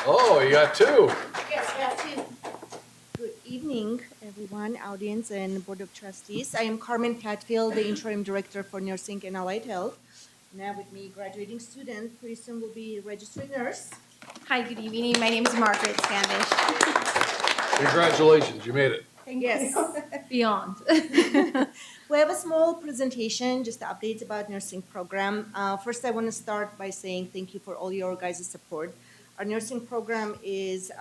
Oh, you got two. Yes, we have two. Good evening, everyone, audience and Board of Trustees. I am Carmen Patfield, the Interim Director for Nursing and Allied Health. Now with me, graduating student, pretty soon will be registered nurse. Hi, good evening. My name is Margaret Standish. Congratulations, you made it. Yes. Beyond. We have a small presentation, just updates about nursing program. First, I want to start by saying thank you for all your guys' support. Our nursing program is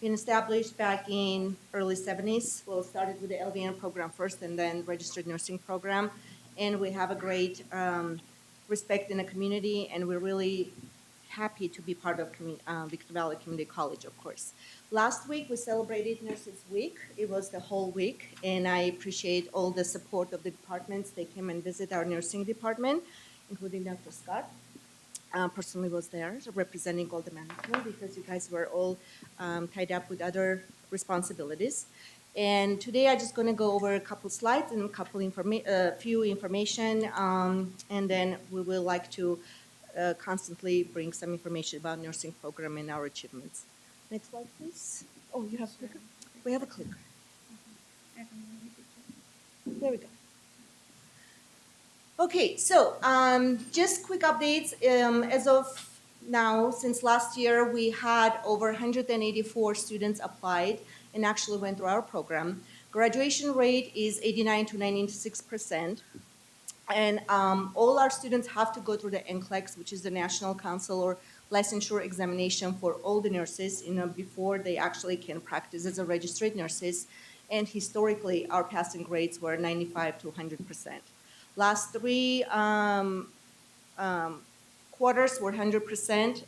been established back in early 70s. Well, started with the LVN program first and then registered nursing program. And we have a great respect in the community, and we're really happy to be part of Victor Valley Community College, of course. Last week, we celebrated Nurses Week. It was the whole week, and I appreciate all the support of the departments. They came and visit our nursing department, including Dr. Scott. Personally was there representing all the management because you guys were all tied up with other responsibilities. And today I'm just going to go over a couple slides and a few information, and then we will like to constantly bring some information about nursing program and our achievements. Next slide, please. Oh, you have a clicker? We have a clicker. There we go. Okay, so just quick updates. As of now, since last year, we had over 184 students applied and actually went through our program. Graduation rate is 89 to 96%. And all our students have to go through the NCLEX, which is the National Council or Licensure Examination for all the nurses, before they actually can practice as a registered nurses. And historically, our passing grades were 95 to 100%. Last three quarters were 100%.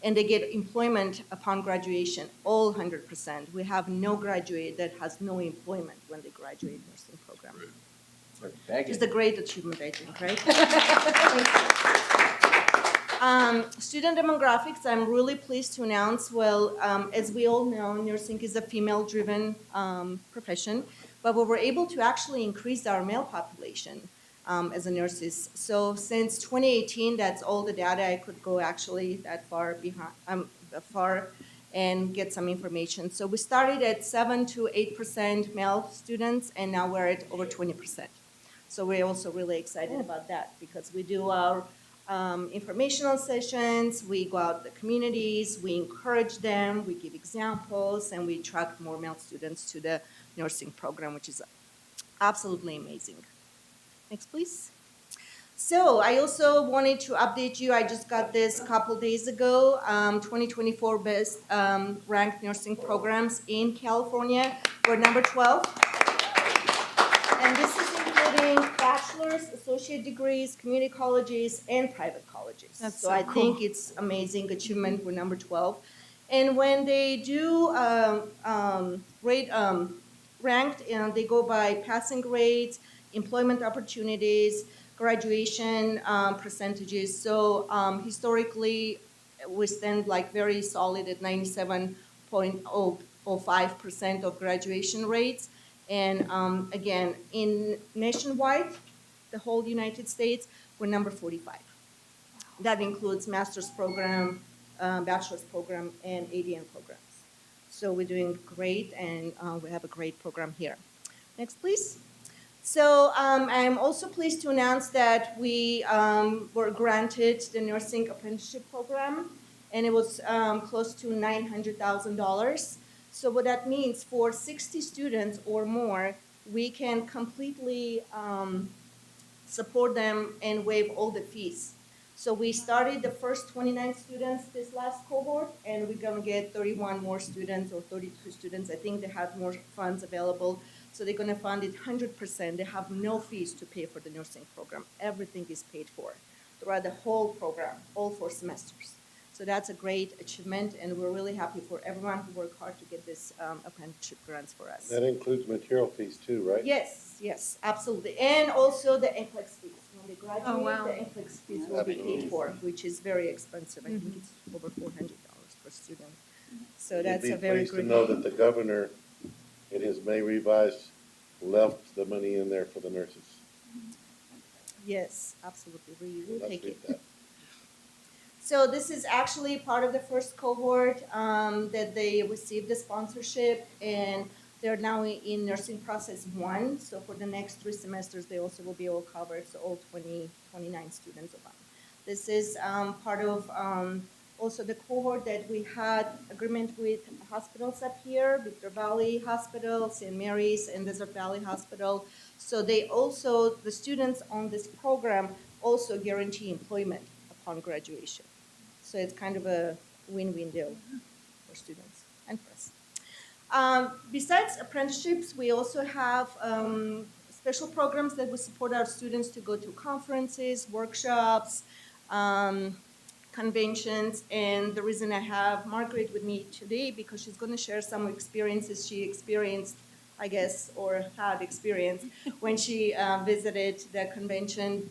And they get employment upon graduation, all 100%. We have no graduate that has no employment when they graduate nursing program. It's a great achievement, I think, right? Student demographics, I'm really pleased to announce, as we all know, nursing is a female-driven profession, but we were able to actually increase our male population as a nurses. So since 2018, that's all the data. I could go actually that far and get some information. So we started at 7 to 8% male students, and now we're at over 20%. So we're also really excited about that because we do our informational sessions, we go out to the communities, we encourage them, we give examples, and we attract more male students to the nursing program, which is absolutely amazing. Next, please. So I also wanted to update you. I just got this a couple days ago, 2024 best ranked nursing programs in California. We're number 12. And this is including bachelor's, associate degrees, community colleges, and private colleges. That's I so think cool. it's amazing achievement. We're number 12. And when they do ranked, they go by passing grades, employment opportunities, graduation percentages. So historically, we stand like very solid at 97.05% of graduation rates. And again, in nationwide, the whole United States, we're number 45. That includes master's program, bachelor's program, and ADN programs. So we're doing great, and we have a great program here. Next, please. So I'm also pleased to announce that we were granted the nursing apprenticeship program, and it was close to $900,000. So what that means, for 60 students or more, we can completely support them and waive all the fees. So we started the first 29 students this last cohort, and we're gonna get 31 more students or 32 students. I think they have more funds available. So they're gonna fund it 100%. They have no fees to pay for the nursing program. Everything is paid for throughout the whole program, all 4 semesters. So that's a great achievement, and we're really happy for everyone who worked hard to get this apprenticeship grants for us. That includes material fees too, right? Yes, absolutely. And also the NCLEX fees. When they graduate, Oh, wow. the NCLEX fees will be paid for, which is very expensive. I think it's over $400 per student. So that's a very You'd be great. pleased to know that the governor, in his May revise, left the money in there for the nurses. Yes, absolutely. We will Let's take read it. that. So this is actually part of the first cohort that they received the sponsorship, and they're now in nursing process 1. So for the next 3 semesters, they also will be all covered, so all 29 students of them. This is part of also the cohort that we had agreement with hospitals up here, Victor Valley Hospital, St. Mary's, and Desert Valley Hospital. So they also, the students on this program also guarantee employment upon graduation. So it's kind of a win-win deal for students and for us. Besides apprenticeships, we also have special programs that will support our students to go to conferences, workshops, conventions, and the reason I have Margaret with me today, because she's going to share some experiences she experienced, I guess, or had experienced when she visited the convention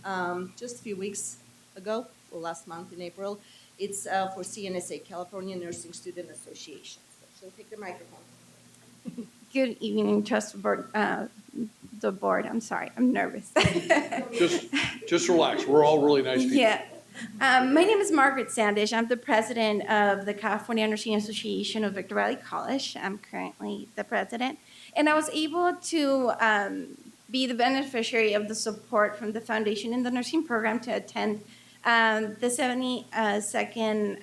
just a few weeks ago, or last month in April. It's for CNSA, California Nursing Student Association. So she'll take the microphone. Good evening, the board. I'm sorry, I'm nervous. Just relax. We're all really nice people. Yeah. My name is Margaret Sandish. I'm the president of the California Nursing Association of Victor Valley College. I'm currently the president. And I was able to be the beneficiary of the support from the foundation in the nursing program to attend the 72nd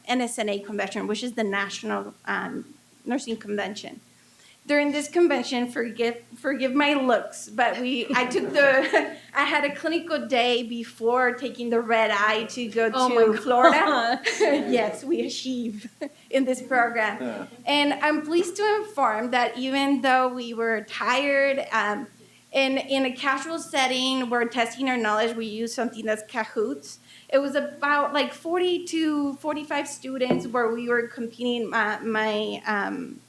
NSNA convention, which is the National Nursing Convention. During this convention, forgive my looks, but I had a clinical day before taking the red eye to go to Florida. Yes, we achieved in this program. And I'm pleased to inform that even though we were tired, in a casual setting, we're testing our knowledge, we use something that's Kahoots. It was about like 40 to 45 students where we were competing. My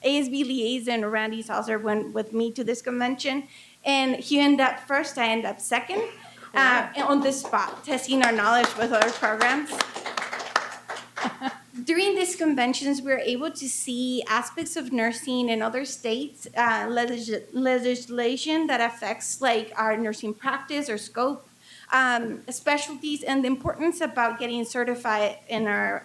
ASB liaison, Randy Salzer, went with me to this convention, and he ended up first, I ended up second on the spot, testing our knowledge with other programs. During these conventions, we're able to see aspects of nursing in other states, legislation that affects like our nursing practice or scope, specialties, and the importance about getting certified in our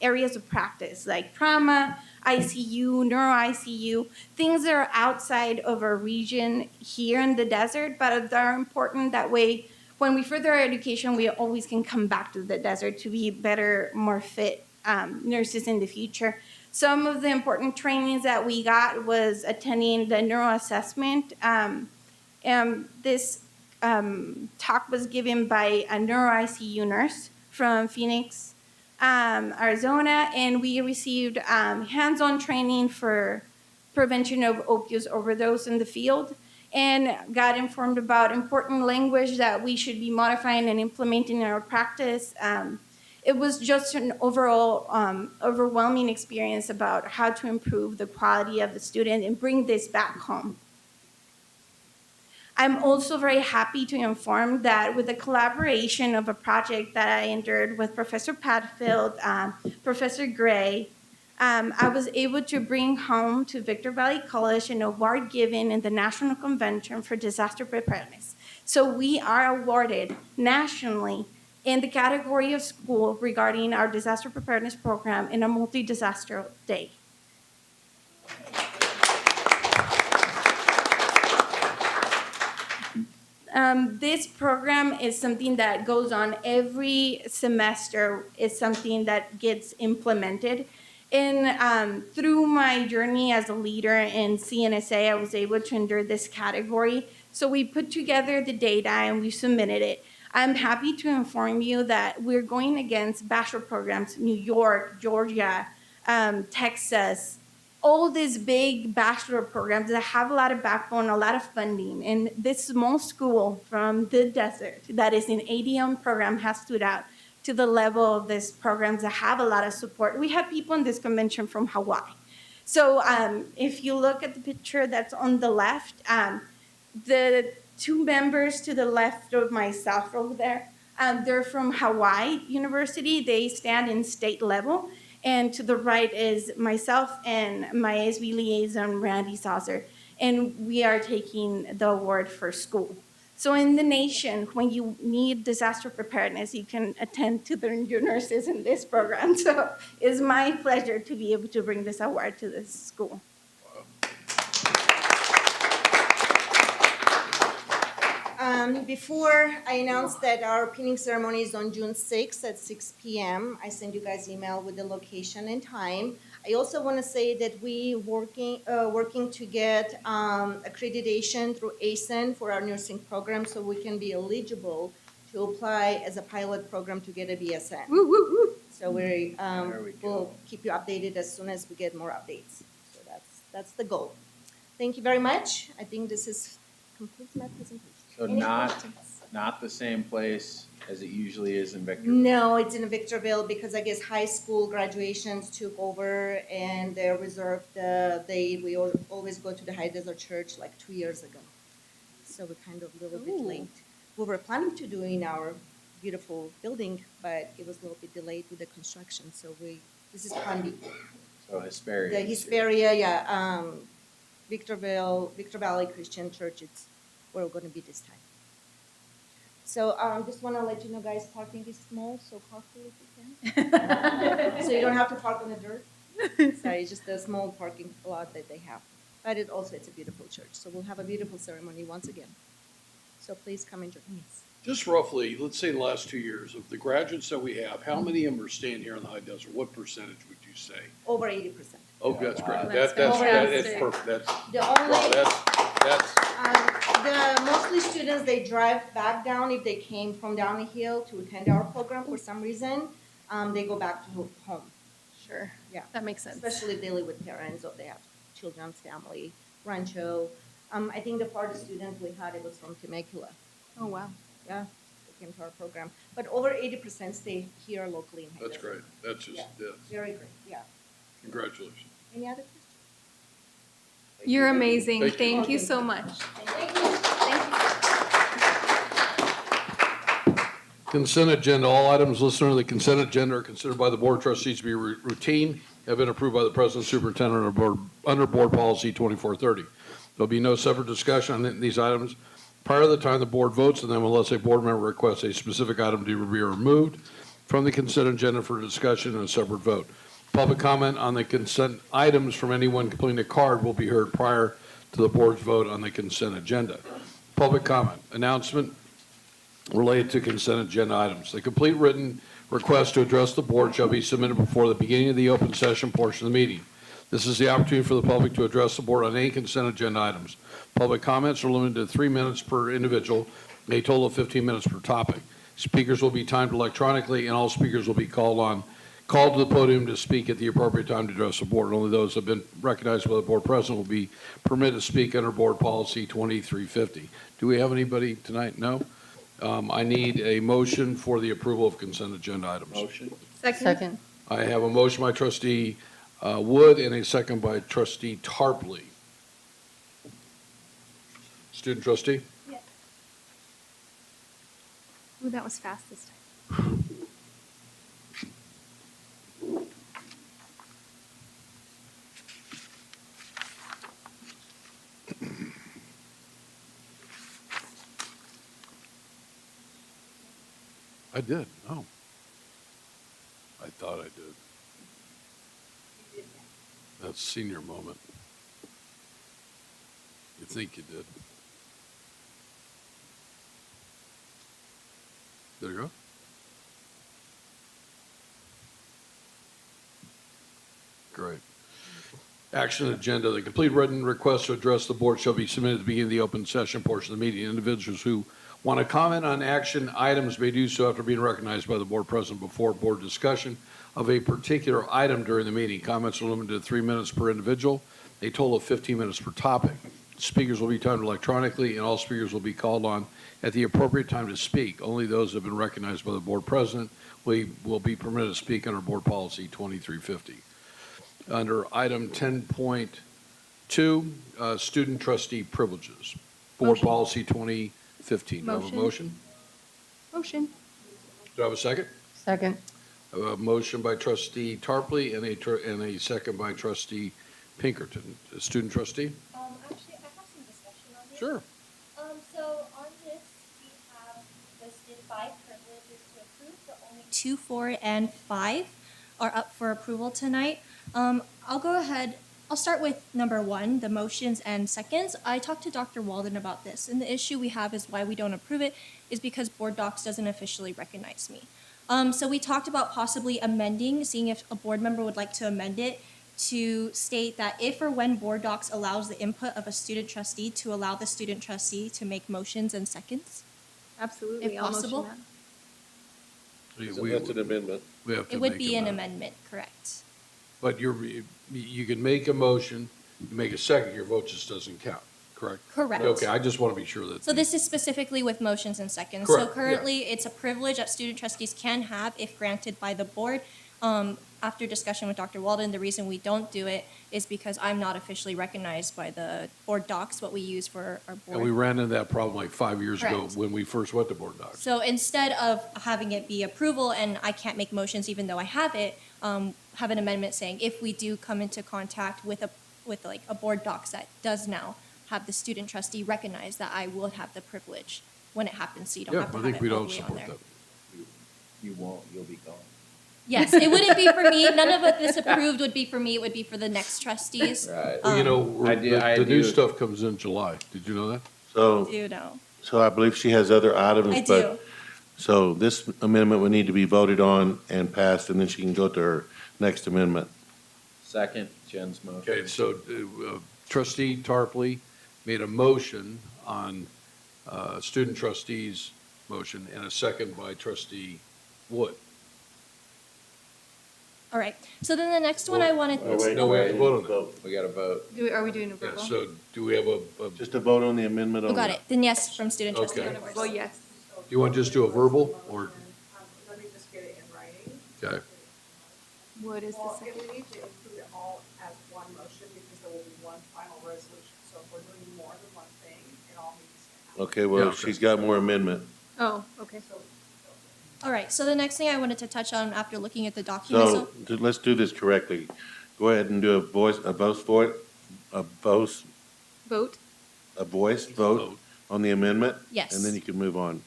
areas of practice, like trauma, ICU, neuro-ICU, things that are outside of our region here in the desert, but they're important. That way, when we further our education, we always can come back to the desert to be better, more fit nurses in the future. Some of the important trainings that we got was attending the neuro assessment. This talk was given by a neuro-ICU nurse from Phoenix, Arizona, and we received hands-on training for prevention of opioid overdose in the field, and got informed about important language that we should be modifying and implementing in our practice. It was just an overall overwhelming experience about how to improve the quality of the student and bring this back home. I'm also very happy to inform that with the collaboration of a project that I entered with Professor Padfield, Professor Gray, I was able to bring home to Victor Valley College an award given in the National Convention for Disaster Preparedness. So we are awarded nationally in the category of school regarding our disaster preparedness program in a multi-disaster day. This program is something that goes on every semester. It's something that gets implemented. And through my journey as a leader in CNSA, I was able to enter this category. So we put together the data and we submitted it. I'm happy to inform you that we're going against bachelor programs, New York, Georgia, Texas, all these big bachelor programs that have a lot of backbone, a lot of funding. And this small school from the desert that is an ADM program has stood out to the level of these programs that have a lot of support. We have people in this convention from Hawaii. So if you look at the picture that's on the left, the two members to the left of myself over there, they're from Hawaii University. They stand in state level. And to the right is myself and my ASB liaison, Randy Saucer. And we are taking the award for school. So in the nation, when you need disaster preparedness, you can attend to the new nurses in this program. So it's my pleasure to be able to bring this award to this school. Before I announce that our pinning ceremony is on June 6th at 6 p.m., I send you guys email with the location and time. I also want to say that we working to get accreditation through ASIN for our nursing program so we can be eligible to apply as a pilot program to get a BSN. Woo, woo, woo. So we'll keep you updated as soon as we get more updates. So that's the goal. Thank you very much. I think this is completes my presentation. So Any not questions? the same place as it usually is in Victorville? No, it's in Victorville because I guess high school graduations took over and they reserved we always go to the High Desert Church like 2 years ago. So we're kind of a little bit late. We were planning to do in our beautiful building, but it was a little bit delayed with the construction. So this is Pondy. So Hesperia. The Hesperia, yeah. Victor Valley Christian Church, it's where we're going to be this time. So just want to let you know, guys, parking is small, so carpool if you can. So you don't have to park on the dirt. Sorry, it's just a small parking lot that they have. But it's a beautiful church. So we'll have a beautiful ceremony once again. So please come and join us. Just roughly, let's say the last 2 years, of the graduates that we have, how many of them are staying here in the high desert? What percentage would you say? Over 80%. Oh, that's great. That's That's fantastic. perfect. That's, The only, wow, that's, the mostly students, they drive back down if they came from down the hill to attend our program for some reason. They go back to home. Sure. Yeah. That makes sense. Especially if they live with parents or they have children's family, Rancho. I think the farthest student we had, it was from Temecula. Oh, wow. Yeah, they came to our program. But over 80% stay here locally in High that's Desert. great. That's just, Yeah, very great, yeah. congratulations. Any other questions? You're amazing. Thank you. Thank you so much. Thank you. Consent agenda. All items listed on the consent agenda are considered by the Board of Trustees to be routine, have been approved by the President Superintendent under Board Policy 2430. There'll be no separate discussion on these items prior to the time the board votes on them unless a board member requests a specific item to be removed from the consent agenda for discussion and a separate vote. Public comment on the consent items from anyone completing a card will be heard prior to the board's vote on the consent agenda. Public comment, announcement related to consent agenda items. The complete written request to address the board shall be submitted before the beginning of the open session portion of the meeting. This is the opportunity for the public to address the board on any consent agenda items. Public comments are limited to 3 minutes per individual, a total of 15 minutes per topic. Speakers will be timed electronically, and all speakers will be called to the podium to speak at the appropriate time to address the board. Only those who have been recognized by the board president will be permitted to speak under Board Policy 2350. Do we have anybody tonight? No? I need a motion for the approval of consent agenda items. Motion. Second. I have a motion by trustee Wood and a second by trustee Tarpley. Student trustee? Yeah. Ooh, that was fast this time. I did. Oh. I thought I did. That's senior moment. You think you did. There you go. Great. Action agenda. The complete written request to address the board shall be submitted at the beginning of the open session portion of the meeting. Individuals who want to comment on action items may do so after being recognized by the board president before board discussion of a particular item during the meeting. Comments are limited to 3 minutes per individual, a total of 15 minutes per topic. Speakers will be timed electronically, and all speakers will be called on at the appropriate time to speak. Only those that have been recognized by the board president will be permitted to speak under board policy 2350. Under item 10.2, student trustee privileges, board Motion. policy 2015. Do I have a motion? Motion. Do I have a second? Second. I have a motion by trustee Tarpley and a second by trustee Pinkerton. Student trustee? Actually, I have some discussion on this. Sure. So on this, we have listed 5 privileges to approve, but only 2, 4, and 5 are up for approval tonight. I'll go ahead. I'll start with number 1, the motions and seconds. I talked to Dr. Walden about this, and the issue we have is why we don't approve it is because Board Docs doesn't officially recognize me. So we talked about possibly amending, seeing if a board member would like to amend it to state that if or when Board Docs allows the input of a student trustee, to allow the student trustee to make motions and seconds, Absolutely. if I'll motion possible. that. So that's an amendment. We have to It would make be a an mo- amendment, correct? But you can make a motion, you make a second, your vote just doesn't count, correct? Correct. Okay, I just want to be sure that. So this is specifically with motions and seconds. So Correct, yeah. currently, it's a privilege that student trustees can have if granted by the board. After discussion with Dr. Walden, the reason we don't do it is because I'm not officially recognized by the board docs, what we use for our board. And we ran into that problem like 5 years ago Correct. when we first went to board docs. So instead of having it be approval and I can't make motions even though I have it, have an amendment saying if we do come into contact with a board docs that does now have the student trustee recognize that I will have the privilege when it happens, so you don't Yeah, have to I have think it we all don't the way on support there. that. You won't, you'll be gone. Yes, it wouldn't be for me. None of what this approved would be for me. It would be for the next trustees. Right. Well, you know, I do- I the new do- stuff comes in July. Did you know that? So, Do know. so I believe she has other items. I but- do. So this amendment would need to be voted on and passed, and then she can go to her next amendment. Second, Jen's motion. Okay, so trustee Tarpley made a motion on student trustees' motion and a second by trustee Wood. All right. So then the next one I wanted. Oh, wait, No, we have to vote on that. We got to vote. Are we doing a Yeah, verbal? so do we have a, Just to vote on the amendment Oh, on. got it. Then yes, from student trustee Okay. universe. Well, yes. you want to just do a verbal or, Let me just get it in writing. okay? What is the Well, second? we need to include it all as one motion because there will be one final resolution. So if we're doing more than one thing, it all needs to happen. Okay, well, Yeah, okay. she's got more amendment. Oh, okay. All right. So the next thing I wanted to touch on after looking at the document. So let's do this correctly. Go ahead and do a voice vote on the amendment. Yes. And then you can move on.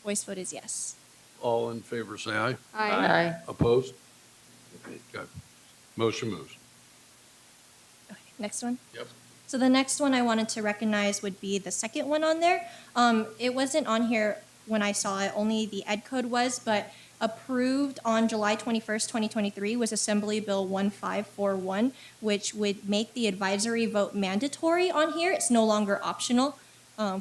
Voice vote is yes. All in favor, say aye. Aye. Opposed? Okay. Motion moves. Okay, next one. Yep. So the next one I wanted to recognize would be the second one on there. It wasn't on here when I saw it, only the ed code was, but approved on July 21st, 2023 was Assembly Bill 1541, which would make the advisory vote mandatory on here. It's no longer optional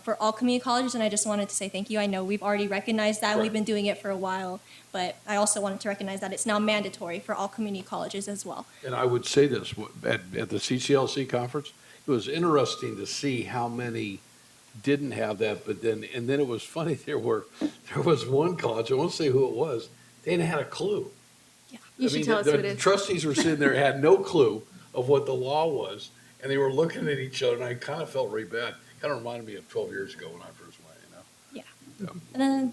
for all community colleges, and I just wanted to say thank you. I know we've already recognized that. We've been doing it for a while, but I also wanted to recognize that it's now mandatory for all community colleges as well. And I would say this, at the CCLC conference, it was interesting to see how many didn't have that, but then it was funny, there was one college, I won't say who it was, they hadn't had a clue. You should tell us who it The is. trustees were sitting there, had no clue of what the law was, and they were looking at each other, and I kind of felt really bad. Kind of reminded me of 12 years ago when I first went, you know? Yeah. And then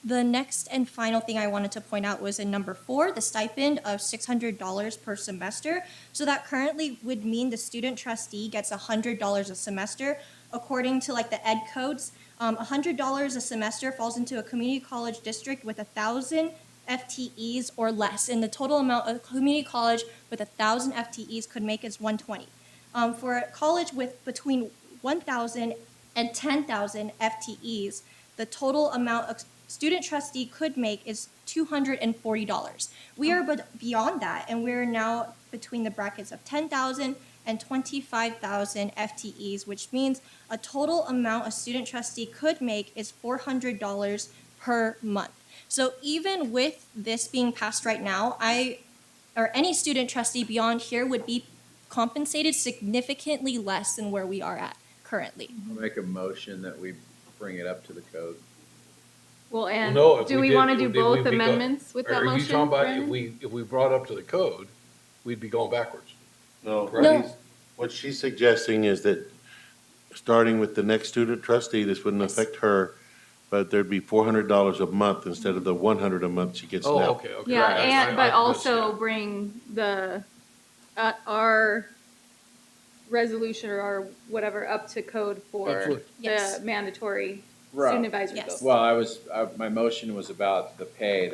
the next and final thing I wanted to point out was in number 4, the stipend of $600 per semester. So that currently would mean the student trustee gets $100 a semester. According to like the ed codes, $100 a semester falls into a community college district with 1,000 FTEs or less. And the total amount of community college with 1,000 FTEs could make is $120. For a college with between 1,000 and 10,000 FTEs, the total amount a student trustee could make is $240. We are beyond that, and we're now between the brackets of 10,000 and 25,000 FTEs, which means a total amount a student trustee could make is $400 per month. So even with this being passed right now, or any student trustee beyond here would be compensated significantly less than where we are at currently. I'll make a motion that we bring it up to the code. Well, and No, if do we did- want to do we'd both be go- amendments with that Are you motion, talking about Brandon? if we brought up to the code, we'd be going backwards? No, Correct? what she's suggesting is that, starting with the next student trustee, this wouldn't affect her, but there'd be $400 a month instead of the $100 a month she gets Oh, now. okay. Yeah, Right. and, but I also bring the, our resolution or our whatever up to code for Absolutely. Yes. the mandatory Right. student advisory Yes. vote. Well, my motion was about the pay.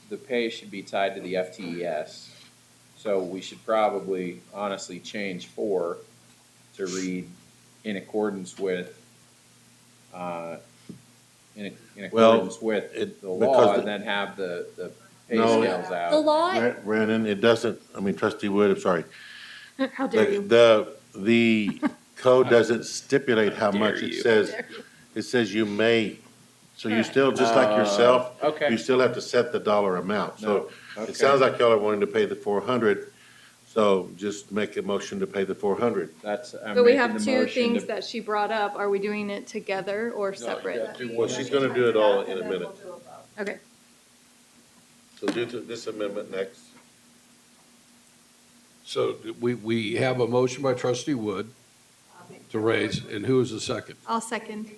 The pay should be tied to the FTES. So we should probably honestly change 4 to read in accordance with, in accordance with the law, because and then have the pay No. scales out. The law, Brandon, it doesn't, I mean, trustee Wood, I'm sorry. How dare you? The code doesn't stipulate how much it says. It says you may, so you still, just like yourself, Okay. you still have to set the dollar amount. So Okay. it sounds like y'all are wanting to pay the 400, so just make a motion to pay the 400. I'm But we making have the two motion things to- that she brought up. Are we doing it together or separate? Well, she's gonna do it all in a minute. Okay. So do this amendment next. So we have a motion by trustee Wood to raise, and who is the second? I'll second.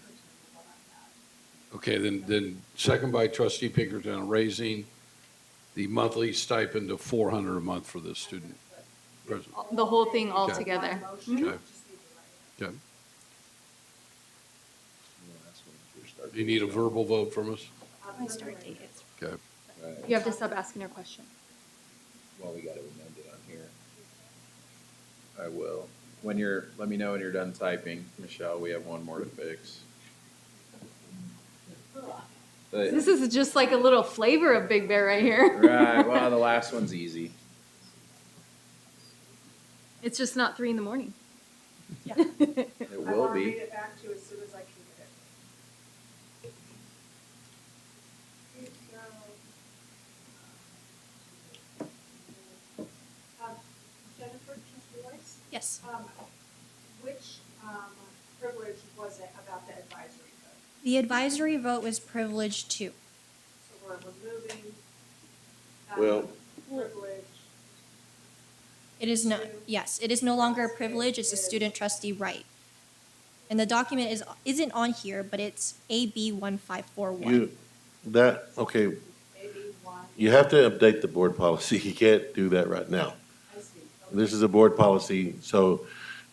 Okay, then second by trustee Pinkerton, raising the monthly stipend to $400 a month for the student president. The whole thing all Okay. together. Mhm. Okay. Okay. Do you need a verbal vote from us? my start date is. Okay. You have to stop asking her question. Well, we gotta amend it on here. I will. Let me know when you're done typing, Michelle, we have one more to fix. This is just like a little flavor of Big Bear right here. Right, well, the last one's easy. It's just not 3 a.m. It will be. it back to you as soon as I can get it. Jennifer, Trustee Weiss? Yes. Which privilege was it about the advisory vote? The advisory vote was privileged too. So we're removing Well- privilege. It is no, yes, it is no longer a privilege, it's a student trustee right. And the document isn't on here, but it's AB 1541. Okay, you have to update the board policy. You can't do that right now. This is a board policy, so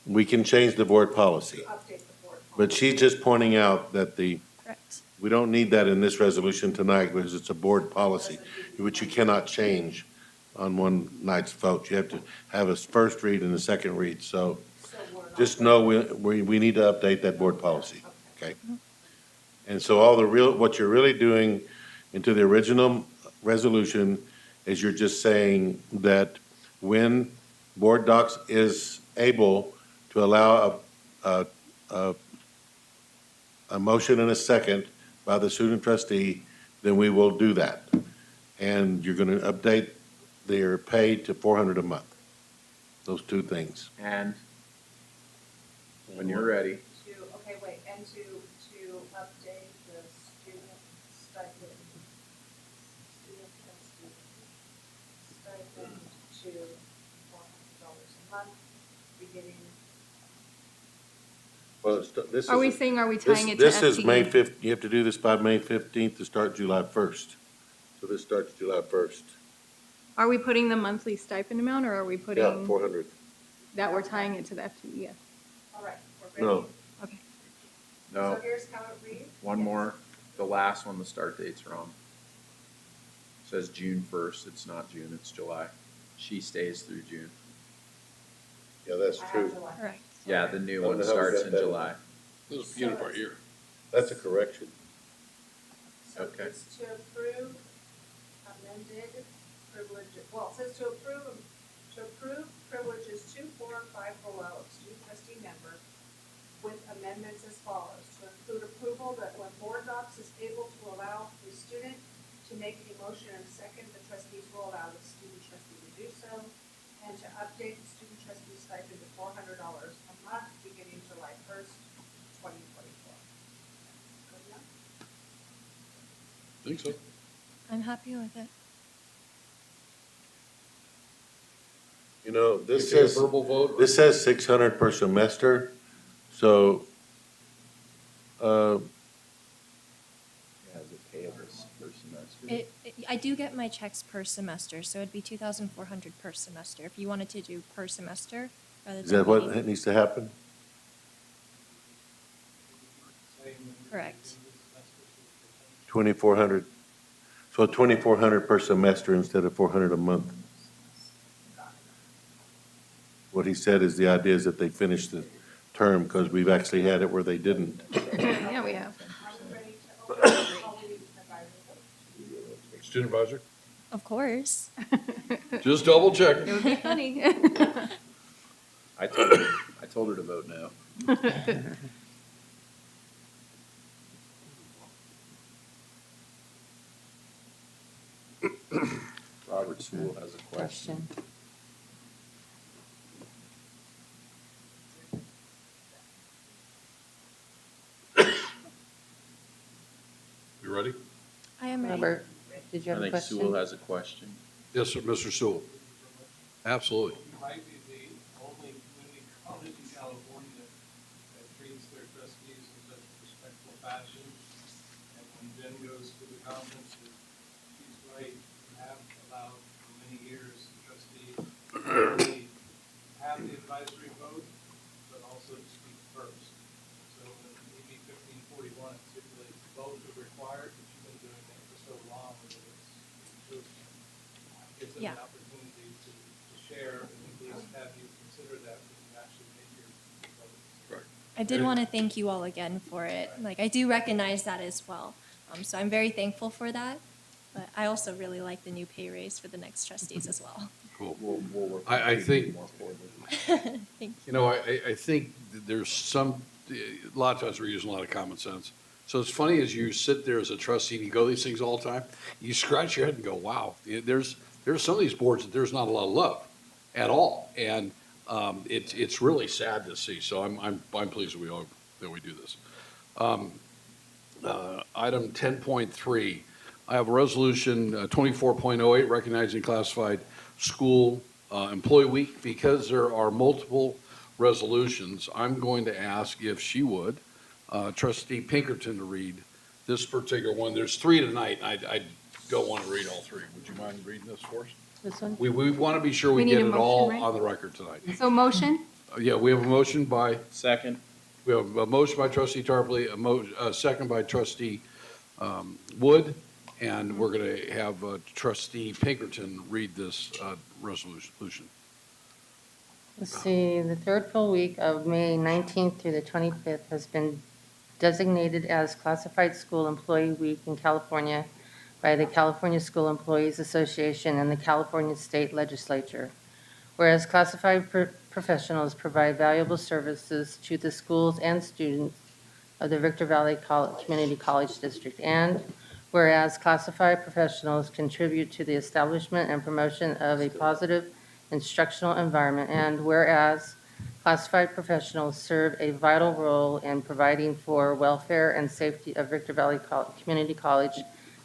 we can change the board policy. But she's just pointing out that Correct. we don't need that in this resolution tonight because it's a board policy, which you cannot change on one night's vote. You have to have a first read and a second read, so just know we need to update that board policy, okay? And so what you're really doing into the original resolution is you're just saying that when Board Docs is able to allow a motion and a second by the student trustee, then we will do that. And you're gonna update their pay to $400 a month. Those two things. And when you're ready. Okay, wait, and to update the student stipend, to $400 a month, beginning. Well, this Are we is, saying, are we tying it to this is FTE? May 5th, you have to do this by May 15th to start July 1st. So this starts July 1st. Are we putting the monthly stipend amount or are we putting? Yeah, 400. That we're tying it to the FTE? All right, we're ready. No, Okay. No, So here's how it reads. one more. The last one, the start date's wrong. It says June 1st. It's not June, it's July. She stays through June. Yeah, that's I have true. July. Correct. Yeah, the new I one don't know how we starts got in that. July. This is beginning part year. That's a correction. So Okay. it's to approve amended privilege, well, it says to approve privileges 2, 4, and 5 below of student trustee member with amendments as follows. To include approval that when board docs is able to allow the student to make a motion and second, the trustees will allow the student trustee to do so. And to update the student trustee stipend to $400 a month beginning July 1st, 2024. Good enough? Think so. I'm happy with it. You know, this You take a says, verbal vote? this says 600 per semester, so, Yeah, is it payable per semester? I do get my checks per semester, so it'd be 2,400 per semester. If you wanted to do per semester rather than. is that what meeting. needs to happen? Correct. 2,400, so 2,400 per semester instead of 400 a month. What he said is the idea is that they finish the term, because we've actually had it where they didn't. Yeah, we have. Student advisor? Of course. Just double check. It would be funny. I told her to vote no. Robert Sewell has a question. You ready? I am ready. Robert, did you I have a think question? Sewell has a question. Yes, sir, Mr. Sewell. Absolutely. You might be the only community college in California that treats their trustees in such a respectful fashion. And when Jen goes to the conferences, she's right, you have allowed for many years the trustees to really have the advisory vote, but also to speak first. So in AB 1541, it stipulates both are required, but you've been doing it for so long that it's gives them Yeah. an opportunity to share and at least have you consider that when you actually make your vote. I did want to thank you all again for it. Like, I do recognize that as well. So I'm very thankful for that. But I also really like the new pay raise for the next trustees as well. Cool. We'll work I think, more forward. Thank you know, I think that there's some, a lot of times we're using a lot of common sense. So it's funny as you sit there as a trustee and you go these things all the time, you scratch your head and go, wow, there's some of these boards that there's not a lot of love at all. And it's really sad to see. So I'm pleased that we do this. Item 10.3, I have a resolution 24.08 recognizing classified school employee week. Because there are multiple resolutions, I'm going to ask if she would, trustee Pinkerton, to read this particular one. There's 3 tonight. I don't want to read all 3. Would you mind reading this for us? This one? We want to be sure We we need get a it motion, all right? on the record tonight. So motion? Yeah, we have a motion by, Second. we have a motion by trustee Tarpley, a second by trustee Wood, and we're going to have trustee Pinkerton read this resolution. Let's see, the third full week of May 19th through the 25th has been designated as Classified School Employee Week in California by the California School Employees Association and the California State Legislature. Whereas classified professionals provide valuable services to the schools and students of the Victor Valley Community College District, and whereas classified professionals contribute to the establishment and promotion of a positive instructional environment, and whereas classified professionals serve a vital role in providing for welfare and safety of Victor Valley Community College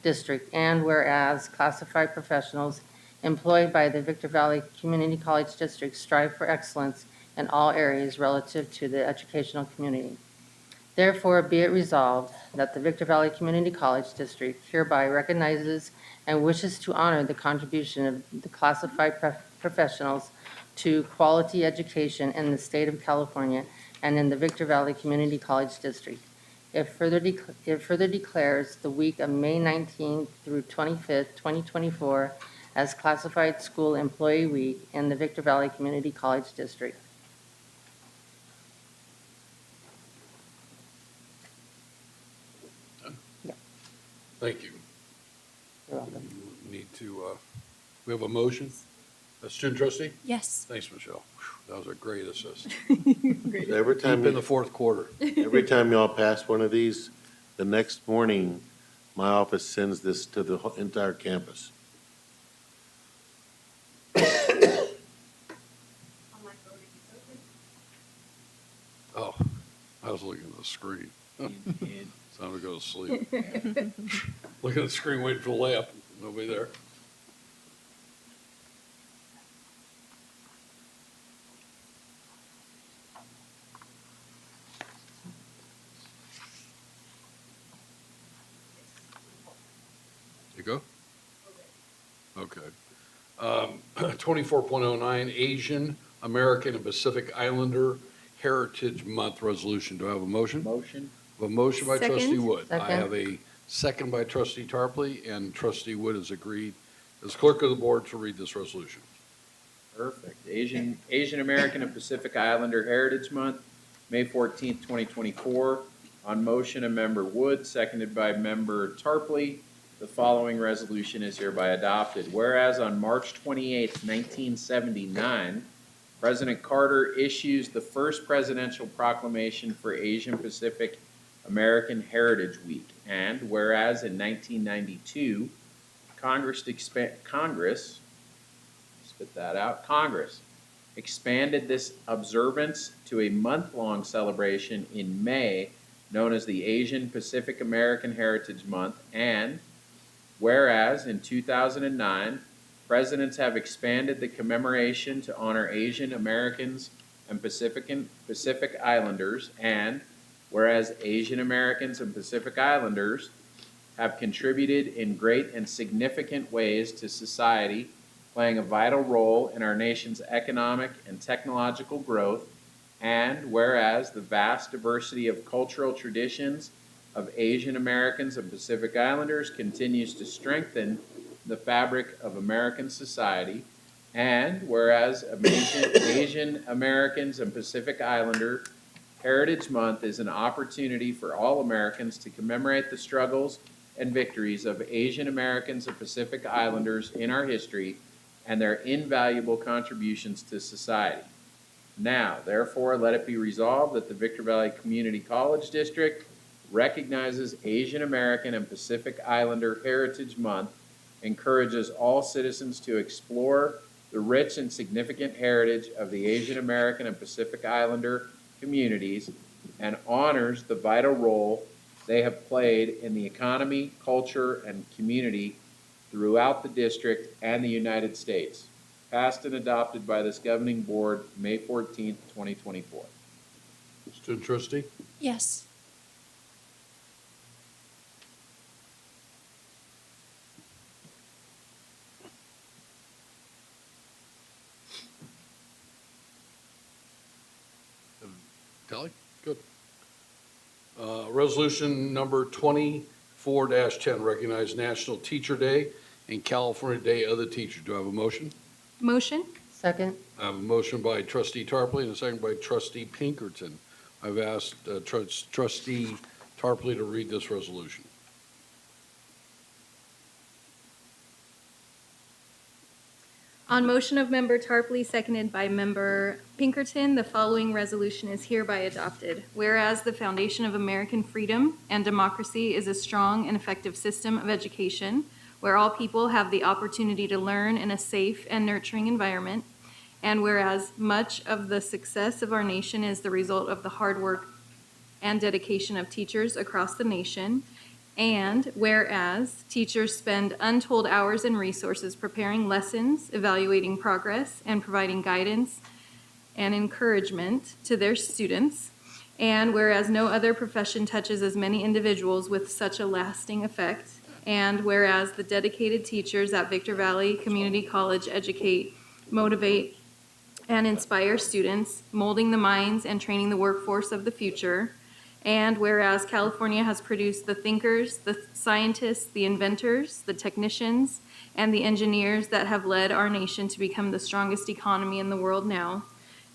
District, and whereas classified professionals employed by the Victor Valley Community College District strive for excellence in all areas relative to the educational community. Therefore, be it resolved that the Victor Valley Community College District hereby recognizes and wishes to honor the contribution of the classified professionals to quality education in the state of California and in the Victor Valley Community College District. It further declares the week of May 19th through 25th, 2024 as Classified School Employee Week in the Victor Valley Community College District. Thank you. You're welcome. Need to, we have a motion? A student trustee? Yes. Thanks, Michelle. Whew, that was a great assist. Every time, Deep in the fourth quarter. every time y'all pass one of these, the next morning, my office sends this to the entire campus. Oh, I was looking at the screen. It's time to go to sleep. Looking at the screen, waiting for the layup. Nobody there. You go? Okay. 24.09, Asian American and Pacific Islander Heritage Month Resolution. Do I have a motion? Motion. I have a motion by trustee Second. Wood. I Second. have a second by trustee Tarpley, and trustee Wood has agreed as clerk of the board to read this resolution. Perfect. Asian American and Pacific Islander Heritage Month, May 14th, 2024. On motion of member Wood, seconded by member Tarpley, the following resolution is hereby adopted. Whereas on March 28th, 1979, President Carter issues the first presidential proclamation for Asian Pacific American Heritage Week. And whereas in 1992, Congress expanded this observance to a month-long celebration in May known as the Asian Pacific American Heritage Month. And whereas in 2009, presidents have expanded the commemoration to honor Asian Americans and Pacific Islanders. And whereas Asian Americans and Pacific Islanders have contributed in great and significant ways to society, playing a vital role in our nation's economic and technological growth. And whereas the vast diversity of cultural traditions of Asian Americans and Pacific Islanders continues to strengthen the fabric of American society. And whereas Asian Americans and Pacific Islander Heritage Month is an opportunity for all Americans to commemorate the struggles and victories of Asian Americans and Pacific Islanders in our history and their invaluable contributions to society. Now, therefore, let it be resolved that the Victor Valley Community College District recognizes Asian American and Pacific Islander Heritage Month, encourages all citizens to explore the rich and significant heritage of the Asian American and Pacific Islander communities, and honors the vital role they have played in the economy, culture, and community throughout the district and the United States. Passed and adopted by this governing board, May 14th, 2024. Student trustee? Yes. Kelly? Good. Resolution number 24-10, recognize National Teacher Day and California Day of the Teacher. Do I have a motion? Motion? Second. I have a motion by trustee Tarpley and a second by trustee Pinkerton. I've asked trustee Tarpley to read this resolution. On motion of member Tarpley, seconded by member Pinkerton, the following resolution is hereby adopted. Whereas the foundation of American freedom and democracy is a strong and effective system of education where all people have the opportunity to learn in a safe and nurturing environment, and whereas much of the success of our nation is the result of the hard work and dedication of teachers across the nation, and whereas teachers spend untold hours and resources preparing lessons, evaluating progress, and providing guidance and encouragement to their students, and whereas no other profession touches as many individuals with such a lasting effect, and whereas the dedicated teachers at Victor Valley Community College educate, motivate, and inspire students, molding the minds and training the workforce of the future. And whereas California has produced the thinkers, the scientists, the inventors, the technicians, and the engineers that have led our nation to become the strongest economy in the world now.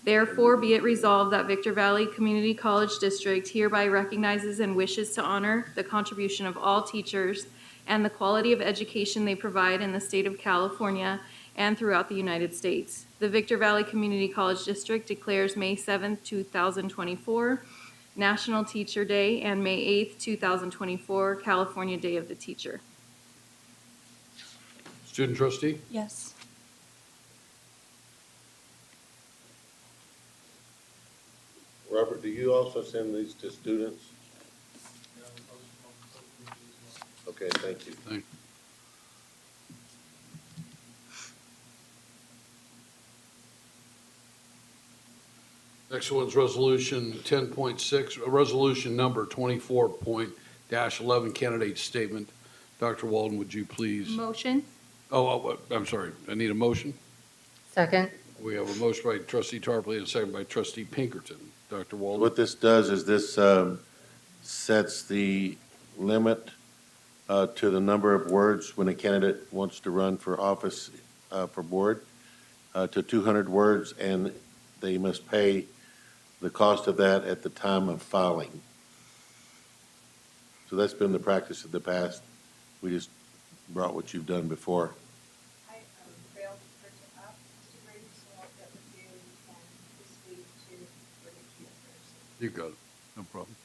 Therefore, be it resolved that Victor Valley Community College District hereby recognizes and wishes to honor the contribution of all teachers and the quality of education they provide in the state of California and throughout the United States. The Victor Valley Community College District declares May 7th, 2024 National Teacher Day and May 8th, 2024 California Day of the Teacher. Student trustee? Yes. Robert, do you also send these to students? Okay, thank you. Thank Next one's resolution 10.6, resolution number 24.-11 candidate statement. Dr. Walden, would you please? Motion? I'm sorry. I need a motion. Second. We have a motion by trustee Tarpley and a second by trustee Pinkerton. Dr. Walden? What this does is this sets the limit to the number of words when a candidate wants to run for office for board to 200 words, and they must pay the cost of that at the time of filing. So that's been the practice of the past. We just brought what you've done before. I failed to print it up, Mr. Brady, so I'll get with you this week to bring it to you Thursday. You got it. No problem.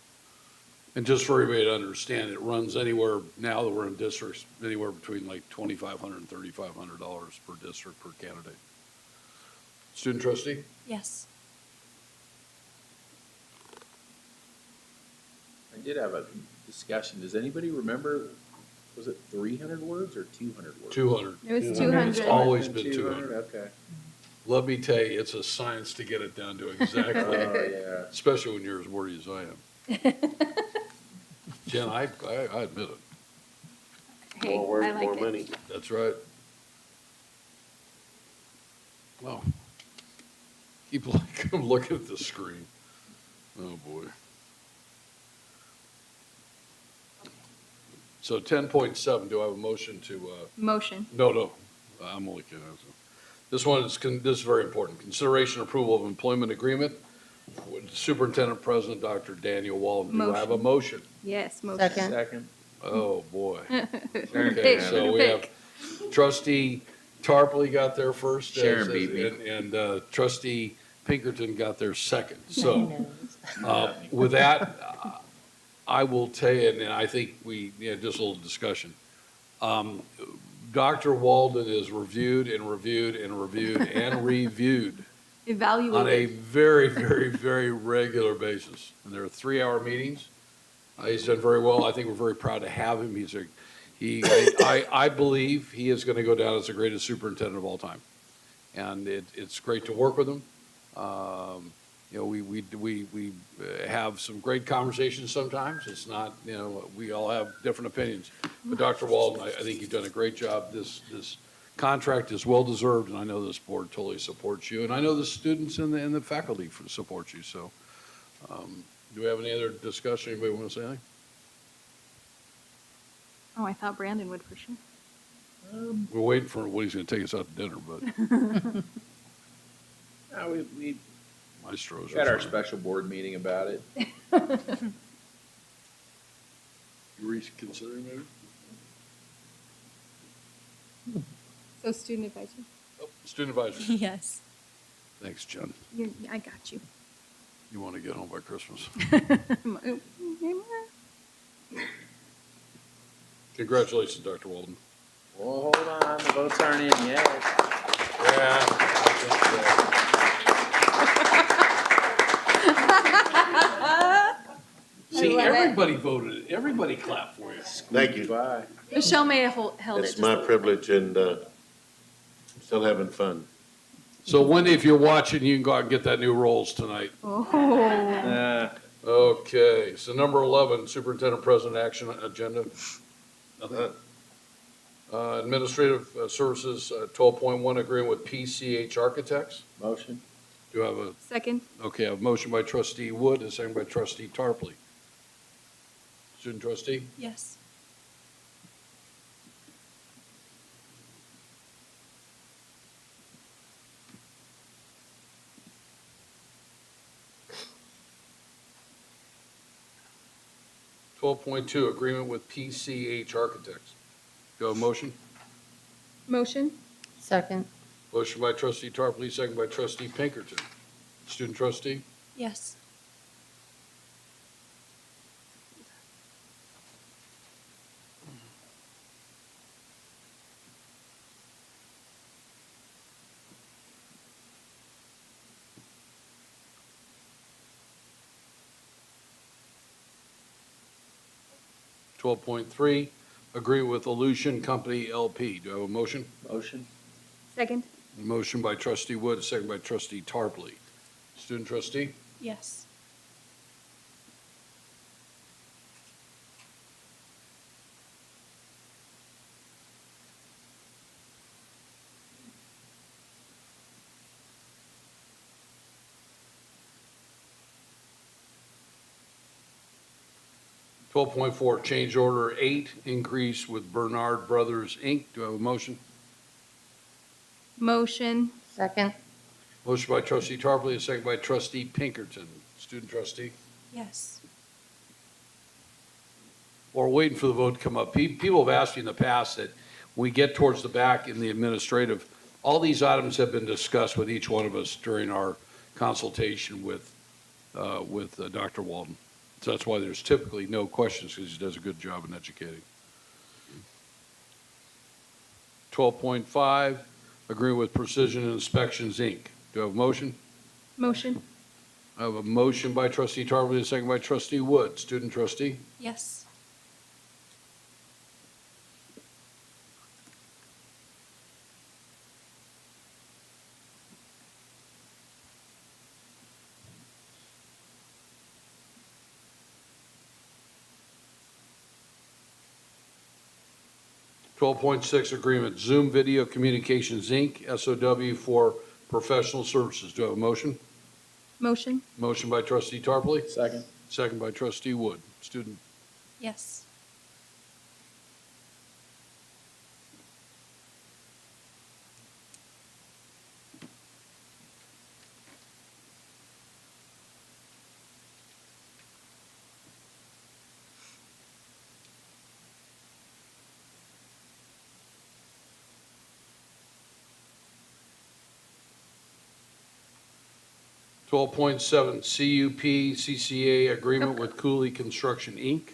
And just for everybody to understand, it runs anywhere, now that we're in districts, anywhere between like $2,500 and $3,500 per district per candidate. Student trustee? Yes. I did have a discussion. Does anybody remember, was it 300 words or 200 words? 200. It was 200. It's always been 200. Okay. Let me tell you, it's a science to get it down to exactly. Oh, yeah. Especially when you're as wordy as I am. Jen, I admit it. Hey, More words, I like more it. money. That's right. Well, keep looking at the screen. Oh, boy. So 10.7, do I have a motion to, Motion. no, I'm only kidding. This one is, this is very important. Consideration approval of employment agreement with Superintendent President Dr. Daniel Walden. Do I have a motion? Yes, motion. Second. Oh, boy. Sharon Okay, pick, so pick. we have trustee Tarpley got there first. Sharon beat me. And trustee Pinkerton got there second. So with that, I will tell you, and I think just a little discussion. Dr. Walden is reviewed and reviewed and reviewed and reviewed Evaluated. on a very, very, very regular basis. And there are 3-hour meetings. He's done very well. I think we're very proud to have him. I believe he is going to go down as the greatest superintendent of all time. And it's great to work with him. We have some great conversations sometimes. It's not, we all have different opinions. But Dr. Walden, I think you've done a great job. This contract is well-deserved, and I know this board totally supports you. And I know the students and the faculty support you. So do we have any other discussion? Anybody want to say anything? Oh, I thought Brandon would for sure. We're waiting for what he's going to take us out to dinner, but We Maestro's had are our fine. special board meeting about it. You reconsidering maybe? So student advisor. Oh, student advisor. Yes. Thanks, Jen. I got you. You want to get home by Christmas. Congratulations, Dr. Walden. Well, hold on, the votes aren't in yet. See, love it. everybody voted. Everybody clapped for you. Thank you. Bye. Michelle may have held it. It's just my a little. privilege, and I'm still having fun. So Wendy, if you're watching, you can go out and get that new rolls tonight. Oh. Okay, so number 11, Superintendent President Action Agenda. Nothing. Administrative Services, 12.1, agreement with PCH Architects. Motion. Do you have a, Second. okay, I have a motion by trustee Wood and a second by trustee Tarpley. Student trustee? Yes. 12.2, agreement with PCH Architects. Do I have a motion? Motion? Second. Motion by trustee Tarpley, second by trustee Pinkerton. Student trustee? Yes. Twelve point three, agree with Aleutian Company LP. Do I have a motion? Motion. Second? Motion by trustee Wood, second by trustee Tarpley. Student trustee? Yes. Twelve point four, change order 8, increase with Bernard Brothers, Inc. Do I have a motion? Motion? Second. Motion by trustee Tarpley, and second by trustee Pinkerton. Student trustee? Yes. While we're waiting for the vote to come up, people have asked me in the past that when we get towards the back in the administrative, all these items have been discussed with each one of us during our consultation with Dr. Walden. So that's why there's typically no questions, because he does a good job in educating. 12.5, agree with Precision Inspections, Inc. Do I have a motion? Motion? I have a motion by trustee Tarpley, a second by trustee Wood. Student trustee? Yes. Twelve point six agreement, Zoom Video Communications, Inc., SOW for professional services. Do I have a motion? Motion? Motion by trustee Tarpley, Second. second by trustee Wood. Student, Yes. Twelve point seven, CUP CCA agreement with Cooley Construction, Inc.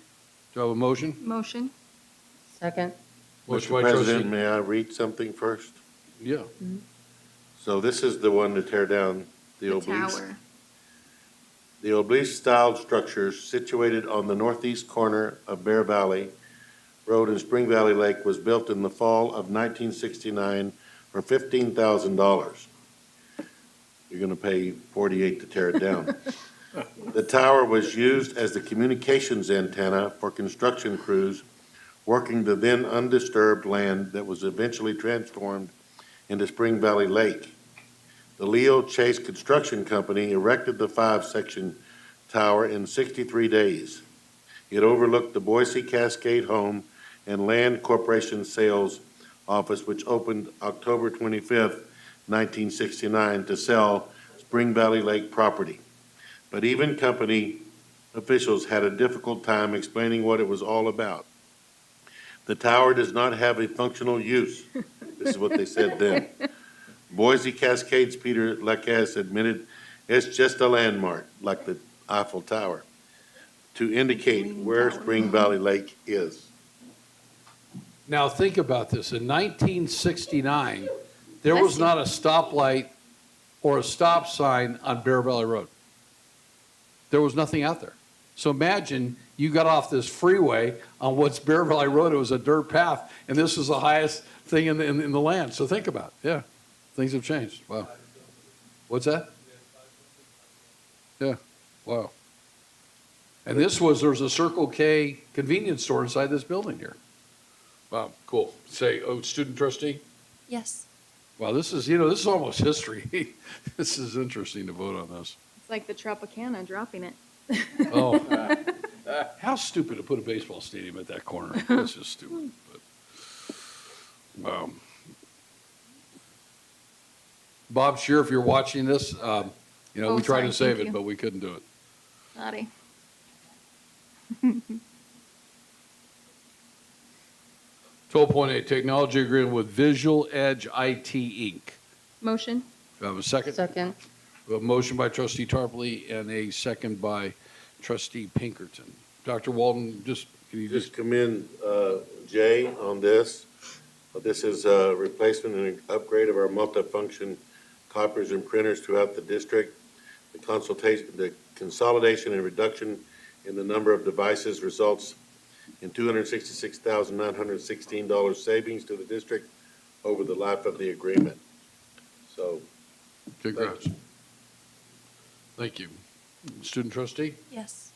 Do I have a motion? Motion? Second. Motion Mr. by President, trustee. may I read something first? Yeah. So this is the one to tear down the The obelisque. tower. The obelisk-styled structures situated on the northeast corner of Bear Valley Road in Spring Valley Lake was built in the fall of 1969 for $15,000. You're going to pay $48,000 to tear it down. The tower was used as the communications antenna for construction crews working the then undisturbed land that was eventually transformed into Spring Valley Lake. The Leo Chase Construction Company erected the 5-section tower in 63 days. It overlooked the Boise Cascade Home and Land Corporation Sales Office, which opened October 25th, 1969, to sell Spring Valley Lake property. But even company officials had a difficult time explaining what it was all about. The tower does not have a functional use. This is what they said then. Boise Cascade's Peter Lecas admitted it's just a landmark, like the Eiffel Tower, to indicate where Spring Valley Lake is. Now, think about this. In 1969, there was not a stoplight or a stop sign on Bear Valley Road. There was nothing out there. So imagine you got off this freeway on what's Bear Valley Road. It was a dirt path, and this is the highest thing in the land. So think about it. Yeah, things have changed. Wow. What's that? Yeah, wow. And there's a Circle K convenience store inside this building here. Wow, cool. Say, student trustee? Yes. Wow, this is almost history. This is interesting to vote on this. It's like the Tropicana dropping it. Oh, how stupid to put a baseball stadium at that corner. That's just stupid. But, Bob Shear, if you're watching this, we tried to save it, but we couldn't do it. Naughty. 12.8, technology agreement with Visual Edge IT Inc. Motion. Do I have a second? Second. We have a motion by trustee Tarpley and a second by trustee Pinkerton. Dr. Walden, can you Just commend Jay on this. This is a replacement and upgrade of our multifunction copiers and printers throughout the district. The consolidation and reduction in the number of devices results in $266,916 savings to the district over the life of the agreement. So, Congrats. Thank you. Student trustee? Yes.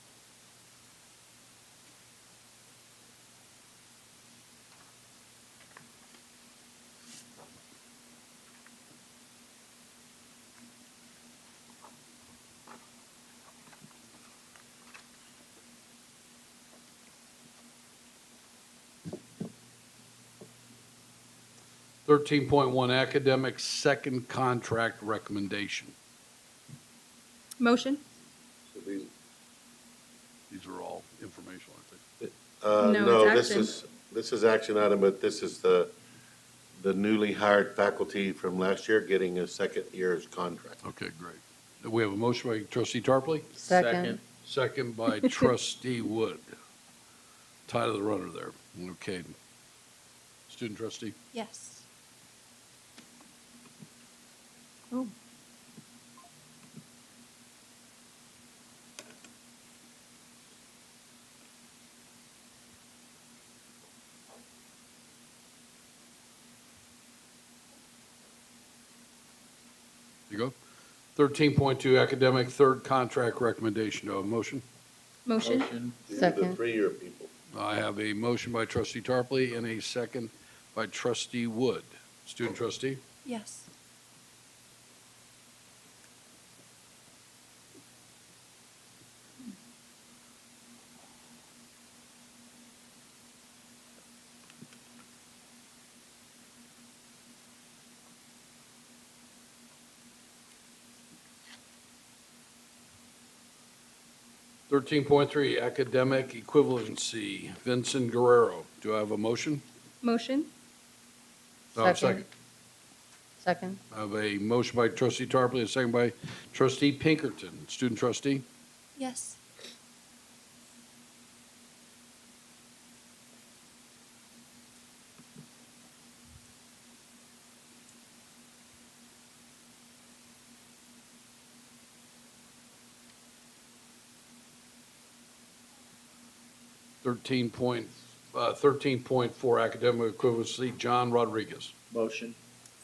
Thirteen point one, academic second contract recommendation. Motion. So these are all informational, I think. No, it's this action. this is action item, but this is the newly hired faculty from last year getting a second year's contract. Okay, great. We have a motion by trustee Tarpley. Second. Second by trustee Wood. Tied to the runner there. Okay. Student trustee? Yes. Oh. You go. 13.2, academic third contract recommendation. Do I have a motion? Motion. These are the Second. 3-year people. I have a motion by trustee Tarpley and a second by trustee Wood. Student trustee? Yes. Thirteen point three, academic equivalency, Vincent Guerrero. Do I have a motion? Motion. Do I have a second? Second. I have a motion by trustee Tarpley, a second by trustee Pinkerton. Student trustee? Yes. Thirteen point four, academic equivalency, John Rodriguez. Motion.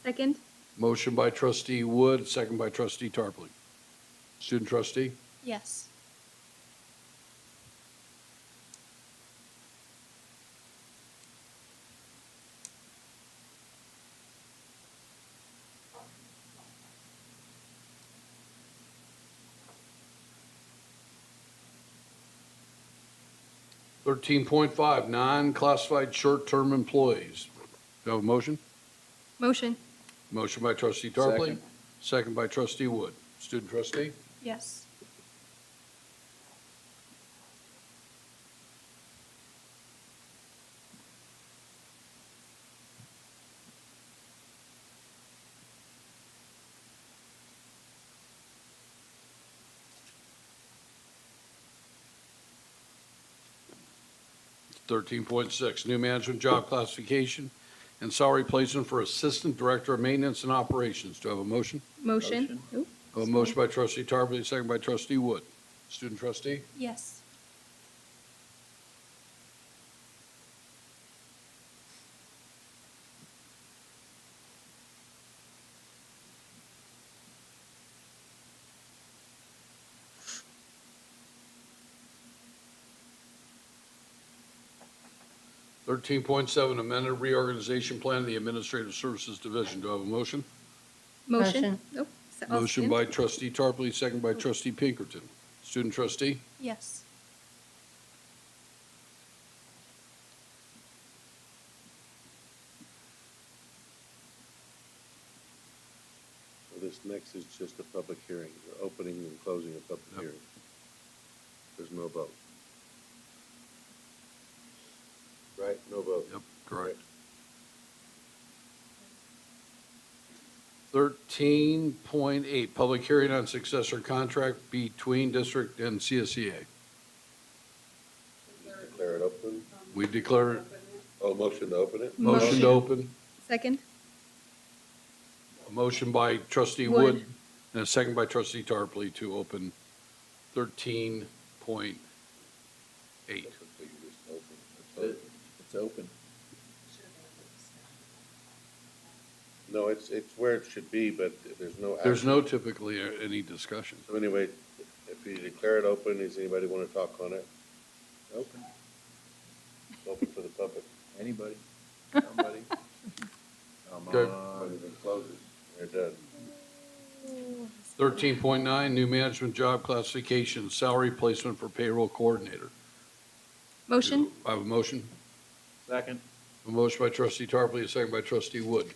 Second. Motion by trustee Wood, second by trustee Tarpley. Student trustee? Yes. Thirteen point five, non-classified short-term employees. Do I have a motion? Motion. Motion by trustee Tarpley. Second. Second by trustee Wood. Student trustee? Yes. Thirteen point six, new management job classification and salary placement for assistant director of maintenance and operations. Do I have a motion? Motion. Ooh. I have a motion by trustee Tarpley, second by trustee Wood. Student trustee? Yes. Thirteen point seven, amended reorganization plan of the Administrative Services Division. Do I have a motion? Motion. Oh, I'll Motion second. by trustee Tarpley, second by trustee Pinkerton. Student trustee? Yes. So this next is just a public hearing, We're opening and closing a public Yep. hearing. There's no vote. Right, no vote. Yep, correct. 13.8, public hearing on successor contract between district and CSEA. Declare it open. We declare it. Oh, motion to open it? Motion to open. Second? A motion by trustee Wood. Wood and a second by trustee Tarpley to open 13.8. It's open. No, it's where it should be, but there's no. There's action. no typically any discussion. So anyway, if you declare it open, does anybody want to talk on it? Open. It's open for the public. Anybody? Somebody? Come Okay. on. But if it closes, they're done. 13.9, new management job classification, salary placement for payroll coordinator. Motion? I have a motion. Second. A motion by trustee Tarpley, a second by trustee Wood.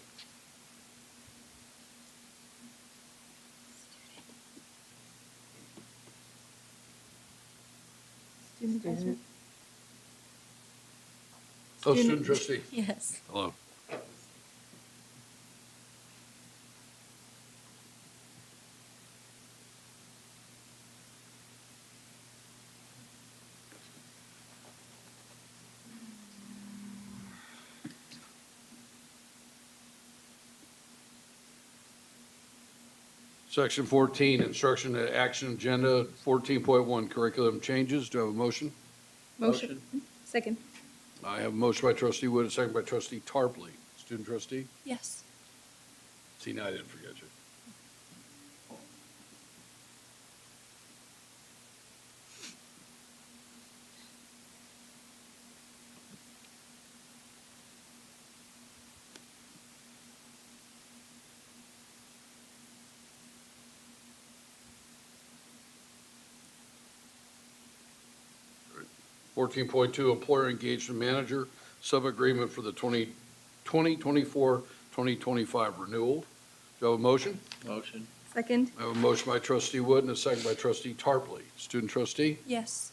Student. Oh, student trustee. Yes. Hello. Section 14, instruction and action agenda, 14.1, curriculum changes. Do I have a motion? Motion. Second? I have a motion by trustee Wood, a second by trustee Tarpley. Student trustee? Yes. See, now I didn't forget you. All right. 14.2, employer engagement manager, sub-agreement for the 2024-2025 renewal. Do I have a motion? Motion. Second? I have a motion by trustee Wood and a second by trustee Tarpley. Student trustee? Yes.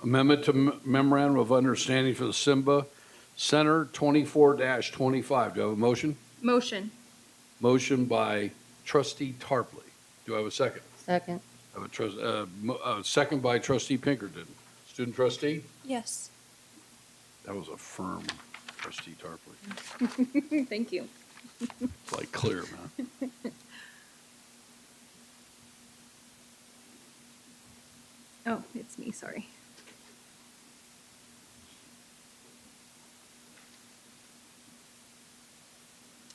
Amendment to memorandum of understanding for the Simba Center 24-25. Do I have a motion? Motion. Motion by trustee Tarpley. Do I have a second? Second. I have a second by trustee Pinkerton. Student trustee? Yes. That was a firm trustee Tarpley. Thank you. It's like clear, man. Oh, it's me, sorry.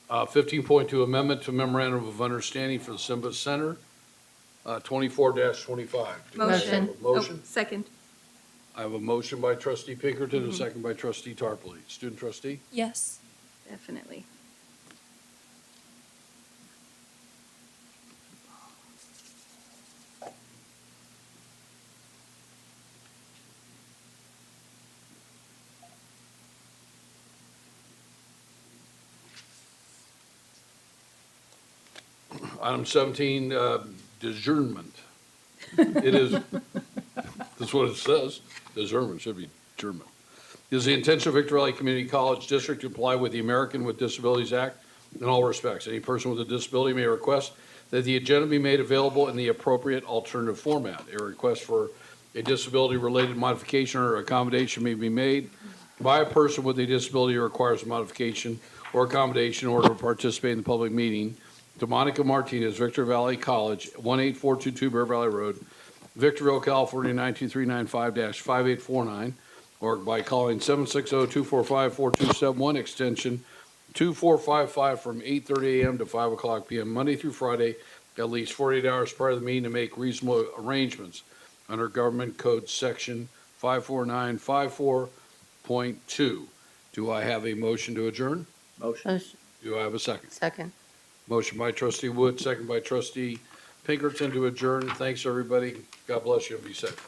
15.2, amendment to memorandum of understanding for the Simba Center 24-25. Do I have a motion? Oh, second? I have a motion by trustee Pinkerton and a second by trustee Tarpley. Student trustee? Yes. Definitely. Item 17, adjournment. It is, that's what it says, adjournment, should be adjournment. It is the intention of Victor Valley Community College District to comply with the American with Disabilities Act in all respects. Any person with a disability may request that the agenda be made available in the appropriate alternative format. A request for a disability-related modification or accommodation may be made by a person with a disability who requires a modification or accommodation in order to participate in the public meeting to Monica Martinez, Victor Valley College, 18422 Bear Valley Road, Victorville, California, 92395-5849, or by calling 760-245-4271, extension 2455 from 8:30 a.m. to 5 o'clock p.m., Monday through Friday, at least 48 hours prior to the meeting to make reasonable arrangements under Government Code Section 54954.2. Do I have a motion to adjourn? Motion. Do I have a second? Second. Motion by trustee Wood, second by trustee Pinkerton to adjourn. Thanks, everybody. God bless you and be safe.